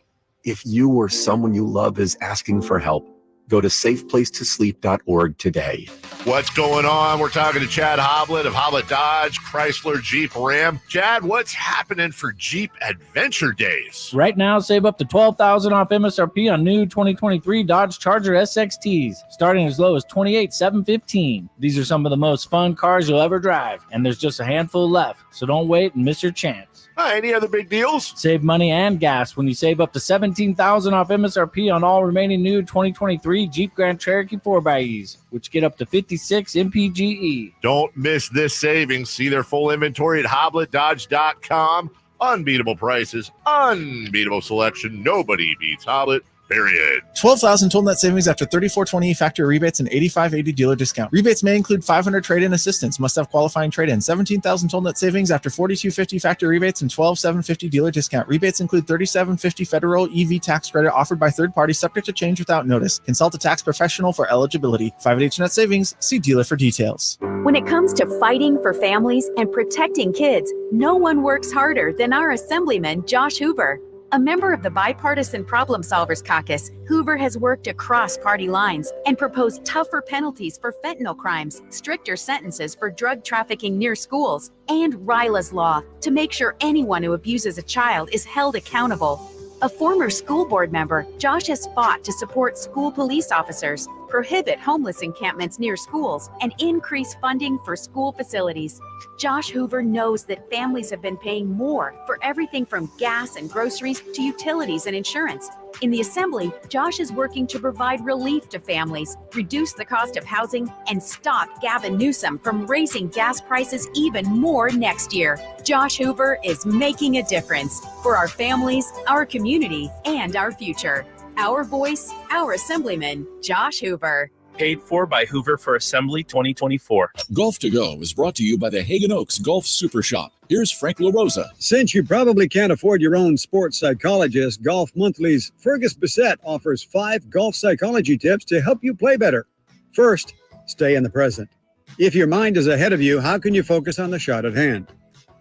If you or someone you love is asking for help, go to safeplacetosleep.org today. What's going on? We're talking to Chad Hoblet of Hoblet Dodge, Chrysler, Jeep, Ram. Chad, what's happening for Jeep Adventure Days? Right now, save up to $12,000 off MSRP on new 2023 Dodge Charger SXTs, starting as low as $28,715. These are some of the most fun cars you'll ever drive, and there's just a handful left, so don't wait and miss your chance. Any other big deals? Save money and gas when you save up to $17,000 off MSRP on all remaining new 2023 Jeep Grand Cherokee 4xEs, which get up to 56 MPGE. Don't miss this savings. See their full inventory at HobletDodge.com. Unbeatable prices, unbeatable selection. Nobody beats Hoblet. period. 12,000 total net savings after 3420 factory rebates and 8580 dealer discount. Rebates may include 500 trade-in assistance. Must have qualifying trade-in. 17,000 total net savings after 4250 factory rebates and 12,750 dealer discount. Rebates include 3750 federal EV tax credit offered by third party, subject to change without notice. Consult a tax professional for eligibility. 580 net savings. See dealer for details. When it comes to fighting for families and protecting kids, no one works harder than our Assemblyman, Josh Hoover. A member of the Bipartisan Problem Solvers Caucus, Hoover has worked across party lines and proposed tougher penalties for fentanyl crimes, stricter sentences for drug trafficking near schools, and RILA's law to make sure anyone who abuses a child is held accountable. A former school board member, Josh has fought to support school police officers, prohibit homeless encampments near schools, and increase funding for school facilities. Josh Hoover knows that families have been paying more for everything from gas and groceries to utilities and insurance. In the Assembly, Josh is working to provide relief to families, reduce the cost of housing, and stop Gavin Newsom from raising gas prices even more next year. Josh Hoover is making a difference for our families, our community, and our future. Our voice, our Assemblyman, Josh Hoover. Paid for by Hoover for Assembly 2024. Golf to Go is brought to you by the Hagen Oaks Golf Super Shop. Here's Frank LaRosa. Since you probably can't afford your own sports psychologist, Golf Monthly's Fergus Bissett offers 5 golf psychology tips to help you play better. First, stay in the present. If your mind is ahead of you, how can you focus on the shot at hand?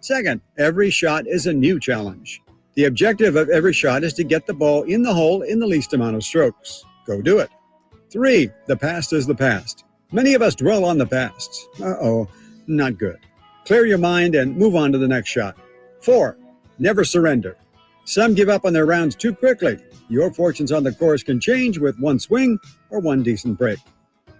Second, every shot is a new challenge. The objective of every shot is to get the ball in the hole in the least amount of strokes. Go do it. 3, the past is the past. Many of us dwell on the past. Not good. Clear your mind and move on to the next shot. 4, never surrender. Some give up on their rounds too quickly. Your fortunes on the course can change with one swing or one decent break.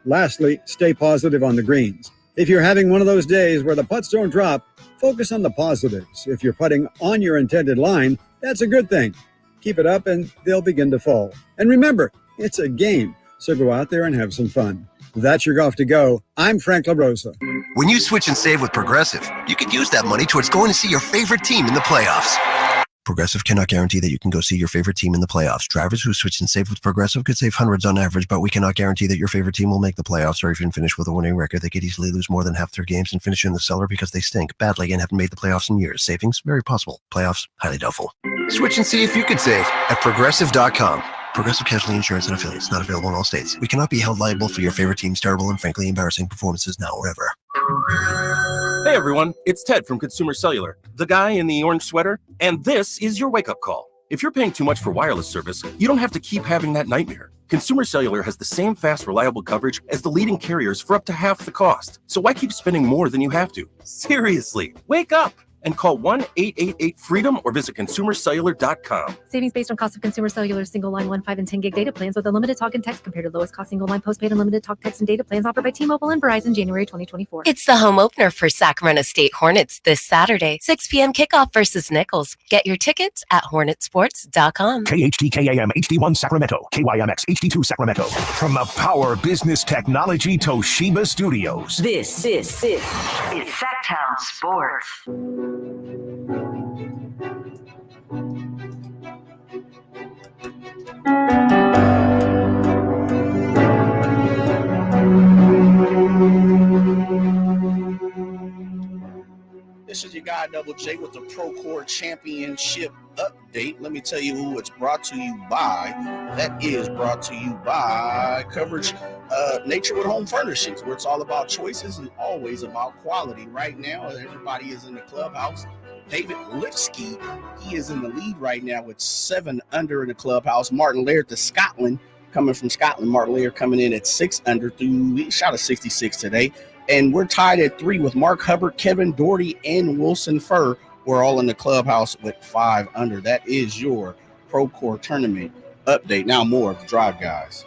Lastly, stay positive on the greens. If you're having one of those days where the putts don't drop, focus on the positives. If you're putting on your intended line, that's a good thing. Keep it up and they'll begin to fall. And remember, it's a game, so go out there and have some fun. That's your Golf to Go. I'm Frank LaRosa. When you switch and save with Progressive, you could use that money towards going to see your favorite team in the playoffs. Progressive cannot guarantee that you can go see your favorite team in the playoffs. Drivers who switch and save with Progressive could save hundreds on average, but we cannot guarantee that your favorite team will make the playoffs or even finish with a winning record. They could easily lose more than half their games and finish in the cellar because they stink badly and haven't made the playoffs in years. Savings? Very possible. Playoffs? Highly doubtful. Switch and see if you could save at Progressive.com. Progressive Casualty Insurance and Affiliates. Not available in all states. We cannot be held liable for your favorite team's terrible and frankly embarrassing performances now or ever. Hey everyone, it's Ted from Consumer Cellular, the guy in the orange sweater, and this is your wake-up call. If you're paying too much for wireless service, you don't have to keep having that nightmare. Consumer Cellular has the same fast, reliable coverage as the leading carriers for up to half the cost. So why keep spending more than you have to? Seriously, wake up and call 1-888-FREEDOM or visit consumercellular.com. Savings based on cost of Consumer Cellular single line 1, 5, and 10 gig data plans with unlimited talk and text compared to lowest cost single line postpaid unlimited talk, text, and data plans offered by T-Mobile and Verizon January 2024. It's the home opener for Sacramento State Hornets this Saturday, 6 p.m. kickoff versus Nichols. Get your tickets at hornetsports.com. KHTKAM HD1 Sacramento, KYMX HD2 Sacramento. From the Power Business Technology Toshiba Studios. This is Sactown Sports. This is your guy Double J with the Procore Championship update. Let me tell you who it's brought to you by. That is brought to you by Coverage Nature with Home Furnishings, where it's all about choices and always about quality. Right now, everybody is in the clubhouse. David Lipsky, he is in the lead right now with 7 under in the clubhouse. Martin Laird to Scotland, coming from Scotland. Martin Laird coming in at 6 under he shot a 66 today. And we're tied at 3 with Mark Hubbard, Kevin Doherty, and Wilson Furr. We're all in the clubhouse with 5 under. That is your Procore tournament update. Now more of the Drive Guys.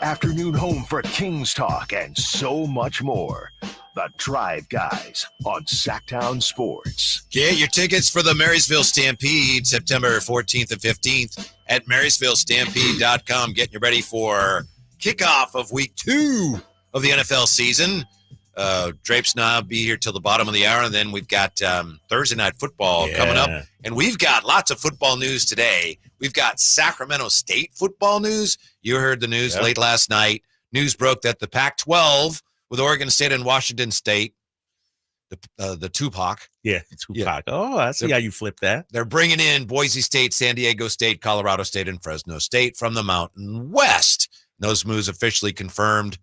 Afternoon home for Kings talk and so much more The Drive Guys on Sactown Sports. Get your tickets for the Marysville Stampede September 14th and 15th at MarysvilleStampede.com. Getting you ready for kickoff of week 2 of the NFL season. Drapes and I'll be here till the bottom of the hour, and then we've got Thursday night football coming up, and we've got lots of football news today. We've got Sacramento State football news. You heard the news late last night. News broke that the Pac-12 with Oregon State and Washington State, the Tupac. Yeah, Tupac. Yeah. Oh, I see how you flip that. They're bringing in Boise State, San Diego State, Colorado State, and Fresno State from the Mountain West. Those moves officially confirmed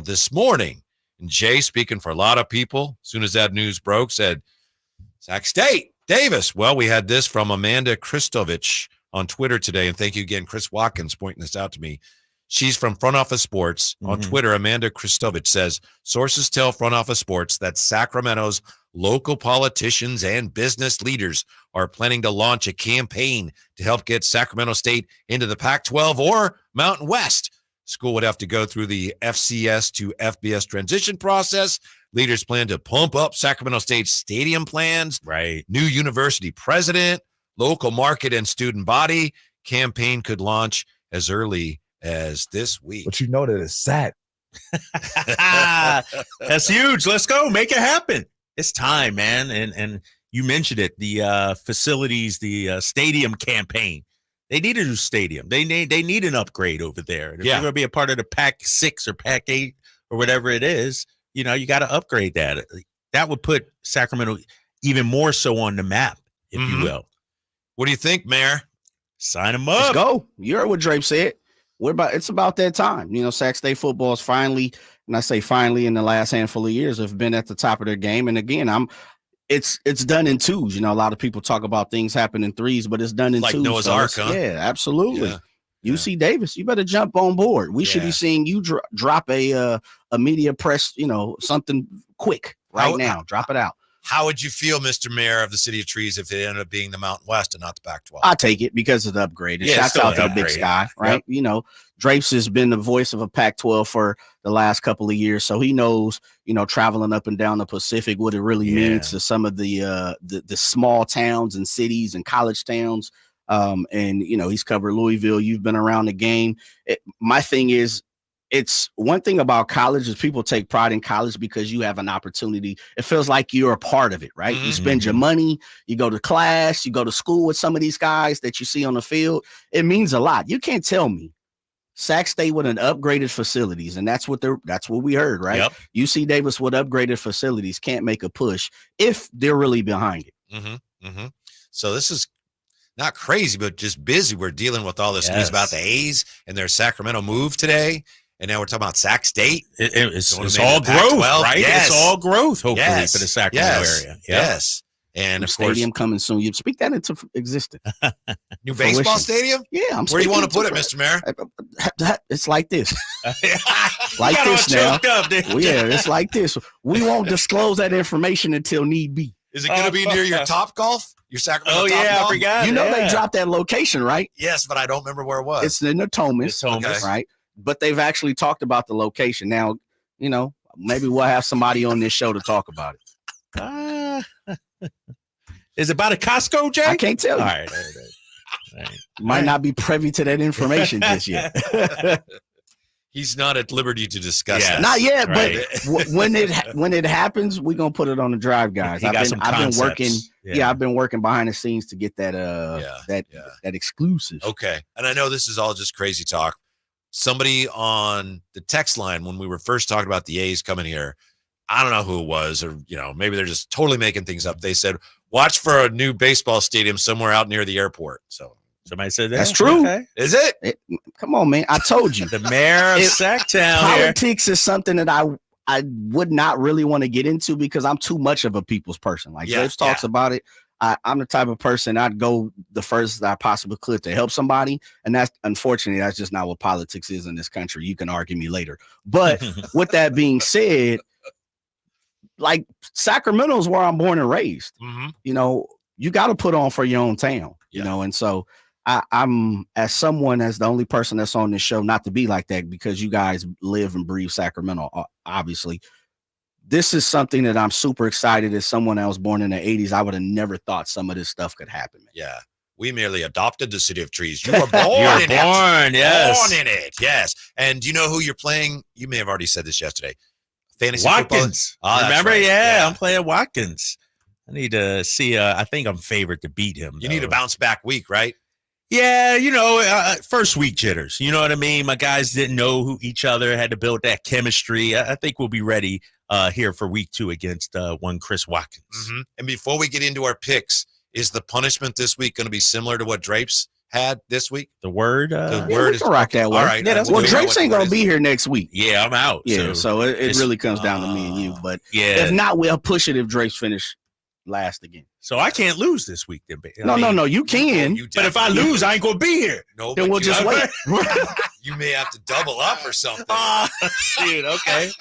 this morning. And Jay, speaking for a lot of people, as soon as that news broke, said, Sac State, Davis. Well, we had this from Amanda Kristovich on Twitter today, and thank you again, Chris Watkins, pointing this out to me. She's from Front Office Sports. On Twitter, Amanda Kristovich says, sources tell Front Office Sports that Sacramento's local politicians and business leaders are planning to launch a campaign to help get Sacramento State into the Pac-12 or Mountain West. School would have to go through the FCS to FBS transition process. Leaders plan to pump up Sacramento State's stadium plans. Right. New university president, local market and student body. Campaign could launch as early as this week. But you know that it's sad. That's huge. Let's go. Make it happen. It's time, man. And you mentioned it, the facilities, the stadium campaign. They need a new stadium. They need an upgrade over there. And if you're going to be a part of the Pac-6 or Pac-8 or whatever it is, you got to upgrade that. That would put Sacramento even more so on the map, if you will. What do you think, Mayor? Sign them up. Let's go. You heard what Drape said. It's about that time. Sac State football is finally, and I say finally, in the last handful of years, have been at the top of their game. And again, it's done in twos. A lot of people talk about things happen in threes, but it's done in like twos. Noah's Ark, huh? Yeah, absolutely. Yeah. UC Davis, you better jump on board. We should be seeing you drop a media press, something quick now. Drop it out. How would you feel, Mr. Mayor of the City of Trees, if it ended up being the Mountain West and not the Pac-12? I take it because of the upgrade. It shouts out to the Big Sky, right? Yep. Drapes has been the voice of a Pac-12 for the last couple of years, so he knows, traveling up and down the Pacific, what it really means to some of the small towns and cities and college towns. And he's covered Louisville. You've been around the game. My thing is, it's one thing about college is people take pride in college because you have an opportunity. It feels like you're a part of it, right? You spend your money, you go to class, you go to school with some of these guys that you see on the field. It means a lot. You can't tell me Sac State with an upgraded facilities, and that's what we heard, right? Yep. UC Davis with upgraded facilities can't make a push if they're really behind it. So this is not crazy, but just busy. We're dealing with all this news about the A's and their Sacramento move today. And now we're talking about Sac State. It's all growth, right? Yes. It's all growth, hopefully, for the Sacramento area. Yep. Yes. And new of course, stadium coming soon. You speak that into existence. New baseball stadium? Yeah. Where do you want to put it, Mr. Mayor? It's like this. Like this now. It's like this. We won't disclose that information until need be. Is it going to be near your Top Golf? Your Sacramento Top Golf? I forgot. They dropped that location, right? Yes, but I don't remember where it was. It's in Natomas, right? But they've actually talked about the location. Now, maybe we'll have somebody on this show to talk about it. Is it by the Costco, Jay? I can't tell you. All right. Might not be privy to that information just yet. He's not at liberty to discuss that. Not yet, but when it happens, we're gonna put it on the Drive, guys. I've been working. Yeah, I've been working behind the scenes to get that that exclusive. Okay, and I know this is all just crazy talk. Somebody on the text line when we were first talking about the A's coming here, I don't know who it was, or maybe they're just totally making things up. They said, "Watch for a new baseball stadium somewhere out near the airport." So somebody said that. That's true. Okay. Is it? Come on, man! I told you. The mayor of Sactown. Politics is something that I would not really want to get into because I'm too much of a people's person. Like Dave talks about it. I'm the type of person I'd go the first that I possibly could to help somebody. And that's unfortunately, that's just not what politics is in this country. You can argue me later. But with that being said, like Sacramento is where I'm born and raised. You got to put on for your own town, and so I'm as the only person that's on this show, not to be like that because you guys live and breathe Sacramento, obviously. this is something that I'm super excited. As someone that was born in the 80s, I would have never thought some of this stuff could happen. Man. Yeah. We merely adopted the city of trees. You were born in it. Yes. Born in it. Yes. And do you know who you're playing? You may have already said this yesterday. Fantasy Watkins. football. Oh, Remember? right. Yeah, I'm playing Watkins. I need to see. I think I'm favored to beat him. You need a bounce back week, right? Yeah, first week jitters. You know what I mean? My guys didn't know who each other, had to build that chemistry. I think we'll be ready here for week 2 against one Chris Watkins. Mm-hmm. And before we get into our picks, is the punishment this week going to be similar to what Drapes had this week? The word? The word is rock that way. All right. Yeah, well, Drapes ain't going to be here next week. Yeah, I'm out. Yeah, so it really comes down to me and you. But if not, we'll push it if Drapes finish last again. So I can't lose this week then. No, you can. But if I lose, I ain't going to be here. No, then we'll just wait. You may have to double up or something. Dude, okay.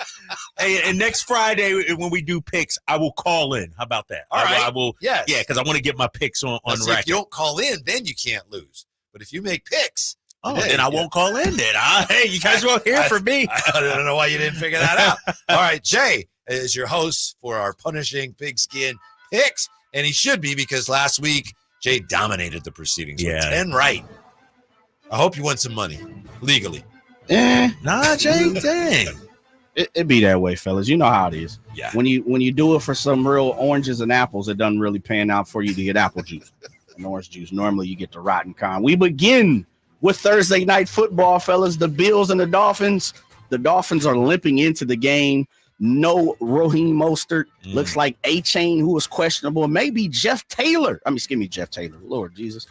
Hey, and next Friday when we do picks, I will call in. How about that? All right. I will. Yes. Yeah, because I want to get my picks on If record. you don't call in, then you can't lose. But if you make picks, then I won't call in then. Hey, you guys won't hear from me. I don't know why you didn't figure that out. All right, Jay is your host for our punishing pigskin picks. And he should be, because last week Jay dominated the proceedings with 10 right. I hope you won some money legally. Nah, Jay, dang. It be that way, fellas. You know how it is. Yeah. When you do it for some real oranges and apples, it doesn't really pan out for you to get apple juice and orange juice. Normally you get the rotten kind. We begin with Thursday night football, fellas. The Bills and the Dolphins. The Dolphins are limping into the game. No Raheem Mostert. Looks like A-Chain, who was questionable. Maybe Jeff Taylor. Jeff Taylor. Lord Jesus.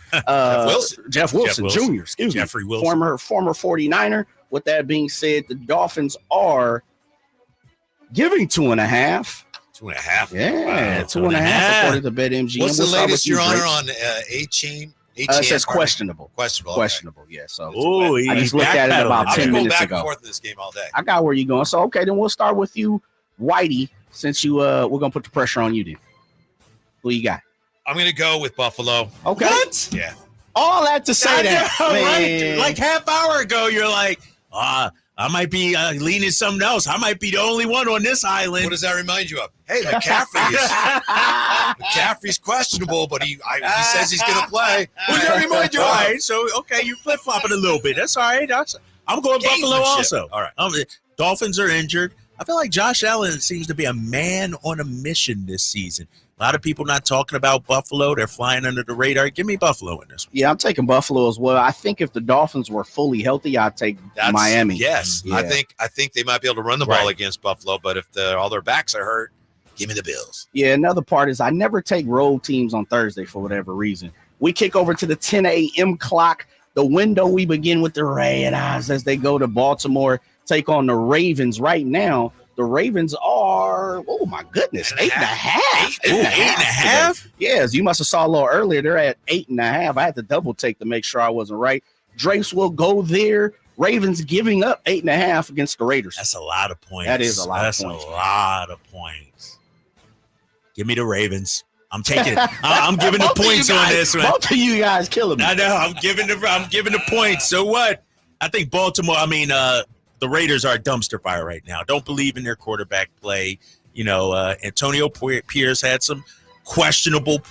Jeff Wilson Jr. Excuse Jeffrey me. Wilson. Former 49er. With that being said, the Dolphins are giving 2.5. 2.5. Yeah, wow. 2.5 according to BetMGM. What's the latest, Your Honor, on A-Chain? It says questionable. Questionable. Yeah. So I just looked at it about 10 minutes back ago. And forth in this game all day. I got where you're going. So okay, then we'll start with you, Whitey. Since you we're gonna put the pressure on you then. Who you got? I'm gonna go with Buffalo. Okay. What? Yeah. All that to say that. Right? Like half hour ago, you're like, I might be leaning something else. I might be the only one on this island. What does that remind you of? Hey, McCaffrey's questionable, but he says he's going to play. What does that remind you of? All right, so, okay, you're flip-flopping a little bit. That's all right. I'm going Buffalo also. All right. Dolphins are injured. I feel like Josh Allen seems to be a man on a mission this season. A lot of people not talking about Buffalo. They're flying under the radar. Give me Buffalo in this one. Yeah, I'm taking Buffalo as well. I think if the Dolphins were fully healthy, I'd take Miami. Yes. Yeah. I think they might be able to run the ball against Buffalo, but if all their backs are hurt, give me the Bills. Yeah, another part is I never take road teams on Thursday for whatever reason. We kick over to the 10 a.m. clock. The window, we begin with the Red Eyes as they go to Baltimore, take on the Ravens right now. The Ravens are, oh my goodness, 8.5. 8.5? Yes, you must have saw a little earlier. They're at 8.5. I had to double take to make sure I wasn't right. Drapes will go there. Ravens giving up 8.5 against the Raiders. That's a lot of points. That is a lot of points. That's a lot of points. Give me the Ravens. I'm taking. I'm giving the points on this one. Both of you guys killing me. I know. I'm giving the points. So what? I think Baltimore. The Raiders are a dumpster fire right now. Don't believe in their quarterback play. Antonio Pierce had some questionable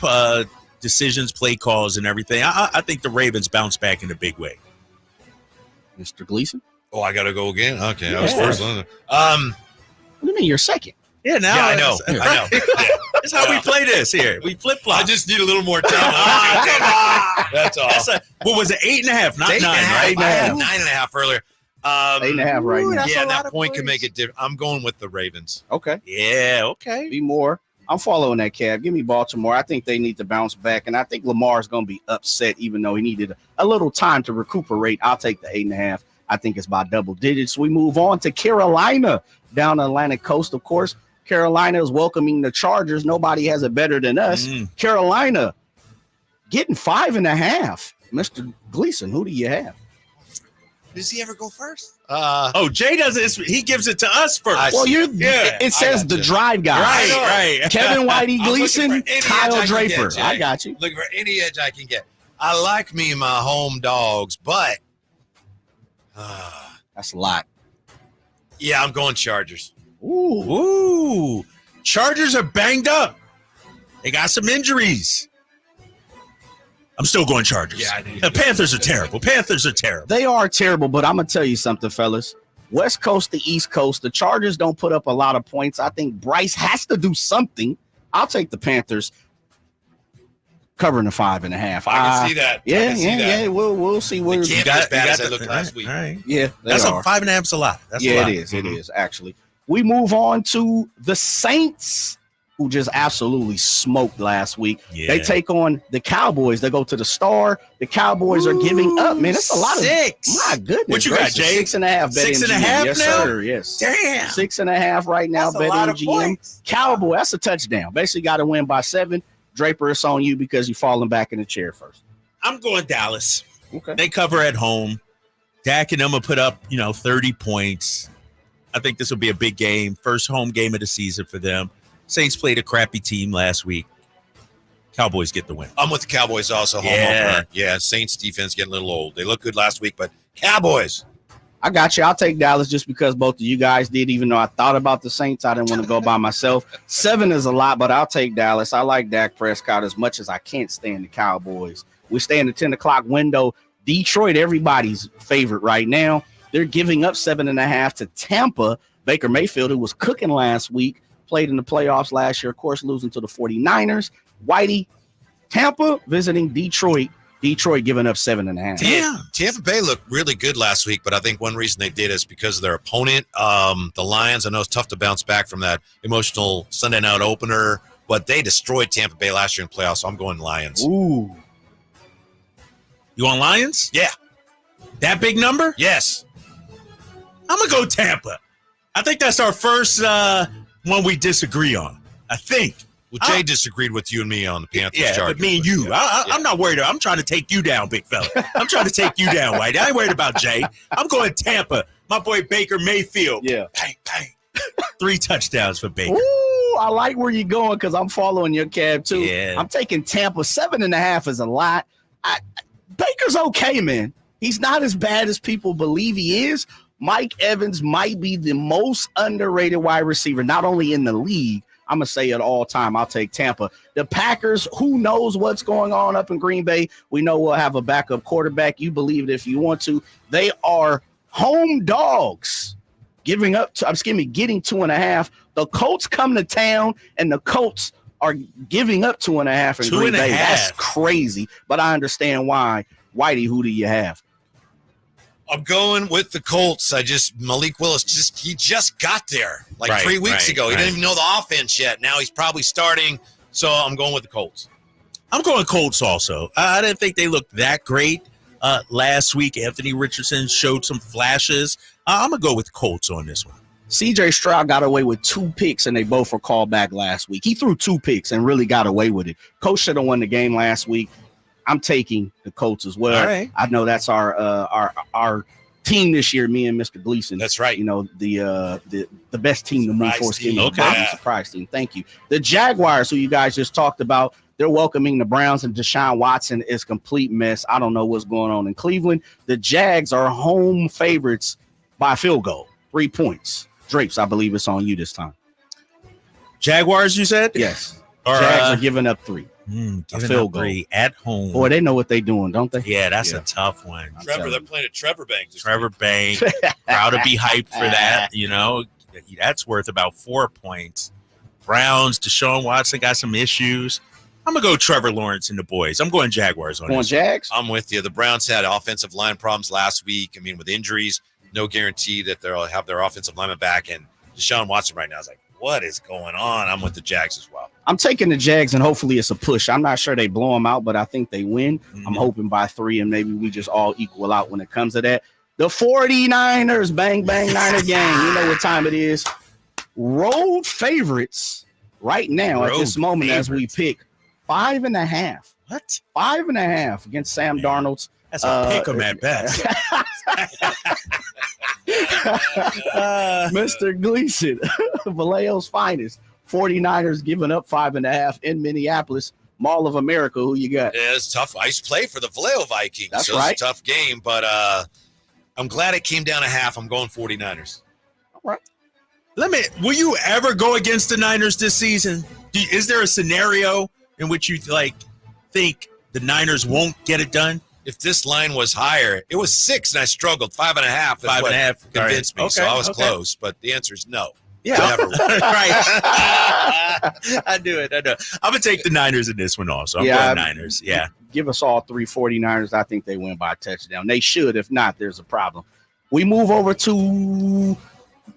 decisions, play calls, and everything. I think the Ravens bounce back in a big way. Mr. Gleason? Oh, I got to go again? Okay, I was first. What do you mean you're second? Yeah, now I know. That's how we play this here. We flip-flop. I just need a little more time. That's all. What was it, 8.5, not 9, right? I had 9.5 earlier. 8.5 right now. Yeah, that point can make it different. I'm going with the Ravens. Okay. Yeah, okay. Be more. I'm following that, Cav. Give me Baltimore. I think they need to bounce back, and I think Lamar's going to be upset, even though he needed a little time to recuperate. I'll take the 8.5. I think it's by double digits. We move on to Carolina down the Atlantic coast, of course. Carolina is welcoming the Chargers. Nobody has it better than us. Carolina getting 5.5. Mr. Gleason, who do you have? Does he ever go first? Jay does it. He gives it to us first. Well, it says the drive guy. Right. Kevin Whitey Gleason, Kyle Draper. I got you. Looking for any edge I can get. I like me my home dogs, but that's a lot. Yeah, I'm going Chargers. Ooh. Chargers are banged up. They got some injuries. I'm still going Chargers. Yeah, The Panthers are terrible. They are terrible, but I'm going to tell you something, fellas. West Coast to East Coast, the Chargers don't put up a lot of points. I think Bryce has to do something. I'll take the Panthers covering the 5.5. I can see that. Yeah. We'll see where they can't be as bad as they looked last week. All right. Yeah, that's 5.5's a lot. That's a lot. It is actually. We move on to the Saints, who just absolutely smoked last week. Yeah. They take on the Cowboys. They go to the Star. The Cowboys are giving up. Man, that's a lot of my goodness. What you got, Jay? 6.5. 6.5 yes, now? Sir. Yes. Damn. 6.5 right now. That's a lot of BetMGM. points. Cowboy. That's a touchdown. Basically, got to win by 7. Draper, it's on you because you're falling back in the chair first. I'm going Dallas. Okay. They cover at home. Dak and them will put up, 30 points. I think this will be a big game. First home game of the season for them. Saints played a crappy team last week. Cowboys get the win. I'm with the Cowboys also. Home opener. Yeah, Saints defense getting a little old. They look good last week, but Cowboys. I got you. I'll take Dallas just because both of you guys did, even though I thought about the Saints. I didn't want to go by myself. 7 is a lot, but I'll take Dallas. I like Dak Prescott as much as I can't stand the Cowboys. We stay in the 10 o'clock window. Detroit, everybody's favorite right now. They're giving up 7.5 to Tampa. Baker Mayfield, who was cooking last week, played in the playoffs last year, of course, losing to the 49ers. Whitey, Tampa visiting Detroit. Detroit giving up 7.5. Damn. Tampa Bay looked really good last week, but I think one reason they did is because of their opponent, the Lions. I know it's tough to bounce back from that emotional Sunday night opener, but they destroyed Tampa Bay last year in playoffs, so I'm going Lions. Ooh. You want Lions? Yeah. That big number? Yes. I'm going to go Tampa. I think that's our first one we disagree on. I think. Well, Jay disagreed with you and me on the Panthers. Yeah, Chargers, but me and you. I'm not worried. I'm trying to take you down, big fella. I'm trying to take you down, Whitey. I ain't worried about Jay. I'm going Tampa. My boy Baker Mayfield. Yeah. Bang, bang. 3 touchdowns for Baker. Ooh, I like where you're going because I'm following your cab too. Yeah. I'm taking Tampa. 7.5 is a lot. Baker's okay, man. He's not as bad as people believe he is. Mike Evans might be the most underrated wide receiver, not only in the league. I'm going to say it all time. I'll take Tampa. The Packers, who knows what's going on up in Green Bay? We know we'll have a backup quarterback. You believe it if you want to. They are home dogs, getting 2.5. The Colts come to town, and the Colts are giving up 2.5 in Green Bay. That's crazy, but I understand why. Whitey, who do you have? I'm going with the Colts. Malik Willis just got there 3 weeks ago. He didn't even know the offense yet. Now he's probably starting. So I'm going with the Colts. I'm going Colts also. I didn't think they looked that great last week. Anthony Richardson showed some flashes. I'm going to go with Colts on this one. CJ Stroud got away with 2 picks, and they both were called back last week. He threw 2 picks and really got away with it. Coach should have won the game last week. I'm taking the Colts as well. All right. I know that's our team this year, me and Mr. Gleason. That's right. You know, the best team to move forward. Okay. Surprise team. Thank you. The Jaguars, who you guys just talked about, they're welcoming the Browns, and Deshaun Watson is a complete mess. I don't know what's going on in Cleveland. The Jags are home favorites by a field goal, 3 points. Drapes, I believe it's on you this time. Jaguars, you said? Yes. Or, Jags are giving up 3. A field goal at home. Boy, they know what they're doing, don't they? Yeah, that's a tough one. Trevor, they're playing at Trevor Bank. Trevor Bank. Proud to be hyped for that. You know, that's worth about 4 points. Browns, Deshaun Watson got some issues. I'm going to go Trevor Lawrence and the boys. I'm going Jaguars on this. Jags? I'm with you. The Browns had offensive line problems last week. I mean, with injuries, no guarantee that they'll have their offensive lineman back. And Deshaun Watson right now is like, what is going on? I'm with the Jags as well. I'm taking the Jags, and hopefully it's a push. I'm not sure they blow them out, but I think they win. I'm hoping by 3, and maybe we just all equal out when it comes to that. The 49ers, bang, bang, Niner gang. You know what time it is. Road favorites right now at this moment as we pick 5.5. What? 5.5 against Sam Darnold's. That's a pick 'em at best. Mr. Gleason, Vallejo's finest. 49ers giving up 5.5 in Minneapolis. Mall of America, who you got? Yeah, it's tough. I used to play for the Vallejo Vikings. That's so right. It's a tough game, but I'm glad it came down a half. I'm going 49ers. All right. Will you ever go against the Niners this season? Is there a scenario in which you think the Niners won't get it done? If this line was higher, it was 6, and I struggled. 5.5. 5.5 convinced me. Okay, So I was okay. close, but the answer is no. Yeah, Never. right. I knew it. I'm gonna take the Niners in this one also. I'm going Niners. Yeah. Give us all 3 49ers. I think they win by a touchdown. They should. If not, there's a problem. We move over to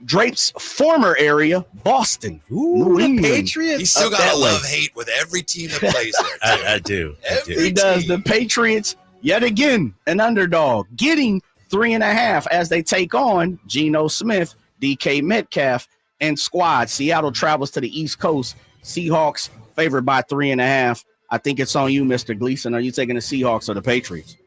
Drape's former area, Boston. New England. Patriots. He's still got a love-hate with every team that plays there. I do. He does. The Patriots, yet again, an underdog, getting 3.5 as they take on Geno Smith, DK Metcalf, and squad. Seattle travels to the East Coast. Seahawks favored by 3.5. I think it's on you, Mr. Gleason. Are you taking the Seahawks or the Patriots?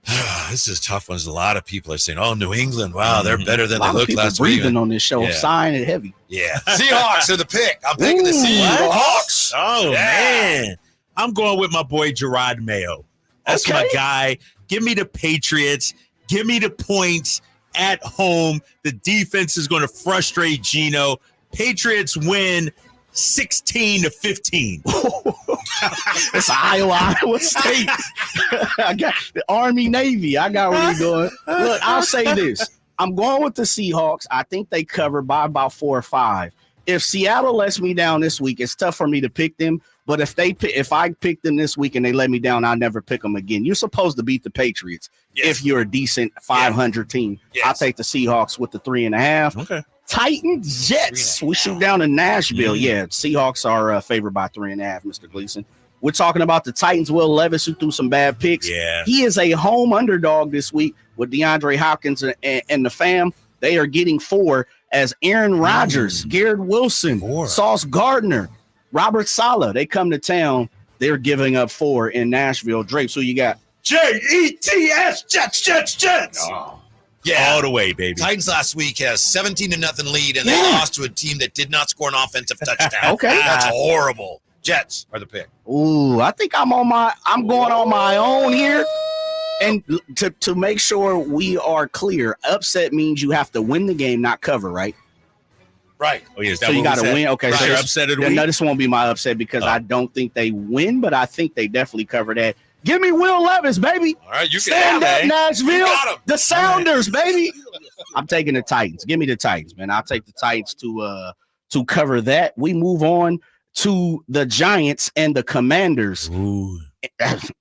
This is a tough one. A lot of people are saying, "Oh, New England, wow, they're better than they looked last week." Breathing on this show, sign it heavy. Yeah, Seahawks are the pick. I'm taking the Seahawks. Oh man, I'm going with my boy Gerard Mayo. That's my guy. Give me the Patriots. Give me the points at home. The defense is going to frustrate Geno. Patriots win 16-15. It's Iowa State. I got the Army, Navy. I got where you're going. Look, I'll say this. I'm going with the Seahawks. I think they cover by about 4 or 5. If Seattle lets me down this week, it's tough for me to pick them. But if I pick them this week and they let me down, I'll never pick them again. You're supposed to beat the Patriots if you're a decent 500 team. I'll take the Seahawks with the 3.5. Okay. Titans, Jets. We shoot down in Nashville. Yeah, Seahawks are favored by 3.5, Mr. Gleason. We're talking about the Titans. Will Levis, who threw some bad picks. Yeah. He is a home underdog this week with DeAndre Hopkins and the fam. They are getting 4 as Aaron Rodgers, Garrett Wilson, Sauce Gardner, Robert Saleh. They come to town. They're giving up 4 in Nashville. Drapes, who you got? Jets, Jets. Oh. Yeah, all the way, baby. Titans last week has 17-0 lead, and they lost to a team that did not score an offensive touchdown. Okay. That's horrible. Jets are the pick. Ooh, I think I'm going on my own here. And to make sure we are clear, upset means you have to win the game, not cover, right? Right. Oh, yeah. So you got to win. Okay. Right. So You're upset at no, this won't be my upset because I don't think they win, but I think they definitely cover that. Give me Will Levis, baby. All right, you can stand have up, it. Nashville. The Sounders, baby. I'm taking the Titans. Give me the Titans, man. I'll take the Titans to cover that. We move on to the Giants and the Commanders. Ooh.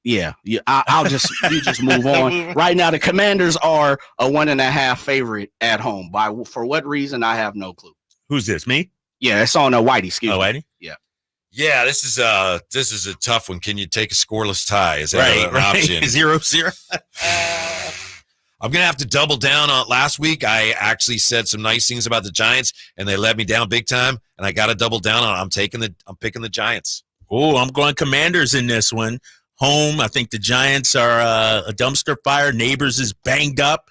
Yeah. I'll just you just move on. Right now, the Commanders are a 1.5 favorite at home. For what reason? I have no clue. Who's this? Me? Yeah, it's on Whitey. Excuse me. Whitey? Yeah. Yeah, this is a tough one. Can you take a scoreless tie? Is that an option? 0-0. I'm gonna have to double down on last week. I actually said some nice things about the Giants, and they let me down big time. And I got to double down on. I'm picking the Giants. Oh, I'm going Commanders in this one. Home. I think the Giants are a dumpster fire. Neighbors is banged up.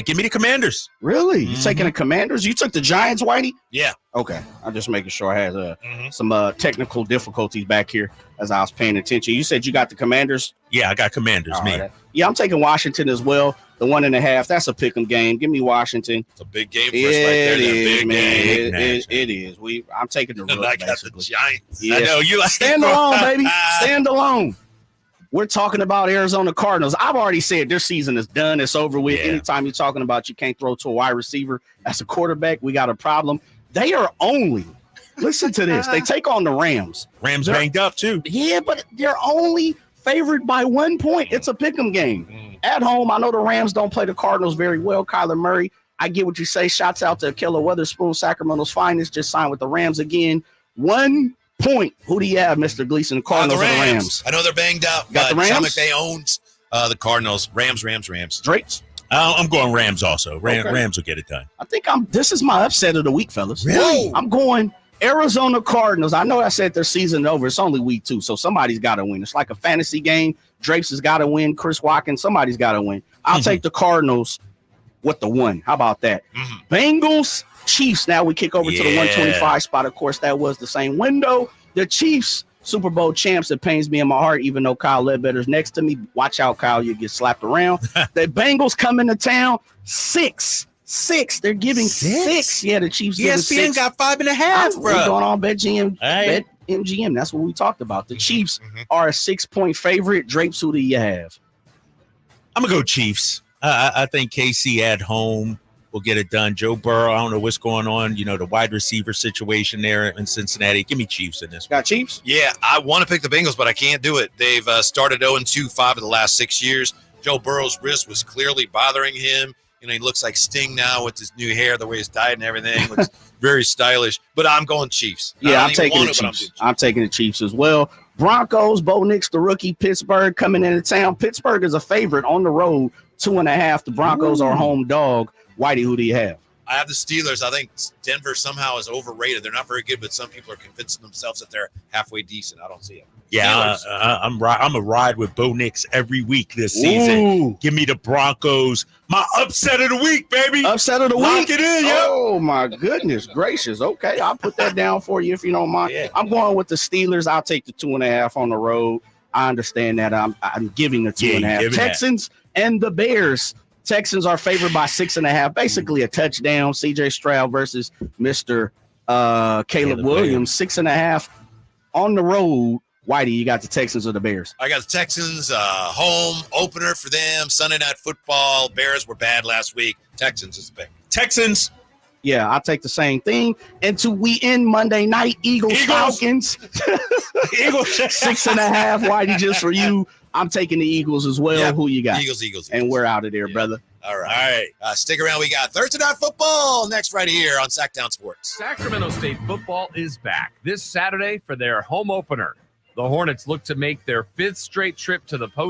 Give me the Commanders. Really? You taking the Commanders? You took the Giants, Whitey? Yeah. Okay. I'm just making sure I had some technical difficulties back here as I was paying attention. You said you got the Commanders? Yeah, I got Commanders, All me. right. Yeah, I'm taking Washington as well. The 1.5. That's a pick 'em game. Give me Washington. It's a big game for us right there. It Big is. It is. I'm taking the Rooks, I got basically. the Giants. Yeah. I know you like Stand alone, baby. Stand alone. We're talking about Arizona Cardinals. I've already said their season is done. It's over with. Yeah. Anytime you're talking about you can't throw to a wide receiver as a quarterback, we got a problem. They are only, listen to this, they take on the Rams. Rams banged up too. Yeah, but they're only favored by 1 point. It's a pick'em game. At home, I know the Rams don't play the Cardinals very well. Kyler Murray, I get what you say. Shouts out to Keller Weatherspoon, Sacramento's finest, just signed with the Rams again. 1 point. Who do you have, Mr. Gleason? The Cardinals or the Rams? I know they're banged up. Got the Rams? Sean McVay owns the Cardinals. Rams. Drapes? I'm going Rams also. Okay. Rams will get it done. I think this is my upset of the week, fellas. Really? I'm going Arizona Cardinals. I know I said their season over. It's only week 2, so somebody's got to win. It's like a fantasy game. Drapes has got to win. Chris Watkins, somebody's got to win. I'll take the Cardinals with the 1. How about that? Bengals, Chiefs. Now we kick over to the 125 spot. Of course, that was the same window. The Chiefs, Super Bowl champs. It pains me in my heart, even though Kyle Ledbetter's next to me. Watch out, Kyle. You get slapped around. The Bengals come into town 6 6. They're giving 6. Yeah, the Chiefs giving 6. ESPN got 5.5, bro. We're going on BetMGM. Hey. BetMGM. That's what we talked about. The Chiefs are a 6-point favorite. Drapes, who do you have? I'm gonna go Chiefs. I think KC at home will get it done. Joe Burrow, I don't know what's going on. You know, the wide receiver situation there in Cincinnati. Give me Chiefs in this one. Got Chiefs? Yeah, I want to pick the Bengals, but I can't do it. They've started 0-2 5 of the last 6 years. Joe Burrow's wrist was clearly bothering him. You know, he looks like Sting now with his new hair, the way he's dyed and everything. Looks very stylish. But I'm going Chiefs. Yeah, I'm taking the Chiefs. I'm taking the Chiefs as well. Broncos, Bo Nix, the rookie, Pittsburgh coming into town. Pittsburgh is a favorite on the road, 2.5. The Broncos are home dog. Whitey, who do you have? I have the Steelers. I think Denver somehow is overrated. They're not very good, but some people are convincing themselves that they're halfway decent. I don't see it. Yeah, I'm a ride with Bo Nix every week this season. Give me the Broncos. My upset of the week, baby. Upset of the Lock week. it in, yo. Oh my goodness gracious. Okay, I'll put that down for you if you don't mind. Yeah. I'm going with the Steelers. I'll take the 2.5 on the road. I understand that. I'm giving the 2.5. Texans and the Bears. Texans are favored by 6.5. Basically a touchdown. CJ Stroud versus Mr. Caleb Williams. 6.5 on the road. Whitey, you got the Texans or the Bears? I got the Texans, home opener for them. Sunday Night Football. Bears were bad last week. Texans is the pick. Texans. Yeah, I'll take the same thing. And we end Monday night, Eagles. Falcons. Eagles. 6.5, Whitey, just for you. I'm taking the Eagles as well. Yep. Who you got? Eagles. And we're out of there, brother. All right. Stick around. We got Thursday Night Football next right here on Sactown Sports. Sacramento State football is back this Saturday for their home opener. The Hornets look to make their 5th straight trip to the post.